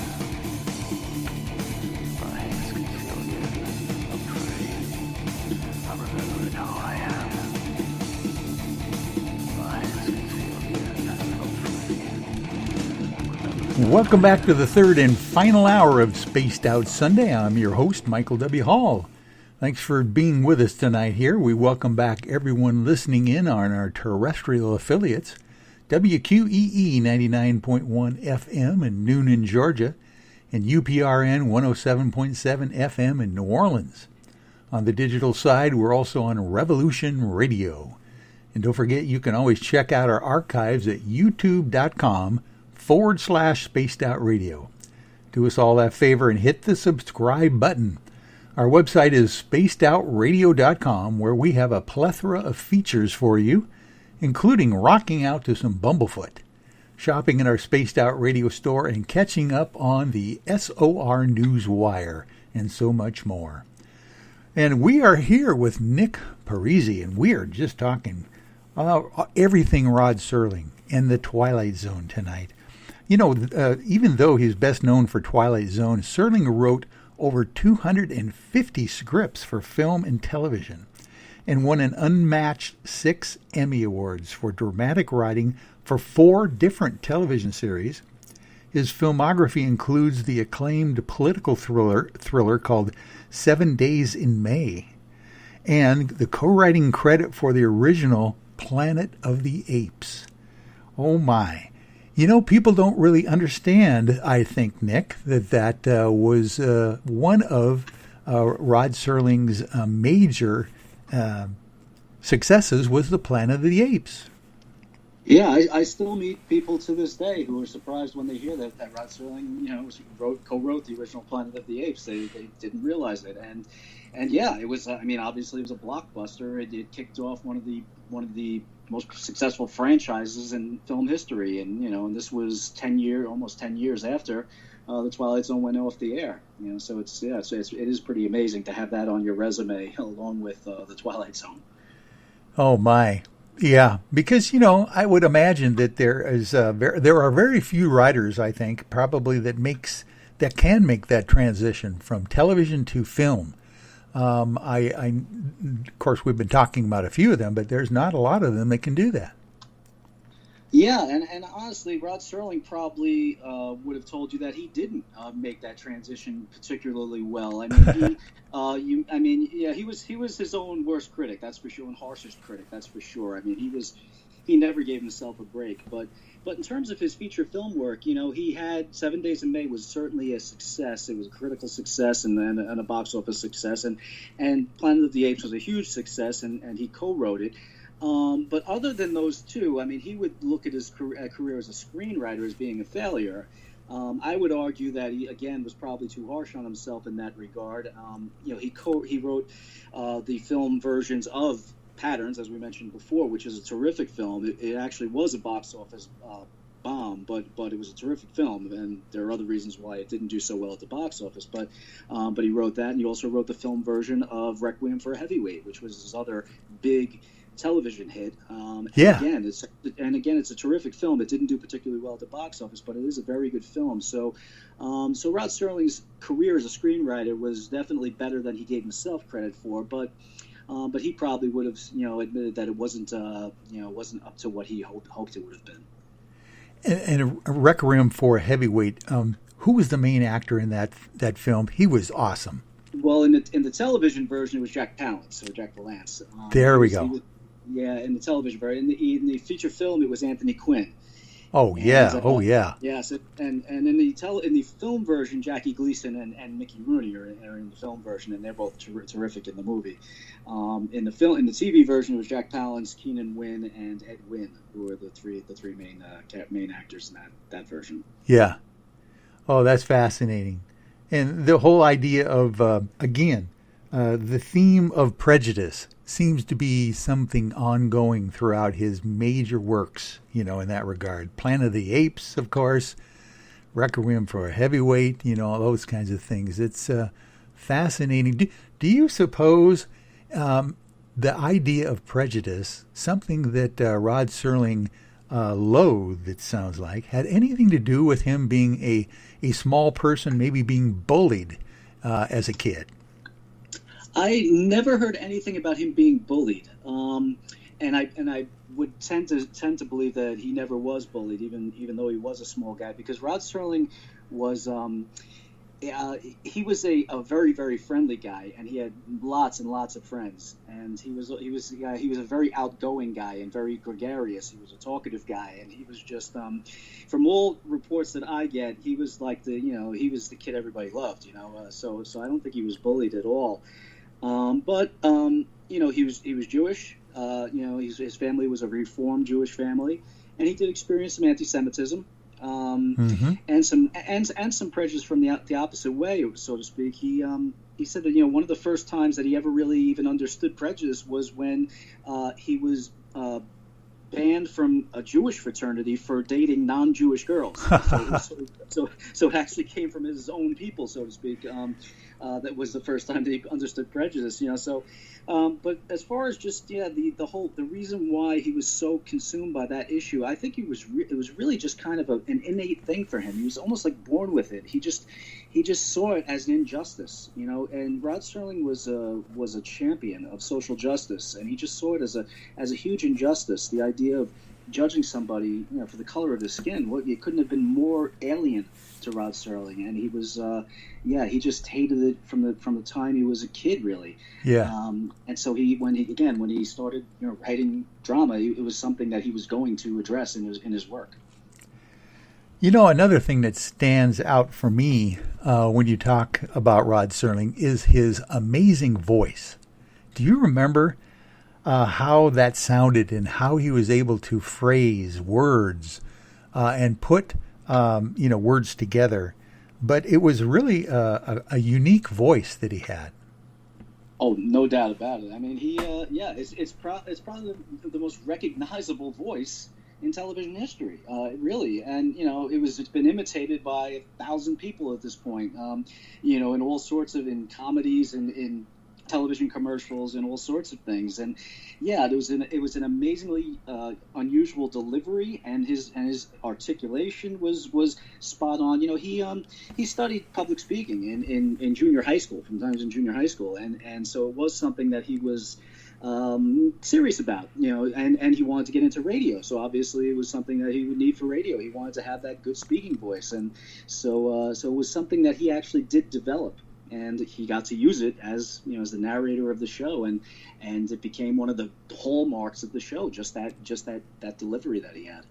My hands can feel good. I'm free. I'm remembering who I am. My hands can feel good. I'm free. Welcome back to the third and final hour of Spaced Out Sunday. I'm your host, Michael W. Hall. Thanks for being with us tonight here. We welcome back everyone listening in on our terrestrial affiliates, WQEE 99.1 FM in Noonan, Georgia, and UPRN 107.7 FM in New Orleans. On the digital side, we're also on Revolution Radio. And don't forget, you can always check out our archives at youtube.com/spacedoutradio. Do us all that favor and hit the subscribe button. Our website is spacedoutradio.com, where we have a plethora of features for you, including rocking out to some Bumblefoot, shopping in our Spaced Out Radio store, and catching up on the SOR News Wire, and so much more. And we are here with Nick Parisi, and we are just talking about everything Rod Serling and the Twilight Zone tonight. You know, even though he's best known for Twilight Zone, Serling wrote over 250 scripts for film and television, and won an unmatched 6 Emmy Awards for dramatic writing for 4 different television series. His filmography includes the acclaimed political thriller called 7 Days in May, and the co-writing credit for the original Planet of the Apes. Oh my. You know, people don't really understand, I think, Nick, that was one of Rod Serling's major successes was the Planet of the Apes. Yeah, I still meet people to this day who are surprised when they hear that Rod Serling, co-wrote the original Planet of the Apes. They didn't realize it, and yeah, it was. I mean, obviously, it was a blockbuster. It kicked off one of the most successful franchises in film history, and this was almost 10 years after the Twilight Zone went off the air. So it is pretty amazing to have that on your resume along with the Twilight Zone. Oh my. Yeah, because, I would imagine that there are very few writers, I think, probably that can make that transition from television to film. Of course, we've been talking about a few of them, but there's not a lot of them that can do that. Yeah, and honestly, Rod Serling probably would have told you that he didn't make that transition particularly well. I mean, he was his own worst critic, that's for sure, and harshest critic, that's for sure. I mean, he never gave himself a break. But in terms of his feature film work, he had 7 Days in May was certainly a success. It was a critical success and a box office success, and Planet of the Apes was a huge success, and he co-wrote it. But other than those two, I mean, he would look at his career as a screenwriter as being a failure. I would argue that he, again, was probably too harsh on himself in that regard. He wrote the film versions of Patterns, as we mentioned before, which is a terrific film. It actually was a box office bomb, but it was a terrific film, and there are other reasons why it didn't do so well at the box office. But he wrote that, and he also wrote the film version of Requiem for a Heavyweight, which was his other big television hit. Again, it's a terrific film. It didn't do particularly well at the box office, but it is a very good film. So Rod Serling's career as a screenwriter was definitely better than he gave himself credit for. But he probably would have, admitted that it wasn't up to what he hoped it would have been. And a Requiem for a Heavyweight. Who was the main actor in that film? He was awesome. Well, in the television version, it was Jack Palance, or Jack Palance. There we go. In the television version. In the feature film, it was Anthony Quinn. Oh yeah, Yes, and in the film version, Jackie Gleason and Mickey Rooney are in the film version, and they're both terrific in the movie. In the TV version, it was Jack Palance, Keenan Wynn, and Ed Wynn, who were the three main actors in that version. Yeah. Oh, that's fascinating, and the whole idea of the theme of prejudice seems to be something ongoing throughout his major works, in that regard. Planet of the Apes, of course, Requiem for a Heavyweight, all those kinds of things. It's fascinating. Do you suppose the idea of prejudice, something that Rod Serling loathed, it sounds like, had anything to do with him being a small person, maybe being bullied as a kid? I never heard anything about him being bullied, and I would tend to believe that he never was bullied, even though he was a small guy, because Rod Serling was he was a very, very friendly guy, and he had lots and lots of friends, and he was a very outgoing guy and very gregarious. He was a talkative guy, and he was just from all reports that I get, he was like he was the kid everybody loved, so I don't think he was bullied at all. But he was Jewish. His family was a Reformed Jewish family, and he did experience some anti-Semitism, and some prejudice from the opposite way, so to speak. He said that one of the first times that he ever really even understood prejudice was when he was banned from a Jewish fraternity for dating non-Jewish girls. So it actually came from his own people, so to speak. That was the first time that he understood prejudice. But as far as just the reason why he was so consumed by that issue, I think it was really just kind of an innate thing for him. He was almost like born with it. He just saw it as an injustice, And Rod Serling was a champion of social justice, and he just saw it as a huge injustice. The idea of judging somebody, for the color of his skin, it couldn't have been more alien to Rod Serling, and he was, he just hated it from the time he was a kid, really. Yeah. And so when he started, writing drama, it was something that he was going to address in his work. Another thing that stands out for me when you talk about Rod Serling is his amazing voice. Do you remember how that sounded and how he was able to phrase words and put words together. But it was really a unique voice that he had. Oh, no doubt about it. I mean, it's probably the most recognizable voice in television history, really. And it's been imitated by 1,000 people at this point. In all sorts of comedies and in television commercials and all sorts of things. And it was an amazingly unusual delivery, and his articulation was spot on. He studied public speaking in junior high school, sometimes in junior high school, and so it was something that he was serious about, and he wanted to get into radio. So obviously it was something that he would need for radio. He wanted to have that good speaking voice, and so it was something that he actually did develop. And he got to use it as the narrator of the show, and it became one of the hallmarks of the show. Just that delivery that he had.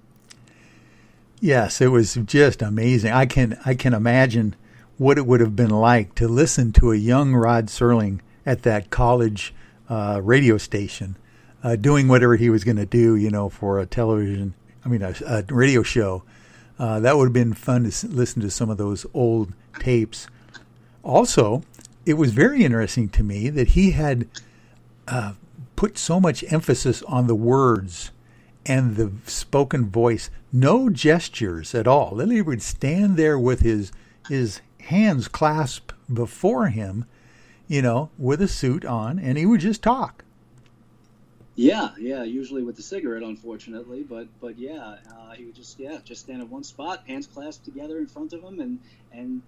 Yes, it was just amazing. I can imagine what it would have been like to listen to a young Rod Serling at that college radio station, doing whatever he was going to do, for a a radio show. That would have been fun to listen to some of those old tapes. Also, it was very interesting to me that he had put so much emphasis on the words and the spoken voice, no gestures at all. Lily would stand there with his hands clasped before him, with a suit on, and he would just talk. Yeah, usually with the cigarette, unfortunately, but he would just stand in one spot, hands clasped together in front of him, and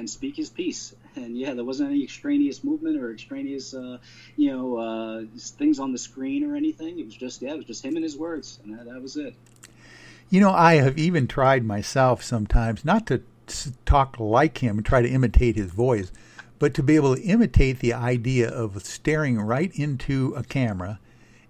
speak his piece. And there wasn't any extraneous movement or extraneous things on the screen or anything. It was just him and his words, and that was it. I have even tried myself sometimes not to talk like him and try to imitate his voice, but to be able to imitate the idea of staring right into a camera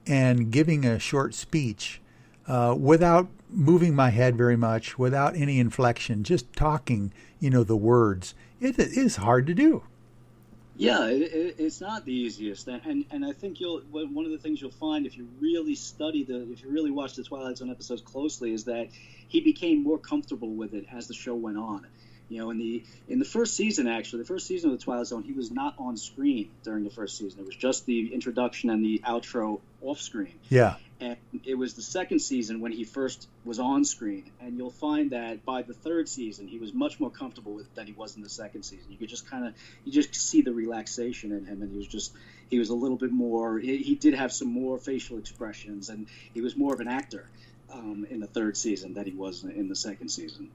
and giving a short speech without moving my head very much, without any inflection, just talking, the words. It is hard to do. Yeah, it's not the easiest, and I think one of the things you'll find if you really if you really watch the Twilight Zone episodes closely, is that he became more comfortable with it as the show went on. In the first season, actually, the first season of the Twilight Zone, he was not on screen during the first season. It was just the introduction and the outro off screen. Yeah. And it was the second season when he first was on screen, and you'll find that by the third season he was much more comfortable with it than he was in the second season. You could just see the relaxation in him, and he was a little bit more. He did have some more facial expressions, and he was more of an actor in the third season than he was in the second season.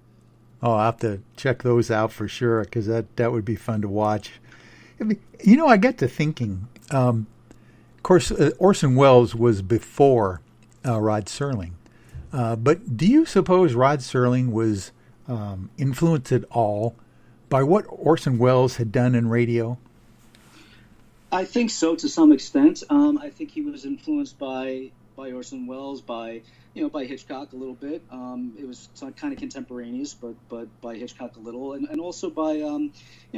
Oh, I'll have to check those out for sure, because that would be fun to watch. I get to thinking. Of course, Orson Welles was before Rod Serling. But do you suppose Rod Serling was influenced at all by what Orson Welles had done in radio? I think so, to some extent. I think he was influenced by Orson Welles, by Hitchcock a little bit. It was kind of contemporaneous, but by Hitchcock a little, and also by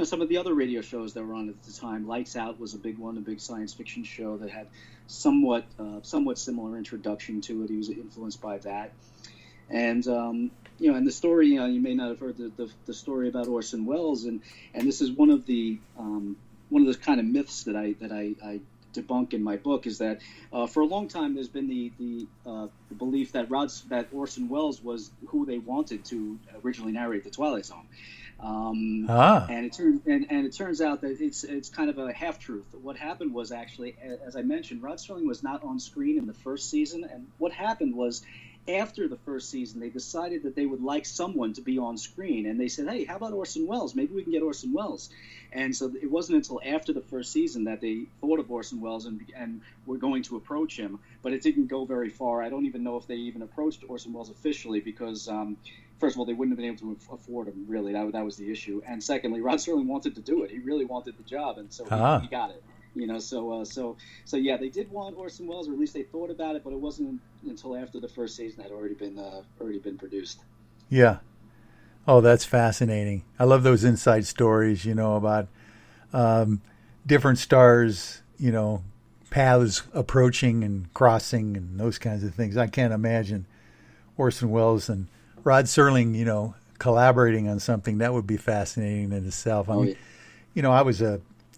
some of the other radio shows that were on at the time. Lights Out was a big one, a big science fiction show that had somewhat similar introduction to it. He was influenced by that, and and the story, you may not have heard the story about Orson Welles, and this is one of those kind of myths that I debunk in my book, is that for a long time there's been the belief that Orson Welles was who they wanted to originally narrate the Twilight Zone, and it turns out that it's kind of a half truth. What happened was, actually, as I mentioned, Rod Serling was not on screen in the first season, and what happened was, after the first season, they decided that they would like someone to be on screen, and they said, "Hey, how about Orson Welles? Maybe we can get Orson Welles." And so it wasn't until after the first season that they thought of Orson Welles and were going to approach him, but it didn't go very far. I don't even know if they even approached Orson Welles officially, because first of all, they wouldn't have been able to afford him, really. That was the issue. And secondly, Rod Serling wanted to do it. He really wanted the job, and so he got it. So yeah, they did want Orson Welles, or at least they thought about it, but it wasn't until after the first season had already been produced. Yeah. Oh, that's fascinating. I love those inside stories, about different stars, paths approaching and crossing and those kinds of things. I can't imagine Orson Welles and Rod Serling, collaborating on something. That would be fascinating in itself. I mean, I was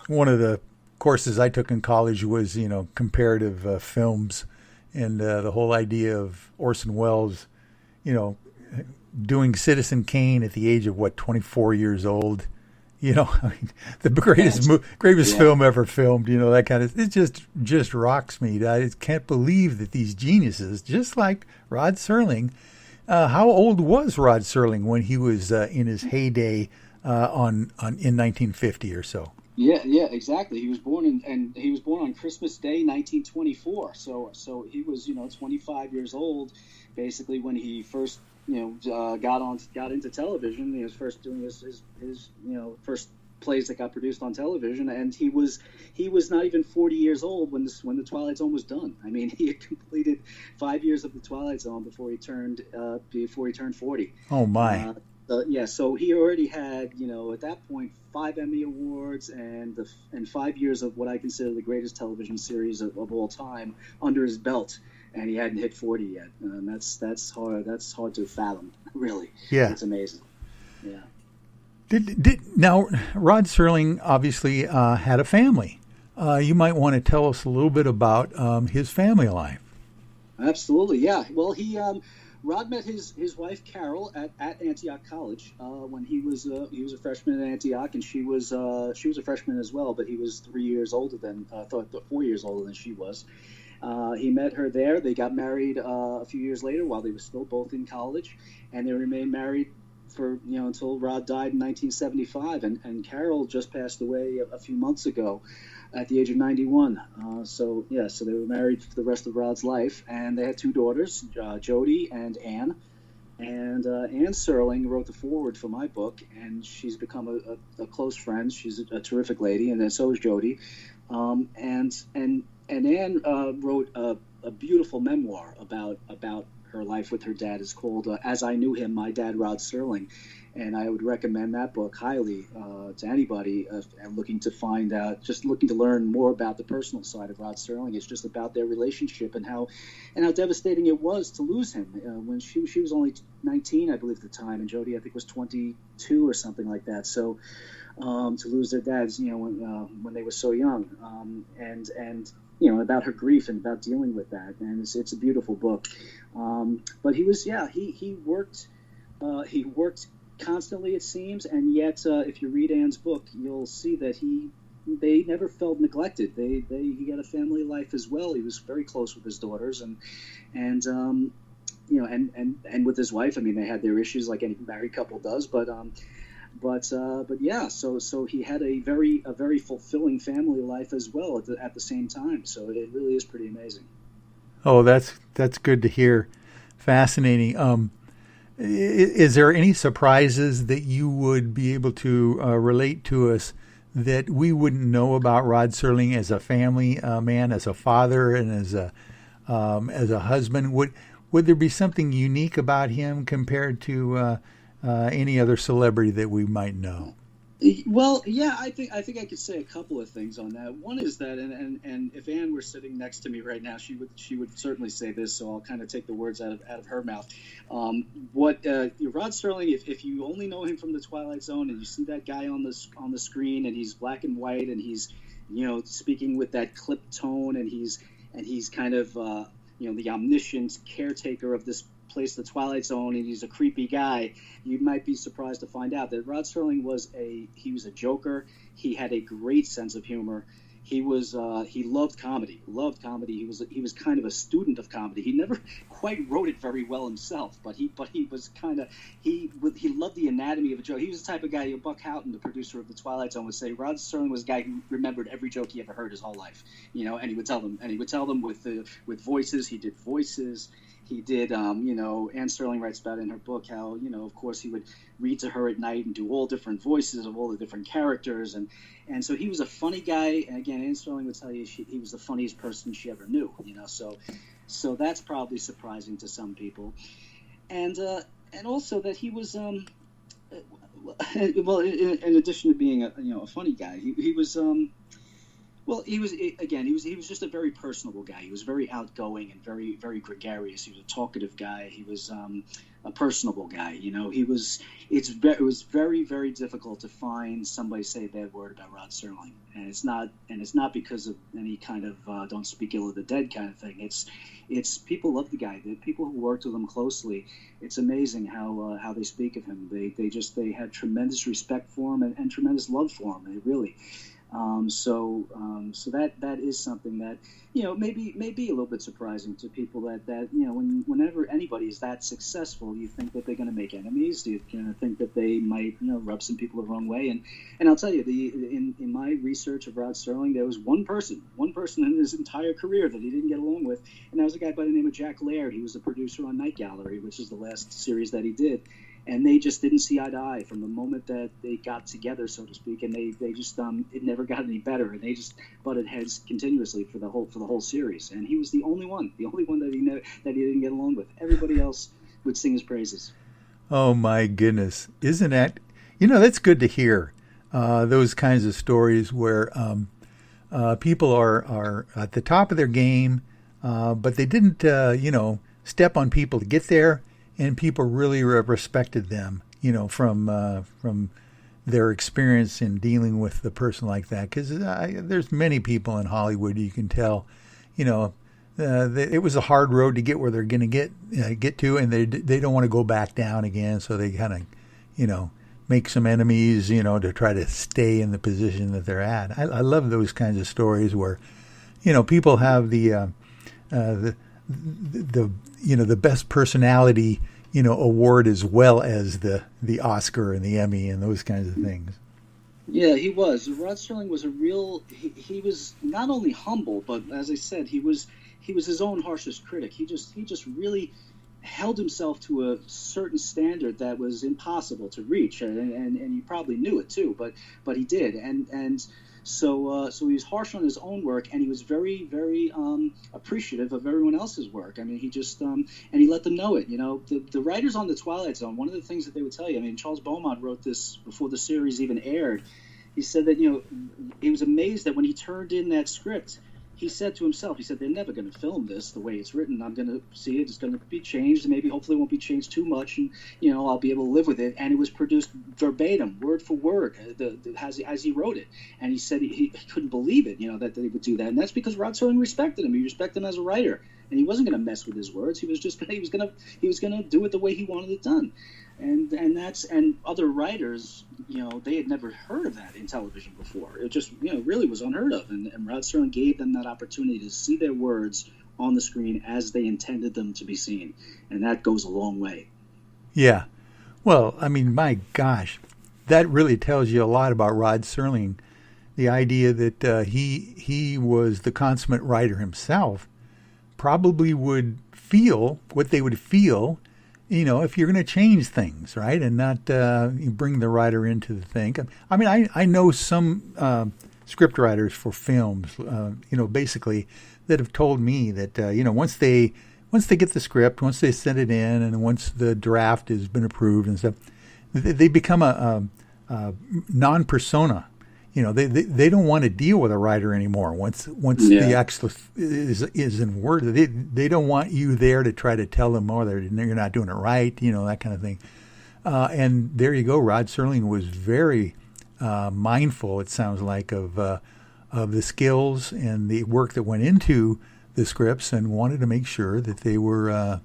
one of the courses I took in college was, comparative films, and the whole idea of Orson Welles, doing Citizen Kane at the age of 24 years old. I mean, the greatest film ever filmed. That kind of it just rocks me. I can't believe that these geniuses, just like Rod Serling. How old was Rod Serling when he was in his heyday in 1950 or so? Yeah, exactly. He was born on Christmas Day, 1924. So he was 25 years old, basically, when he first got into television. He was first doing his first plays that got produced on television, and he was not even 40 years old when the Twilight Zone was done. I mean, he had completed 5 years of the Twilight Zone before he turned 40. Oh my! So he already had at that point 5 Emmy Awards and 5 years of what I consider the greatest television series of all time under his belt. And he hadn't hit 40 yet. That's hard. That's hard to fathom, really. Yeah, it's amazing. Yeah. Now Rod Serling obviously had a family. You might want to tell us a little bit about his family life. Absolutely. Yeah. Well, Rod met his wife Carol at Antioch College when he was a freshman at Antioch, and she was a freshman as well. But he was 4 years older than she was. He met her there. They got married a few years later while they were still both in college, and they remained married for until Rod died in 1975. And Carol just passed away a few months ago at the age of 91. So they were married for the rest of Rod's life, and they had 2 daughters, Jody and Anne. And Anne Serling wrote the foreword for my book, and she's become a close friend. She's a terrific lady, and then so is Jody. And Anne wrote a beautiful memoir about her life with her dad. It's called As I Knew Him, My Dad, Rod Serling. And I would recommend that book highly to anybody looking to learn more about the personal side of Rod Serling. It's just about their relationship and how devastating it was to lose him when she was only 19, I believe, at the time, and Jody, I think, was 22 or something like that. So to lose their dads, when they were so young, and about her grief and about dealing with that. And it's a beautiful book. But he worked constantly, it seems, and yet if you read Anne's book, you'll see that they never felt neglected. He had a family life as well. He was very close with his daughters and with his wife. I mean, they had their issues like any married couple does, but yeah, so he had a very fulfilling family life as well at the same time. So it really is pretty amazing. Oh, that's good to hear. Fascinating. Is there any surprises that you would be able to relate to us that we wouldn't know about Rod Serling as a family man, as a father, and as a husband? Would there be something unique about him compared to any other celebrity that we might know? Well, yeah, I think I could say a couple of things on that. One is that, and if Anne were sitting next to me right now, she would certainly say this. So I'll kind of take the words out of her mouth. Rod Serling, if you only know him from the Twilight Zone and you see that guy on the screen and he's black and white and he's speaking with that clipped tone and he's kind of the omniscient caretaker of this place, the Twilight Zone, and he's a creepy guy, you might be surprised to find out that Rod Serling was a joker. He had a great sense of humor. He loved comedy. He was kind of a student of comedy. He never quite wrote it very well himself, but he was kind of he loved the anatomy of a joke. He was the type of guy, Buck Houghton, the producer of the Twilight Zone, would say Rod Serling was a guy who remembered every joke he ever heard his whole life. And he would tell them with voices. He did voices. He did, Anne Serling writes about it in her book how, of course, he would read to her at night and do all different voices of all the different characters. And so he was a funny guy. And again, Anne Serling would tell you he was the funniest person she ever knew, So that's probably surprising to some people. And also that he was, in addition to being a funny guy, he was, Well, he was just a very personable guy. He was very outgoing and very, very gregarious. He was a talkative guy. He was a personable guy. You know, it was very, very difficult to find somebody say a bad word about Rod Serling, and it's not because of any kind of don't speak ill of the dead kind of thing. It's people love the guy. The people who worked with him closely. It's amazing how they speak of him. They had tremendous respect for him and tremendous love for him. They really. So that is something that, you know, may be a little bit surprising to people that you know, whenever anybody is that successful, you think that they're going to make enemies. You think that they might, you know, rub some people the wrong way. And I'll tell you, in my research of Rod Serling, there was one person in his entire career that he didn't get along with, and that was a guy by the name of Jack Laird. He was the producer on Night Gallery, which is the last series that he did. And they just didn't see eye to eye from the moment that they got together, so to speak. And they just it never got any better, and they just butted heads continuously for the whole series. And he was the only one that he didn't get along with. Everybody else would sing his praises. Oh my goodness, isn't that? You know, that's good to hear. Those kinds of stories where people are at the top of their game, but they didn't step on people to get there. And people really respected them, you know, from their experience in dealing with the person like that. Because there's many people in Hollywood you can tell, you know, it was a hard road to get where they're going to get to, and they don't want to go back down again. So they kind of, you know, make some enemies, you know, to try to stay in the position that they're at. I love those kinds of stories where, you know, people have the best personality, you know, award as well as the Oscar and the Emmy and those kinds of things. Yeah, he was. Rod Serling was he was not only humble, but as I said, he was his own harshest critic. He just really held himself to a certain standard that was impossible to reach, and you probably knew it too, but he did, and so he was harsh on his own work, and he was very, very appreciative of everyone else's work. I mean, he just and he let them know it. You know, the writers on the Twilight Zone, one of the things that they would tell you, I mean, Charles Beaumont wrote this before the series even aired. He said that, you know, he was amazed that when he turned in that script, he said to himself, he said, they're never going to film this the way it's written. I'm going to see it. It's going to be changed, and maybe hopefully it won't be changed too much, and, you know, I'll be able to live with it. And it was produced verbatim, word for word, as he wrote it. And he said he couldn't believe it, you know, that they would do that. And that's because Rod Serling respected him. He respected him as a writer, and he wasn't going to mess with his words. He was going to do it the way he wanted it done. And other writers, you know, they had never heard of that in television before. It just, you know, really was unheard of. And Rod Serling gave them that opportunity to see their words on the screen as they intended them to be seen. And that goes a long way. Yeah. Well, I mean, my gosh, that really tells you a lot about Rod Serling. The idea that he was the consummate writer himself, probably would feel what they would feel, you know, if you're going to change things, right, and not bring the writer into the thing. I mean, I know some script writers for films, you know, basically that have told me that, you know, once they get the script, once they send it in, and once the draft has been approved and stuff, they become a non-persona. You know, they don't want to deal with a writer anymore. Once the actual is in word, they don't want you there to try to tell them, oh, you're not doing it right, you know, that kind of thing. And there you go. Rod Serling was very mindful, it sounds like, of the skills and the work that went into the scripts, and wanted to make sure that they were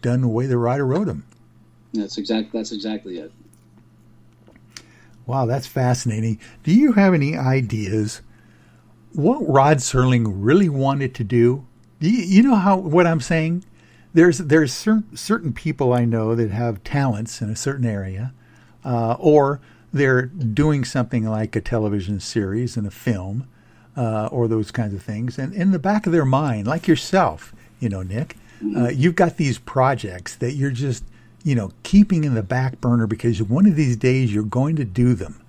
done the way the writer wrote them. That's exactly it. Wow, that's fascinating. Do you have any ideas what Rod Serling really wanted to do? You know what I'm saying? There's certain people I know that have talents in a certain area, or they're doing something like a television series and a film, or those kinds of things. And in the back of their mind, like yourself, you know, Nick, you've got these projects that you're just, you know, keeping in the back burner because one of these days you're going to do them.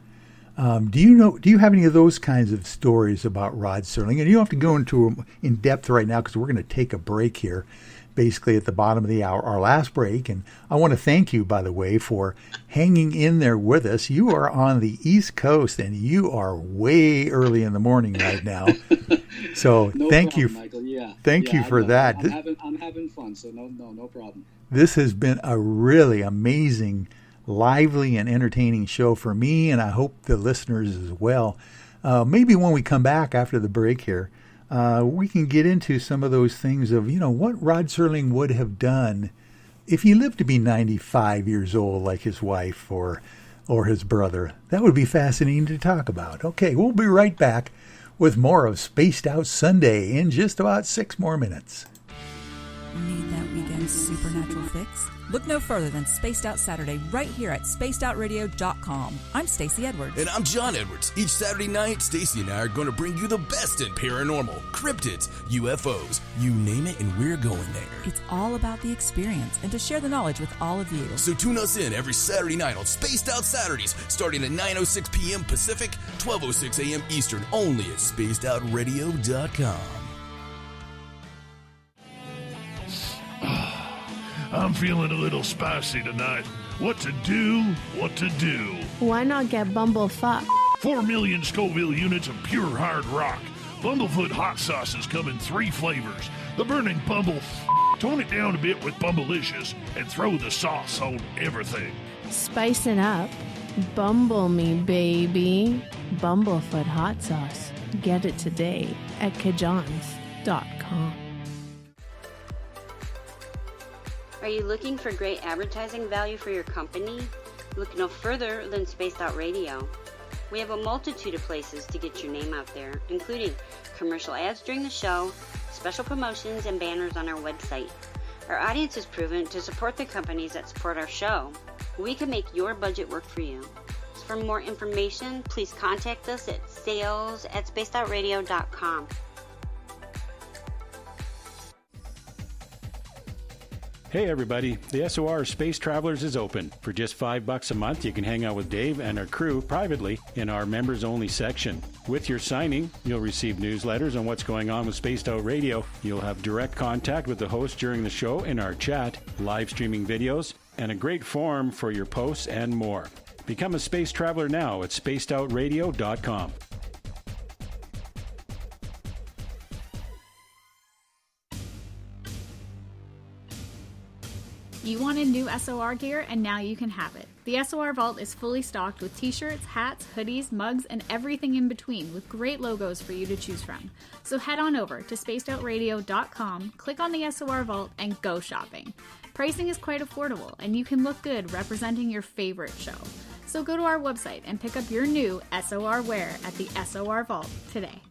Do you have any of those kinds of stories about Rod Serling? And you don't have to go into them in depth right now because we're going to take a break here. basically at the bottom of the hour, our last break. And I want to thank you, by the way, for hanging in there with us. You are on the East Coast, and you are way early in the morning right now. So thank you, Michael. Yeah, thank you for that. I'm having fun, so no problem. This has been a really amazing, lively, and entertaining show for me, and I hope the listeners as well. Maybe when we come back after the break here, we can get into some of those things of, what Rod Serling would have done if he lived to be 95 years old like his wife or his brother. That would be fascinating to talk about. Okay, we'll be right back with more of Spaced Out Sunday in just about 6 more minutes. Need that weekend supernatural fix? Look no further than Spaced Out Saturday right here at spacedoutradio.com. I'm Stacey Edwards. And I'm John Edwards. Each Saturday night, Stacey and I are going to bring you the best in paranormal, cryptids, UFOs, you name it, and we're going there. It's all about the experience and to share the knowledge with all of you. So tune us in every Saturday night on Spaced Out Saturdays, starting at 9:06 p.m. Pacific, 12:06 a.m. Eastern, only at spacedoutradio.com. I'm feeling a little spicy tonight. What to do? Why not get bumblefuck? 4 million Scoville units of pure hard rock. Bumblefoot hot sauces come in 3 flavors. The burning bumble. Tone it down a bit with Bumblicious and throw the sauce on everything. Spice it up. Bumble me, baby. Bumblefoot hot sauce. Get it today at kajans.com. Are you looking for great advertising value for your company? Look no further than Spaced Out Radio. We have a multitude of places to get your name out there, including commercial ads during the show, special promotions, and banners on our website. Our audience is proven to support the companies that support our show. We can make your budget work for you. So for more information, please contact us at sales@spacedoutradio.com. Hey everybody, the SOR Space Travelers is open. For just $5 a month, you can hang out with Dave and our crew privately in our members-only section. With your signing, you'll receive newsletters on what's going on with Spaced Out Radio. You'll have direct contact with the host during the show in our chat, live streaming videos, and a great forum for your posts and more. Become a space traveler now at spacedoutradio.com. You wanted new SOR gear, and now you can have it. The SOR Vault is fully stocked with t-shirts, hats, hoodies, mugs, and everything in between with great logos for you to choose from. So head on over to spacedoutradio.com, click on the SOR Vault, and go shopping. Pricing is quite affordable, and you can look good representing your favorite show. So go to our website and pick up your new SOR wear at the SOR Vault today.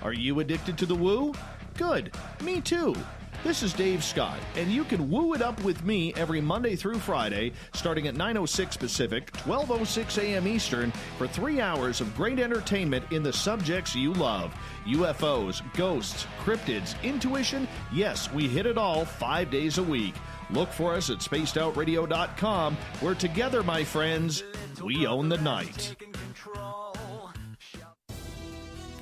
Are you addicted to the woo? Good. Me too. This is Dave Scott, and you can woo it up with me every Monday through Friday, starting at 9:06 Pacific, 12:06 a.m. Eastern, for 3 hours of great entertainment in the subjects you love. UFOs, ghosts, cryptids, intuition. Yes, we hit it all 5 days a week. Look for us at spacedoutradio.com, where together, my friends, we own the night.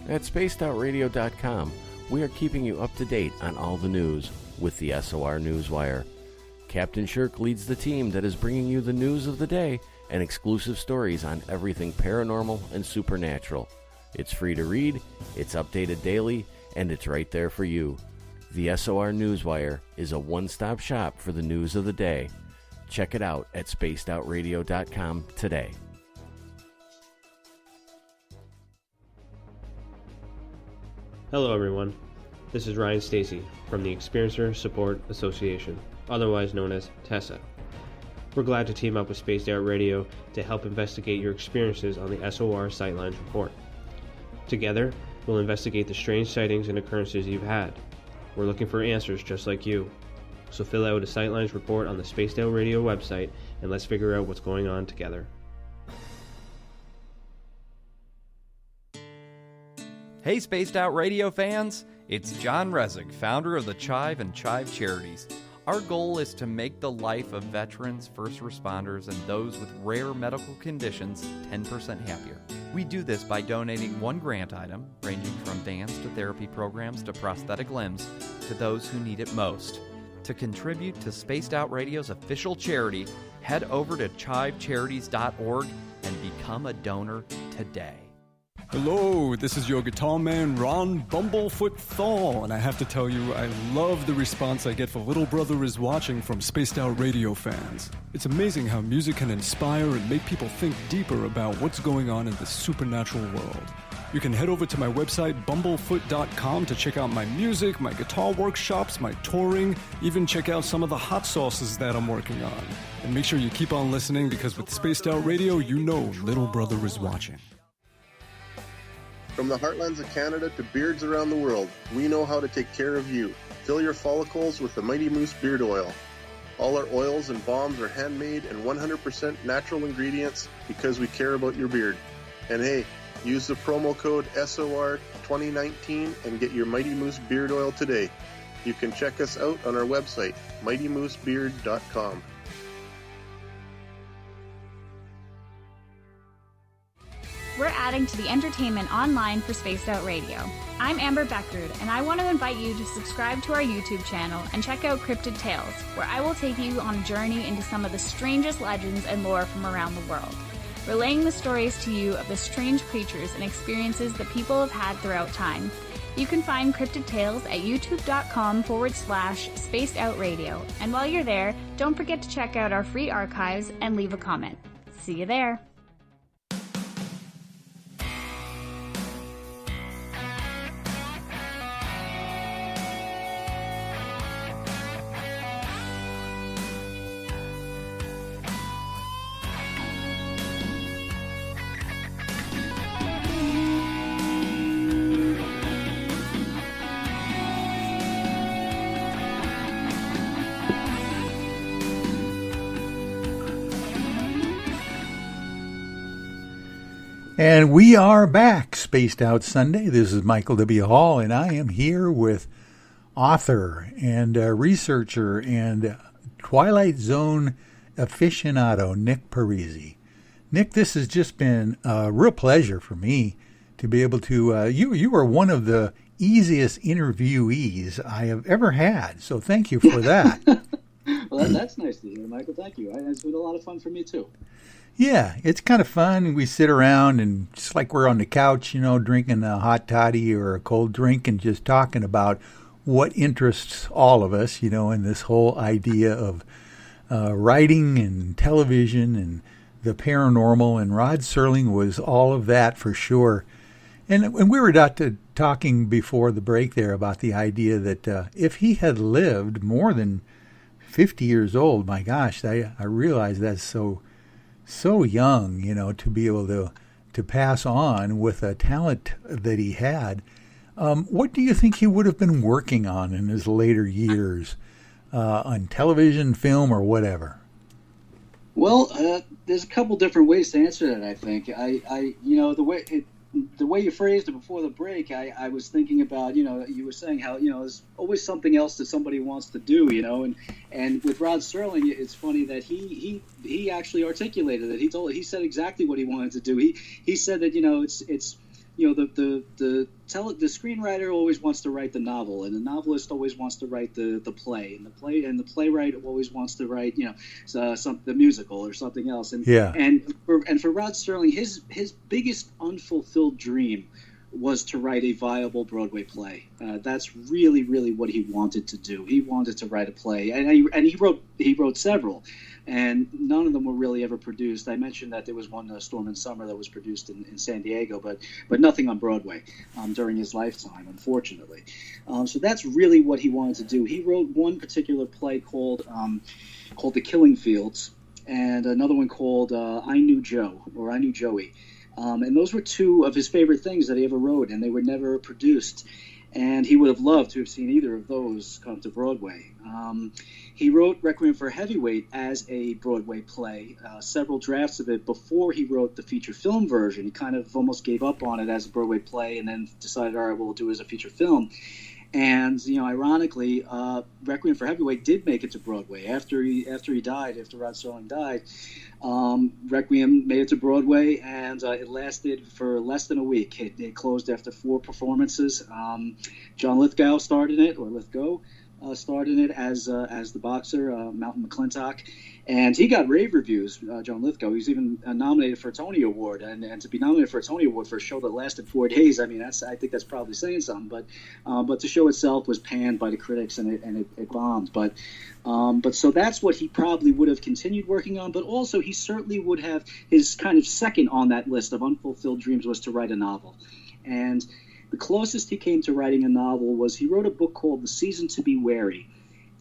At spacedoutradio.com, we are keeping you up to date on all the news with the SOR Newswire. Captain Shirk leads the team that is bringing you the news of the day and exclusive stories on everything paranormal and supernatural. It's free to read, it's updated daily, and it's right there for you. The SOR Newswire is a one-stop shop for the news of the day. Check it out at spacedoutradio.com today. Hello everyone, this is Ryan Stacy from the Experiencer Support Association, otherwise known as TESSA. We're glad to team up with Spaced Out Radio to help investigate your experiences on the SOR Sightlines Report. Together, we'll investigate the strange sightings and occurrences you've had. We're looking for answers just like you. So fill out a Sightlines Report on the Spaced Out Radio website and let's figure out what's going on together. Hey Spaced Out Radio fans, it's John Resig, founder of the Chive and Chive Charities. Our goal is to make the life of veterans, first responders, and those with rare medical conditions 10% happier. We do this by donating one grant item, ranging from vans to therapy programs to prosthetic limbs, to those who need it most. To contribute to Spaced Out Radio's official charity, head over to chivecharities.org and become a donor today. Hello, this is your guitar man, Ron Bumblefoot Thal, and I have to tell you, I love the response I get for Little Brother is Watching from Spaced Out Radio fans. It's amazing how music can inspire and make people think deeper about what's going on in the supernatural world. You can head over to my website, bumblefoot.com, to check out my music, my guitar workshops, my touring, even check out some of the hot sauces that I'm working on. And make sure you keep on listening, because with Spaced Out Radio, you know Little Brother is watching. From the heartlands of Canada to beards around the world, we know how to take care of you. Fill your follicles with the Mighty Moose Beard Oil. All our oils and balms are handmade and 100% natural ingredients because we care about your beard. And hey, use the promo code SOR2019 and get your Mighty Moose Beard Oil today. You can check us out on our website, mightymoosebeard.com. We're adding to the entertainment online for Spaced Out Radio. I'm Amber Beckrud, and I want to invite you to subscribe to our YouTube channel and check out Cryptid Tales, where I will take you on a journey into some of the strangest legends and lore from around the world, relaying the stories to you of the strange creatures and experiences that people have had throughout time. You can find Cryptid Tales at youtube.com/Spaced Out Radio, and while you're there, don't forget to check out our free archives and leave a comment. See you there. And we are back, Spaced Out Sunday. This is Michael W. Hall, and I am here with author and researcher and Twilight Zone aficionado, Nick Parisi. Nick, this has just been a real pleasure for me to be able to, you were one of the easiest interviewees I have ever had, so thank you for that. Well, that's nice to hear, Michael. Thank you. It's been a lot of fun for me, too. Yeah, it's kind of fun. We sit around and just like we're on the couch, drinking a hot toddy or a cold drink and just talking about what interests all of us, in this whole idea of writing and television and the paranormal. And Rod Serling was all of that for sure. And we were talking before the break there about the idea that if he had lived more than 50 years old, my gosh, I realize that's so young, to be able to pass on with a talent that he had. What do you think he would have been working on in his later years, on television, film, or whatever? Well, there's a couple different ways to answer that, I think. The way you phrased it before the break, I was thinking about, you were saying how, there's always something else that somebody wants to do, and with Rod Serling, it's funny that he actually articulated it. He said exactly what he wanted to do. He said that, it's the screenwriter always wants to write the novel, and the novelist always wants to write the play, and the playwright always wants to write the musical or something else. And for Rod Serling, his biggest unfulfilled dream was to write a viable Broadway play. That's really, really what he wanted to do. He wanted to write a play, and he wrote several. And none of them were really ever produced. I mentioned that there was one, Storm and Summer, that was produced in San Diego, but nothing on Broadway during his lifetime, unfortunately. So that's really what he wanted to do. He wrote one particular play called The Killing Fields, and another one called I Knew Joe, or I Knew Joey. And those were two of his favorite things that he ever wrote, and they were never produced. And he would have loved to have seen either of those come to Broadway. He wrote Requiem for a Heavyweight as a Broadway play, several drafts of it before he wrote the feature film version. He kind of almost gave up on it as a Broadway play and then decided, all right, we'll do it as a feature film. And ironically, Requiem for Heavyweight did make it to Broadway after Rod Serling died. Requiem made it to Broadway, and it lasted for less than a week. It closed after 4 performances. John Lithgow starred in it, as the boxer, Mountain McClintock, and he got rave reviews. John Lithgow. He was even nominated for a Tony Award, and to be nominated for a Tony Award for a show that lasted 4 days, I think that's probably saying something. But the show itself was panned by the critics, and it bombed. But so that's what he probably would have continued working on. But also, he certainly would have, his kind of second on that list of unfulfilled dreams was to write a novel, and the closest he came to writing a novel was he wrote a book called The Season to Be Wary.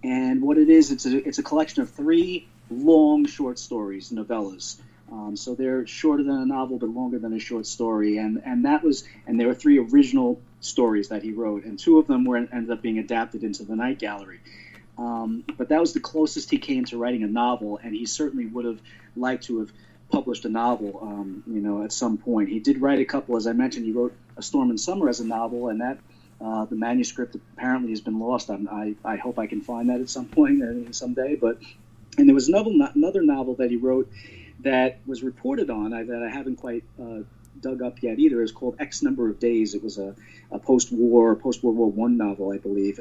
And what it is, it's a collection of 3 long short stories, novellas. So they're shorter than a novel, but longer than a short story. And there were 3 original stories that he wrote, and 2 of them ended up being adapted into the Night Gallery. But that was the closest he came to writing a novel, and he certainly would have liked to have published a novel, at some point. He did write a couple, as I mentioned. He wrote A Storm in Summer as a novel, and that the manuscript apparently has been lost. I hope I can find that at some point, someday. And there was another novel that he wrote that was reported on that I haven't quite dug up yet either. It's called X Number of Days. It was a post-World War I novel, I believe,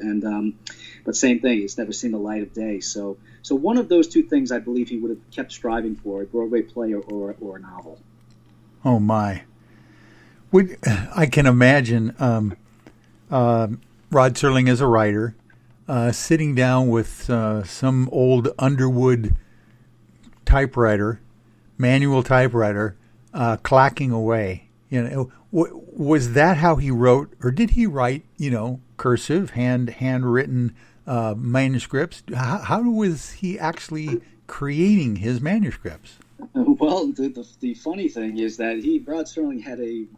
but same thing. It's never seen the light of day. So one of those 2 things, I believe, he would have kept striving for: a Broadway play or a novel. Oh my! I can imagine Rod Serling as a writer sitting down with some old Underwood typewriter, manual typewriter, clacking away. Was that how he wrote, or did he write, cursive, handwritten manuscripts? How was he actually creating his manuscripts? Well, the funny thing is that Rod Serling had an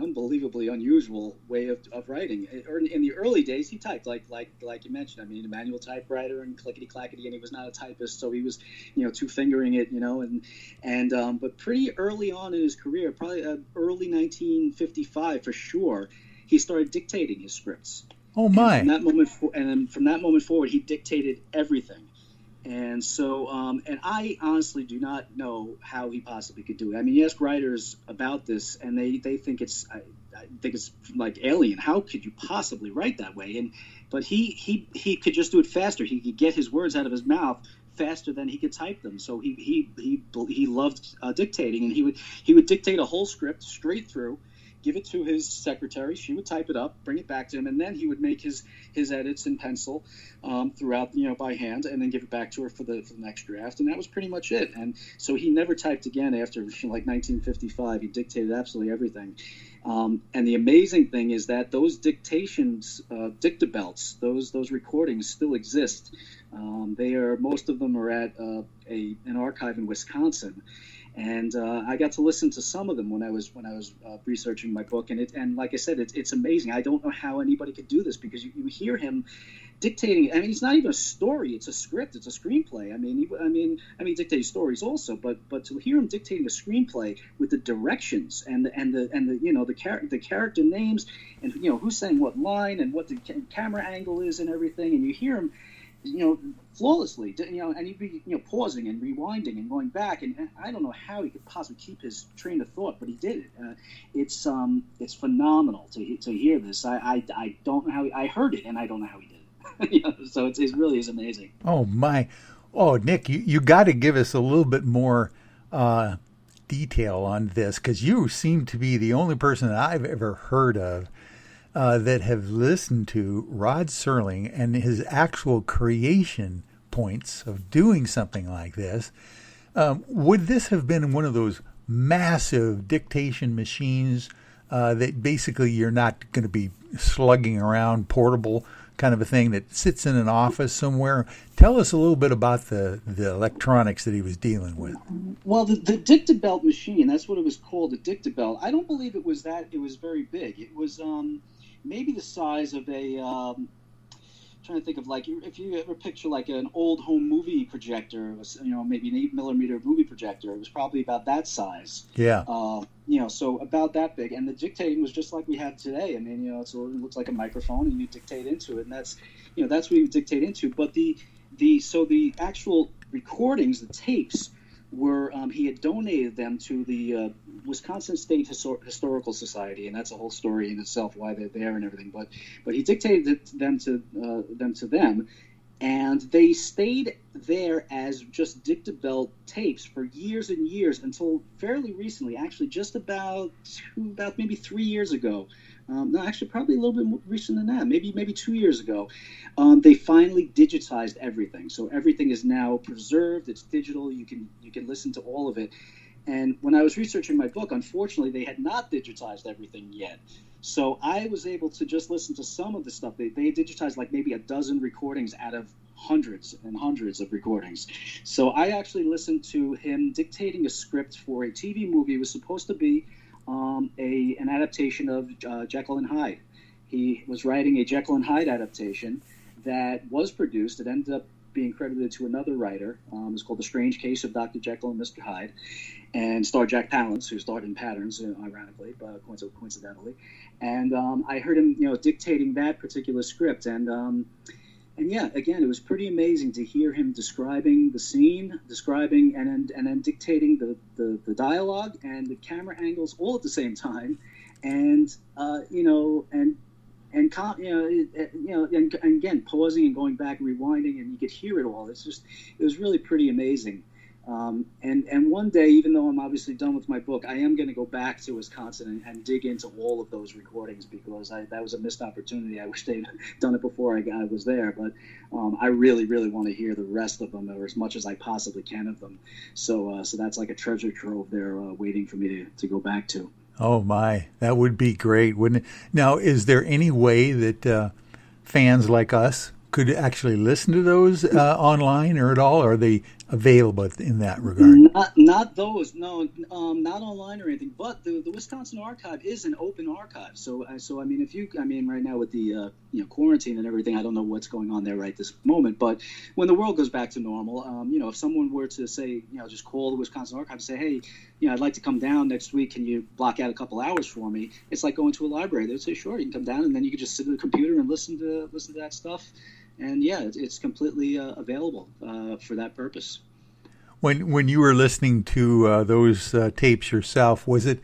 unbelievably unusual way of writing. In the early days, he typed like you mentioned. I mean, a manual typewriter and clickety clackety, and he was not a typist, so he was 2-fingering it, but pretty early on in his career, probably early 1955 for sure, he started dictating his scripts. Oh my! And from that moment forward, he dictated everything. And so, and I honestly do not know how he possibly could do it. I mean, you ask writers about this, and they think it's, I think it's like alien. How could you possibly write that way? But he could just do it faster. He could get his words out of his mouth faster than he could type them. So he loved dictating, and he would dictate a whole script straight through, give it to his secretary. She would type it up, bring it back to him, and then he would make his edits in pencil throughout, by hand, and then give it back to her for the next draft. And that was pretty much it. And so he never typed again after 1955. He dictated absolutely everything. And the amazing thing is that those dictations, dictabelts, those recordings still exist. Most of them are at an archive in Wisconsin. And I got to listen to some of them when I was researching my book, and like I said, it's amazing. I don't know how anybody could do this, because you hear him dictating. I mean, it's not even a story; it's a script, it's a screenplay. I mean, dictating stories also, but to hear him dictating a screenplay with the directions and the character names, and who's saying what line and what the camera angle is and everything, and you hear him flawlessly, and he'd be pausing and rewinding and going back, and I don't know how he could possibly keep his train of thought, but he did it. It's phenomenal to hear this. I don't know how I heard it, and I don't know how he did it. So it really is amazing. Oh my! Oh, Nick, you got to give us a little bit more detail on this, because you seem to be the only person that I've ever heard of that have listened to Rod Serling and his actual creation points of doing something like this. Would this have been one of those massive dictation machines that basically you're not going to be slugging around, portable kind of a thing that sits in an office somewhere? Tell us a little bit about the electronics that he was dealing with. Well, the dictabelt machine, that's what it was called, the dictabelt. I don't believe it was that. It was very big. It was maybe the size of a trying to think of, like, if you ever picture like an old home movie projector, it was, maybe an 8mm movie projector. It was probably about that size. Yeah. So about that big, and the dictating was just like we have today. I mean, it looks like a microphone, and you dictate into it, and that's what you dictate into. But the actual recordings, the tapes, were he had donated them to the Wisconsin State Historical Society, and that's a whole story in itself why they're there and everything. But he dictated them to them, and they stayed there as just dictabelt tapes for years and years until fairly recently, actually just about maybe 3 years ago. No, actually, probably a little bit more recent than that. Maybe 2 years ago, they finally digitized everything. So everything is now preserved. It's digital. You can listen to all of it. And when I was researching my book, unfortunately, they had not digitized everything yet. So I was able to just listen to some of the stuff. They digitized like maybe a dozen recordings out of hundreds and hundreds of recordings. So I actually listened to him dictating a script for a TV movie. It was supposed to be an adaptation of Jekyll and Hyde. He was writing a Jekyll and Hyde adaptation that was produced. It ended up being credited to another writer. It was called The Strange Case of Dr. Jekyll and Mr. Hyde, and starred Jack Palance, who starred in Patterns, ironically, but coincidentally. And I heard him, dictating that particular script, and yeah, again, it was pretty amazing to hear him describing the scene, and then dictating the dialogue and the camera angles all at the same time, and again, pausing and going back and rewinding, and you could hear it all. It was really pretty amazing. And one day, even though I'm obviously done with my book, I am going to go back to Wisconsin and dig into all of those recordings, because that was a missed opportunity. I wish they'd done it before I was there, but I really, really want to hear the rest of them, or as much as I possibly can of them. So that's like a treasure trove there waiting for me to go back to. Oh my, that would be great, wouldn't it? Now, is there any way that fans like us could actually listen to those online or at all? Or are they available in that regard? Not those, no, not online or anything. But the Wisconsin Archive is an open archive. So I mean, right now with the quarantine and everything, I don't know what's going on there right this moment. But when the world goes back to normal, if someone were to say, just call the Wisconsin Archive and say, hey, I'd like to come down next week. Can you block out a couple hours for me? It's like going to a library. They'd say, sure, you can come down, and then you can just sit at the computer and listen to that stuff. And yeah, it's completely available for that purpose. When you were listening to those tapes yourself, was it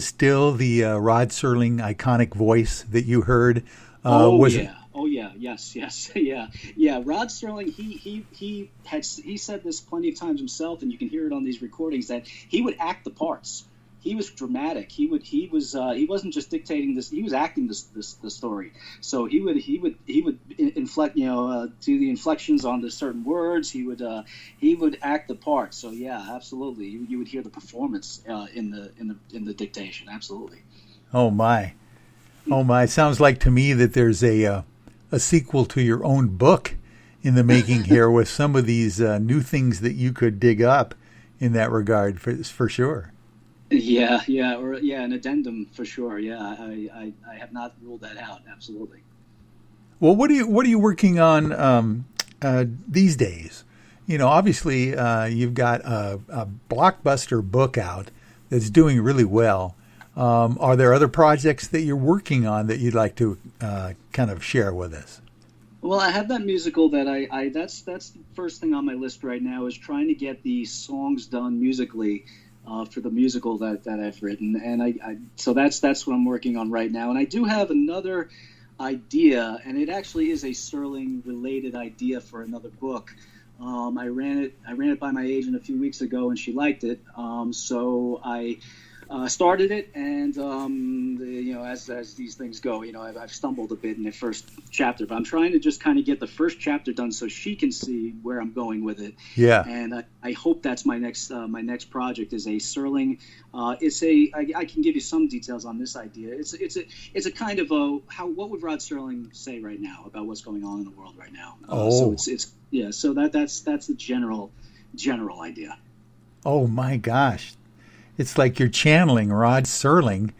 still the Rod Serling iconic voice that you heard? Yes. Yeah. Rod Serling, he said this plenty of times himself, and you can hear it on these recordings, that he would act the parts. He was dramatic. He wasn't just dictating this. He was acting the story. So he would inflect, do the inflections on the certain words. He would act the part. So yeah, absolutely. You would hear the performance in the dictation. Absolutely. Oh my. Sounds like to me that there's a sequel to your own book in the making here, with some of these new things that you could dig up in that regard for sure. Yeah, an addendum for sure. Yeah, I have not ruled that out. Absolutely. Well, what are you working on these days? Obviously, you've got a blockbuster book out that's doing really well. Are there other projects that you're working on that you'd like to kind of share with us? Well, I have that musical that that's the first thing on my list right now, is trying to get the songs done musically. For the musical that I've written, and so that's what I'm working on right now. And I do have another idea, and it actually is a Serling related idea for another book. I ran it by my agent a few weeks ago, and she liked it. So I started it, and as these things go, I've stumbled a bit in the first chapter, but I'm trying to just kind of get the first chapter done so she can see where I'm going with it. Yeah. And I hope that's my next project is a Serling. I can give you some details on this idea. It's a kind of what would Rod Serling say right now about what's going on in the world right now? So so that's the general idea. Oh my gosh. It's like you're channeling Rod Serling,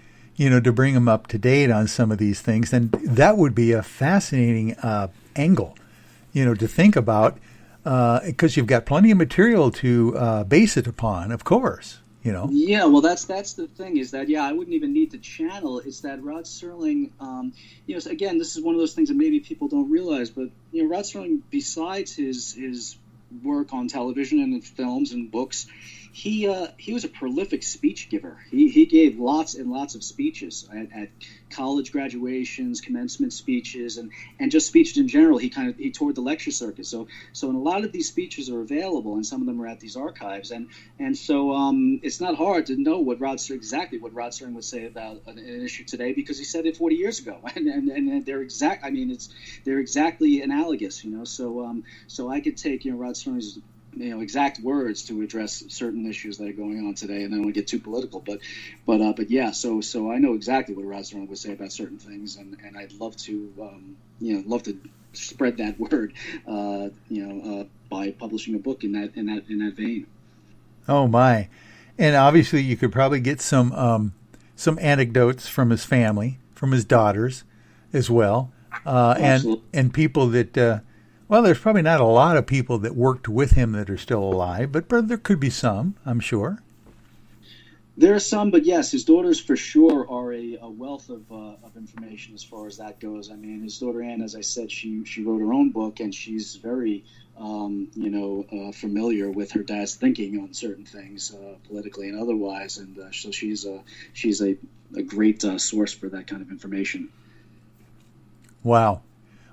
to bring them up to date on some of these things. And that would be a fascinating angle, to think about, because you've got plenty of material to base it upon, of course. Yeah, well, that's the thing is that, I wouldn't even need to channel. It's that Rod Serling, again, this is one of those things that maybe people don't realize, but, Rod Serling, besides his work on television and in films and books, he was a prolific speech giver. He gave lots and lots of speeches at college graduations, commencement speeches, and just speeches in general. He toured the lecture circuit. So and a lot of these speeches are available, and some of them are at these archives. And so it's not hard to know exactly what Rod Serling would say about an issue today, because he said it 40 years ago, and they're exact. I mean, they're exactly analogous. So I could take Rod Serling's exact words to address certain issues that are going on today, and I don't want to get too political, but yeah. So I know exactly what Rod Serling would say about certain things, and I'd love to spread that word, by publishing a book in that vein. Oh my! And obviously, you could probably get some anecdotes from his family, from his daughters, as well, and people that. Well, there's probably not a lot of people that worked with him that are still alive, but there could be some, I'm sure. There are some, but yes, his daughters for sure are a wealth of information as far as that goes. I mean, his daughter Anne, as I said, she wrote her own book, and she's very familiar with her dad's thinking on certain things, politically and otherwise, and so she's a great source for that kind of information. Wow.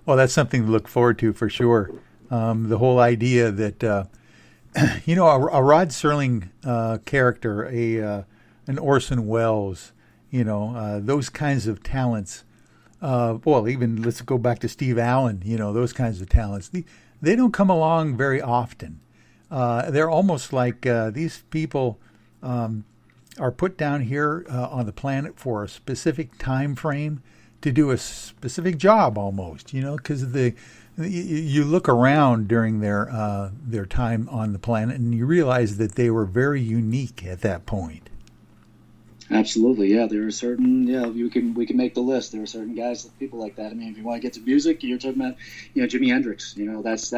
Well, that's something to look forward to for sure. The whole idea that, a Rod Serling character, an Orson Welles, those kinds of talents. Even let's go back to Steve Allen, those kinds of talents. They don't come along very often. They're almost like these people are put down here on the planet for a specific time frame, to do a specific job almost, because you look around during their time on the planet and you realize that they were very unique at that point. Absolutely, yeah. There are certain, we can make the list. There are certain guys, people like that. I mean, if you want to get to music, you're talking about, Jimi Hendrix. That's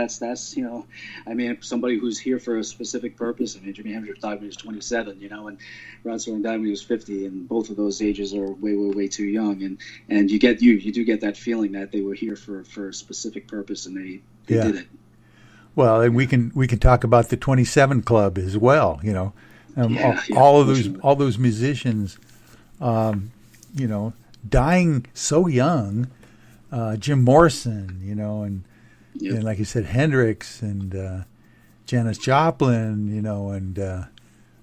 I mean, somebody who's here for a specific purpose. I mean, Jimi Hendrix died when he was 27, and Rod Serling died when he was 50, and both of those ages are way, way, way too young. And you do get that feeling that they were here for a specific purpose, and they did it. Well, and we can talk about the 27 Club as well. All those musicians, dying so young, Jim Morrison, and like you said, Hendrix and Janis Joplin, and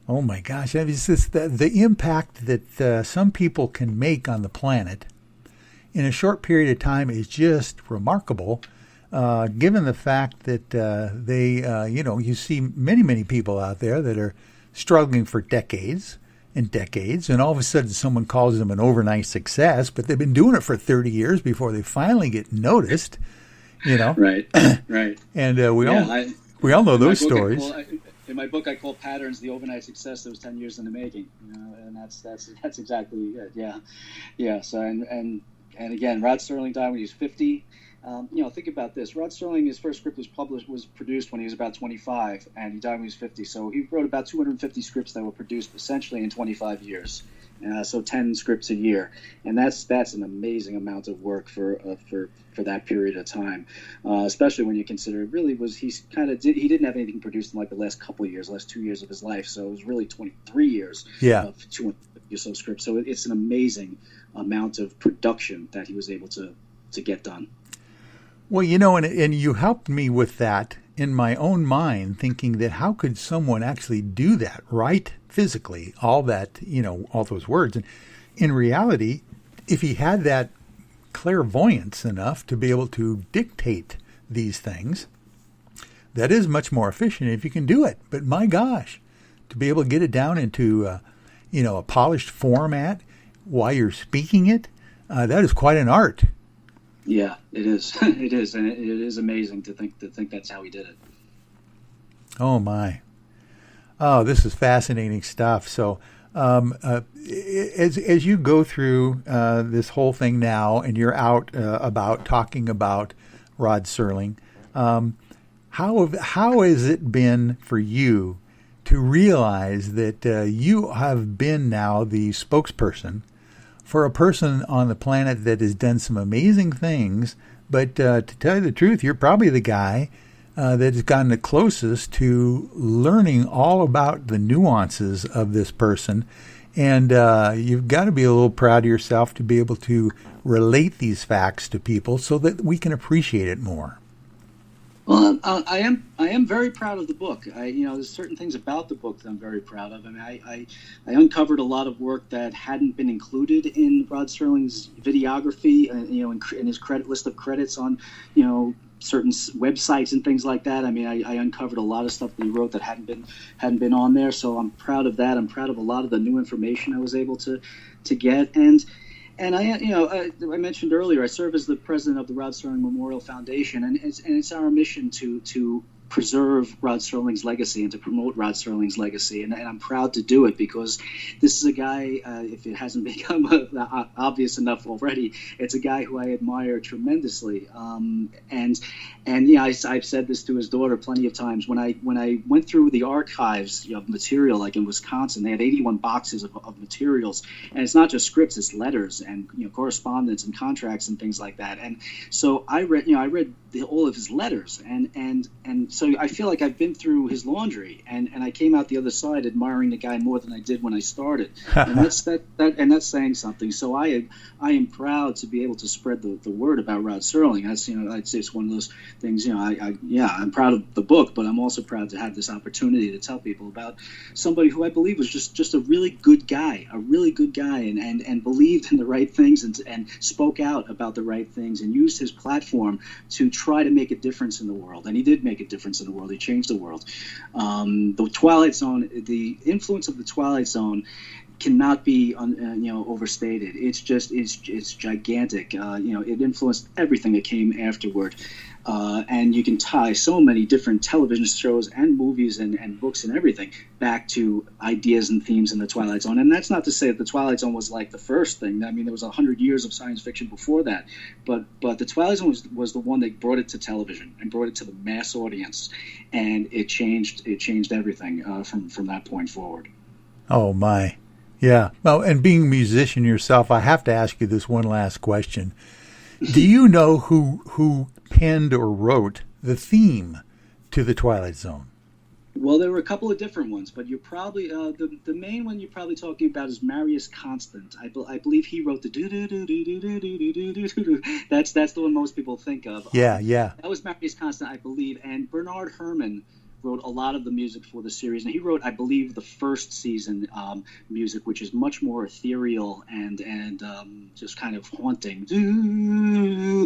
oh my gosh, it's just the impact that some people can make on the planet in a short period of time is just remarkable. Given the fact that you see many, many people out there that are struggling for decades and decades, and all of a sudden someone calls them an overnight success, but they've been doing it for 30 years before they finally get noticed, Right. And we all know those stories. In my book, I call Patterns the overnight success that was 10 years in the making, and that's exactly it. Yeah. So and again, Rod Serling died when he was 50. Think about this. Rod Serling, his first script was produced when he was about 25, and he died when he was 50. So he wrote about 250 scripts that were produced essentially in 25 years. So 10 scripts a year, and that's an amazing amount of work for that period of time. Especially when you consider it really was he didn't have anything produced in like the last couple of years, last 2 years of his life. So it was really 23 years of 250 or so scripts. So it's an amazing amount of production that he was able to get done. Well, and you helped me with that in my own mind, thinking that how could someone actually do that, right? Physically, all that, all those words. And in reality, if he had that clairvoyance enough to be able to dictate these things, that is much more efficient if you can do it. But my gosh, to be able to get it down into, a polished format while you're speaking it, that is quite an art. Yeah, it is. It is, and it is amazing to think that's how he did it. Oh my! Oh, this is fascinating stuff. So, As you go through this whole thing now, and you're out about talking about Rod Serling, how has it been for you to realize that you have been now the spokesperson for a person on the planet that has done some amazing things, but to tell you the truth, you're probably the guy that has gotten the closest to learning all about the nuances of this person. And you've got to be a little proud of yourself to be able to relate these facts to people so that we can appreciate it more. Well, I am very proud of the book. There's certain things about the book that I'm very proud of. I mean, I uncovered a lot of work that hadn't been included in Rod Serling's videography, in his credit list of credits on, certain websites and things like that. I mean, I uncovered a lot of stuff that he wrote that hadn't been on there. So I'm proud of that. I'm proud of a lot of the new information I was able to get. And I mentioned earlier, I serve as the president of the Rod Serling Memorial Foundation, and it's our mission to preserve Rod Serling's legacy and to promote Rod Serling's legacy, and I'm proud to do it because this is a guy, if it hasn't become obvious enough already, it's a guy who I admire tremendously. I've said this to his daughter plenty of times. When I went through the archives of material, like in Wisconsin, they had 81 boxes of materials, and it's not just scripts, it's letters and correspondence and contracts and things like that. And so I read all of his letters, and so I feel like I've been through his laundry, and I came out the other side admiring the guy more than I did when I started, and that's saying something. So I am proud to be able to spread the word about Rod Serling. That's I'd say it's one of those things. I'm proud of the book, but I'm also proud to have this opportunity to tell people about somebody who I believe was just a really good guy, and believed in the right things and spoke out about the right things and used his platform to try to make a difference in the world. And he did make a difference in the world. He changed the world. The Twilight Zone, the influence of the Twilight Zone cannot be overstated. It's gigantic. It influenced everything that came afterward. And you can tie so many different television shows and movies and books and everything back to ideas and themes in the Twilight Zone. And that's not to say that the Twilight Zone was like the first thing. I mean, there was 100 years of science fiction before that. But the Twilight Zone was the one that brought it to television and brought it to the mass audience. And it changed everything from that point forward. Oh, my. Yeah. Well, and being a musician yourself, I have to ask you this one last question. Do you know who penned or wrote the theme to the Twilight Zone? Well, there were a couple of different ones, but you're probably the main one you're probably talking about is Marius Constant. I believe he wrote the do do do do do do do do do do. That's the one most people think of. Yeah. That was Marius Constant, I believe, and Bernard Herrmann wrote a lot of the music for the series, and he wrote, I believe, the first season music, which is much more ethereal and just kind of haunting.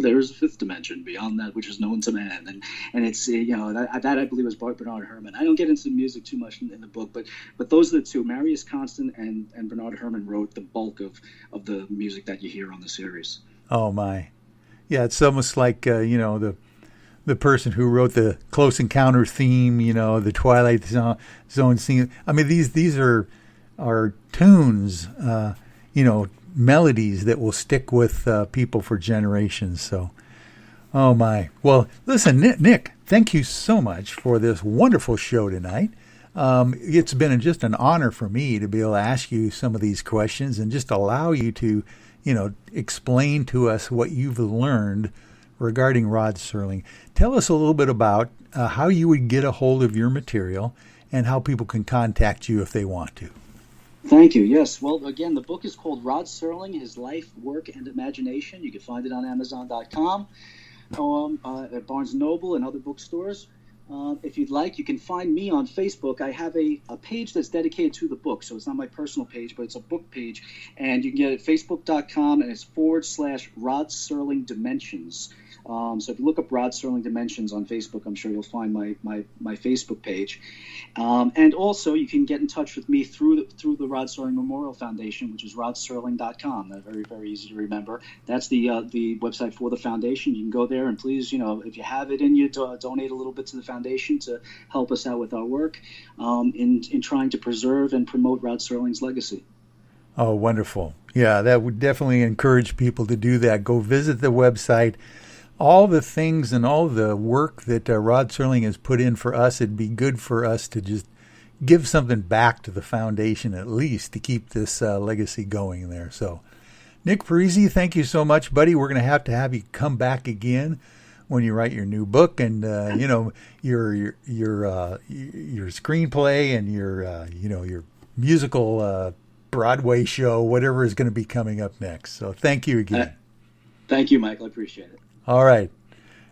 There's a fifth dimension beyond that which is known to man, and it's that I believe was Bernard Herrmann. I don't get into the music too much in the book, but those are the two. Marius Constant and Bernard Herrmann wrote the bulk of the music that you hear on the series. Oh my, yeah, it's almost like the person who wrote the Close Encounter theme, the Twilight Zone theme. I mean, these are tunes, melodies that will stick with people for generations. So, oh my. Well, listen, Nick, thank you so much for this wonderful show tonight. It's been just an honor for me to be able to ask you some of these questions and just allow you to, explain to us what you've learned regarding Rod Serling. Tell us a little bit about how you would get a hold of your material and how people can contact you if they want to. Thank you. Yes. Well, again, the book is called Rod Serling, His Life, Work, and Imagination. You can find it on Amazon.com, at Barnes & Noble and other bookstores. If you'd like, you can find me on Facebook. I have a page that's dedicated to the book, so it's not my personal page, but it's a book page, and you can get it at facebook.com, and it's /Rod Serling Dimensions. So if you look up Rod Serling Dimensions on Facebook, I'm sure you'll find my Facebook page. And also, you can get in touch with me through the Rod Serling Memorial Foundation, which is rodserling.com. Very, very easy to remember. That's the website for the foundation. You can go there and please, if you have it in you, to donate a little bit to the foundation to help us out with our work in trying to preserve and promote Rod Serling's legacy. Oh, wonderful. Yeah, that would definitely encourage people to do that. Go visit the website. All the things and all the work that Rod Serling has put in for us, it'd be good for us to just give something back to the foundation at least to keep this legacy going there. So, Nick Parisi, thank you so much, buddy. We're going to have you come back again when you write your new book and your screenplay and your musical Broadway show, whatever is going to be coming up next. So, thank you again. Thank you, Michael. I appreciate it. All right.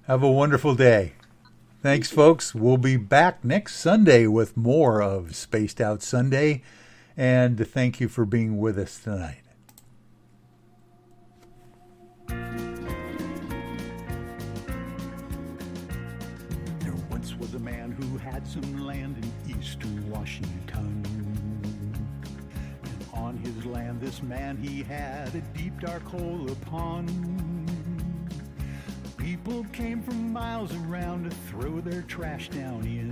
Have a wonderful day. Thanks, folks. We'll be back next Sunday with more of Spaced Out Sunday. And thank you for being with us tonight. There once was a man who had some land in eastern Washington. And on his land, this man, he had a deep, dark hole upon. People came from miles around to throw their trash down in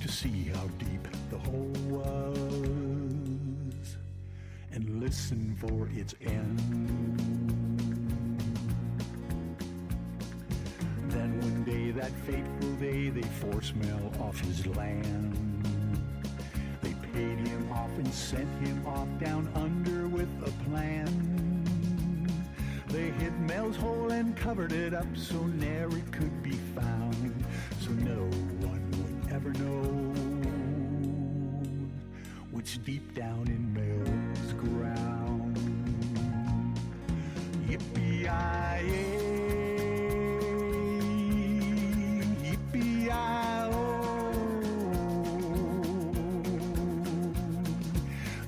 to see how deep the hole was and listen for its end. Then one day, that fateful day, they forced Mel off his land. They paid him off and sent him off down under with a plan. They hid Mel's hole and covered it up so ne'er it could be found, so no one would ever know what's deep down in Mel's ground. Yippee-yi-yay, yippee-yi-oh.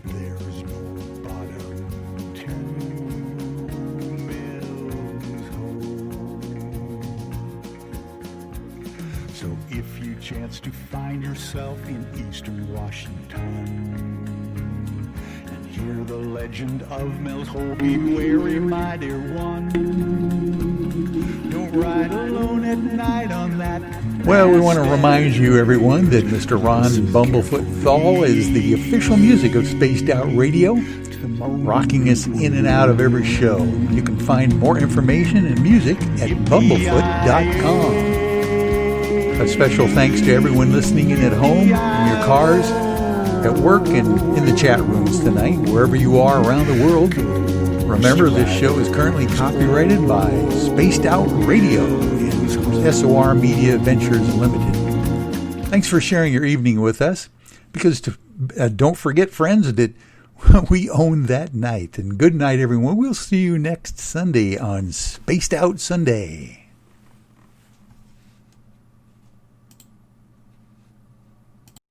There's no bottom to So if you chance to find yourself in eastern Washington and hear the legend of Mel's Hole, be wary, my dear one. Don't ride alone at night on that. Well, we want to remind you, everyone, that Mr. Ron Bumblefoot Thal is the official music of Spaced Out Radio, rocking us in and out of every show. You can find more information and music at bumblefoot.com. A special thanks to everyone listening in at home, in your cars, at work, and in the chat rooms tonight, wherever you are around the world. Remember, this show is currently copyrighted by Spaced Out Radio and SOR Media Ventures Limited. Thanks for sharing your evening with us, because don't forget, friends, that we own that night. And good night, everyone. We'll see you next Sunday on Spaced Out Sunday.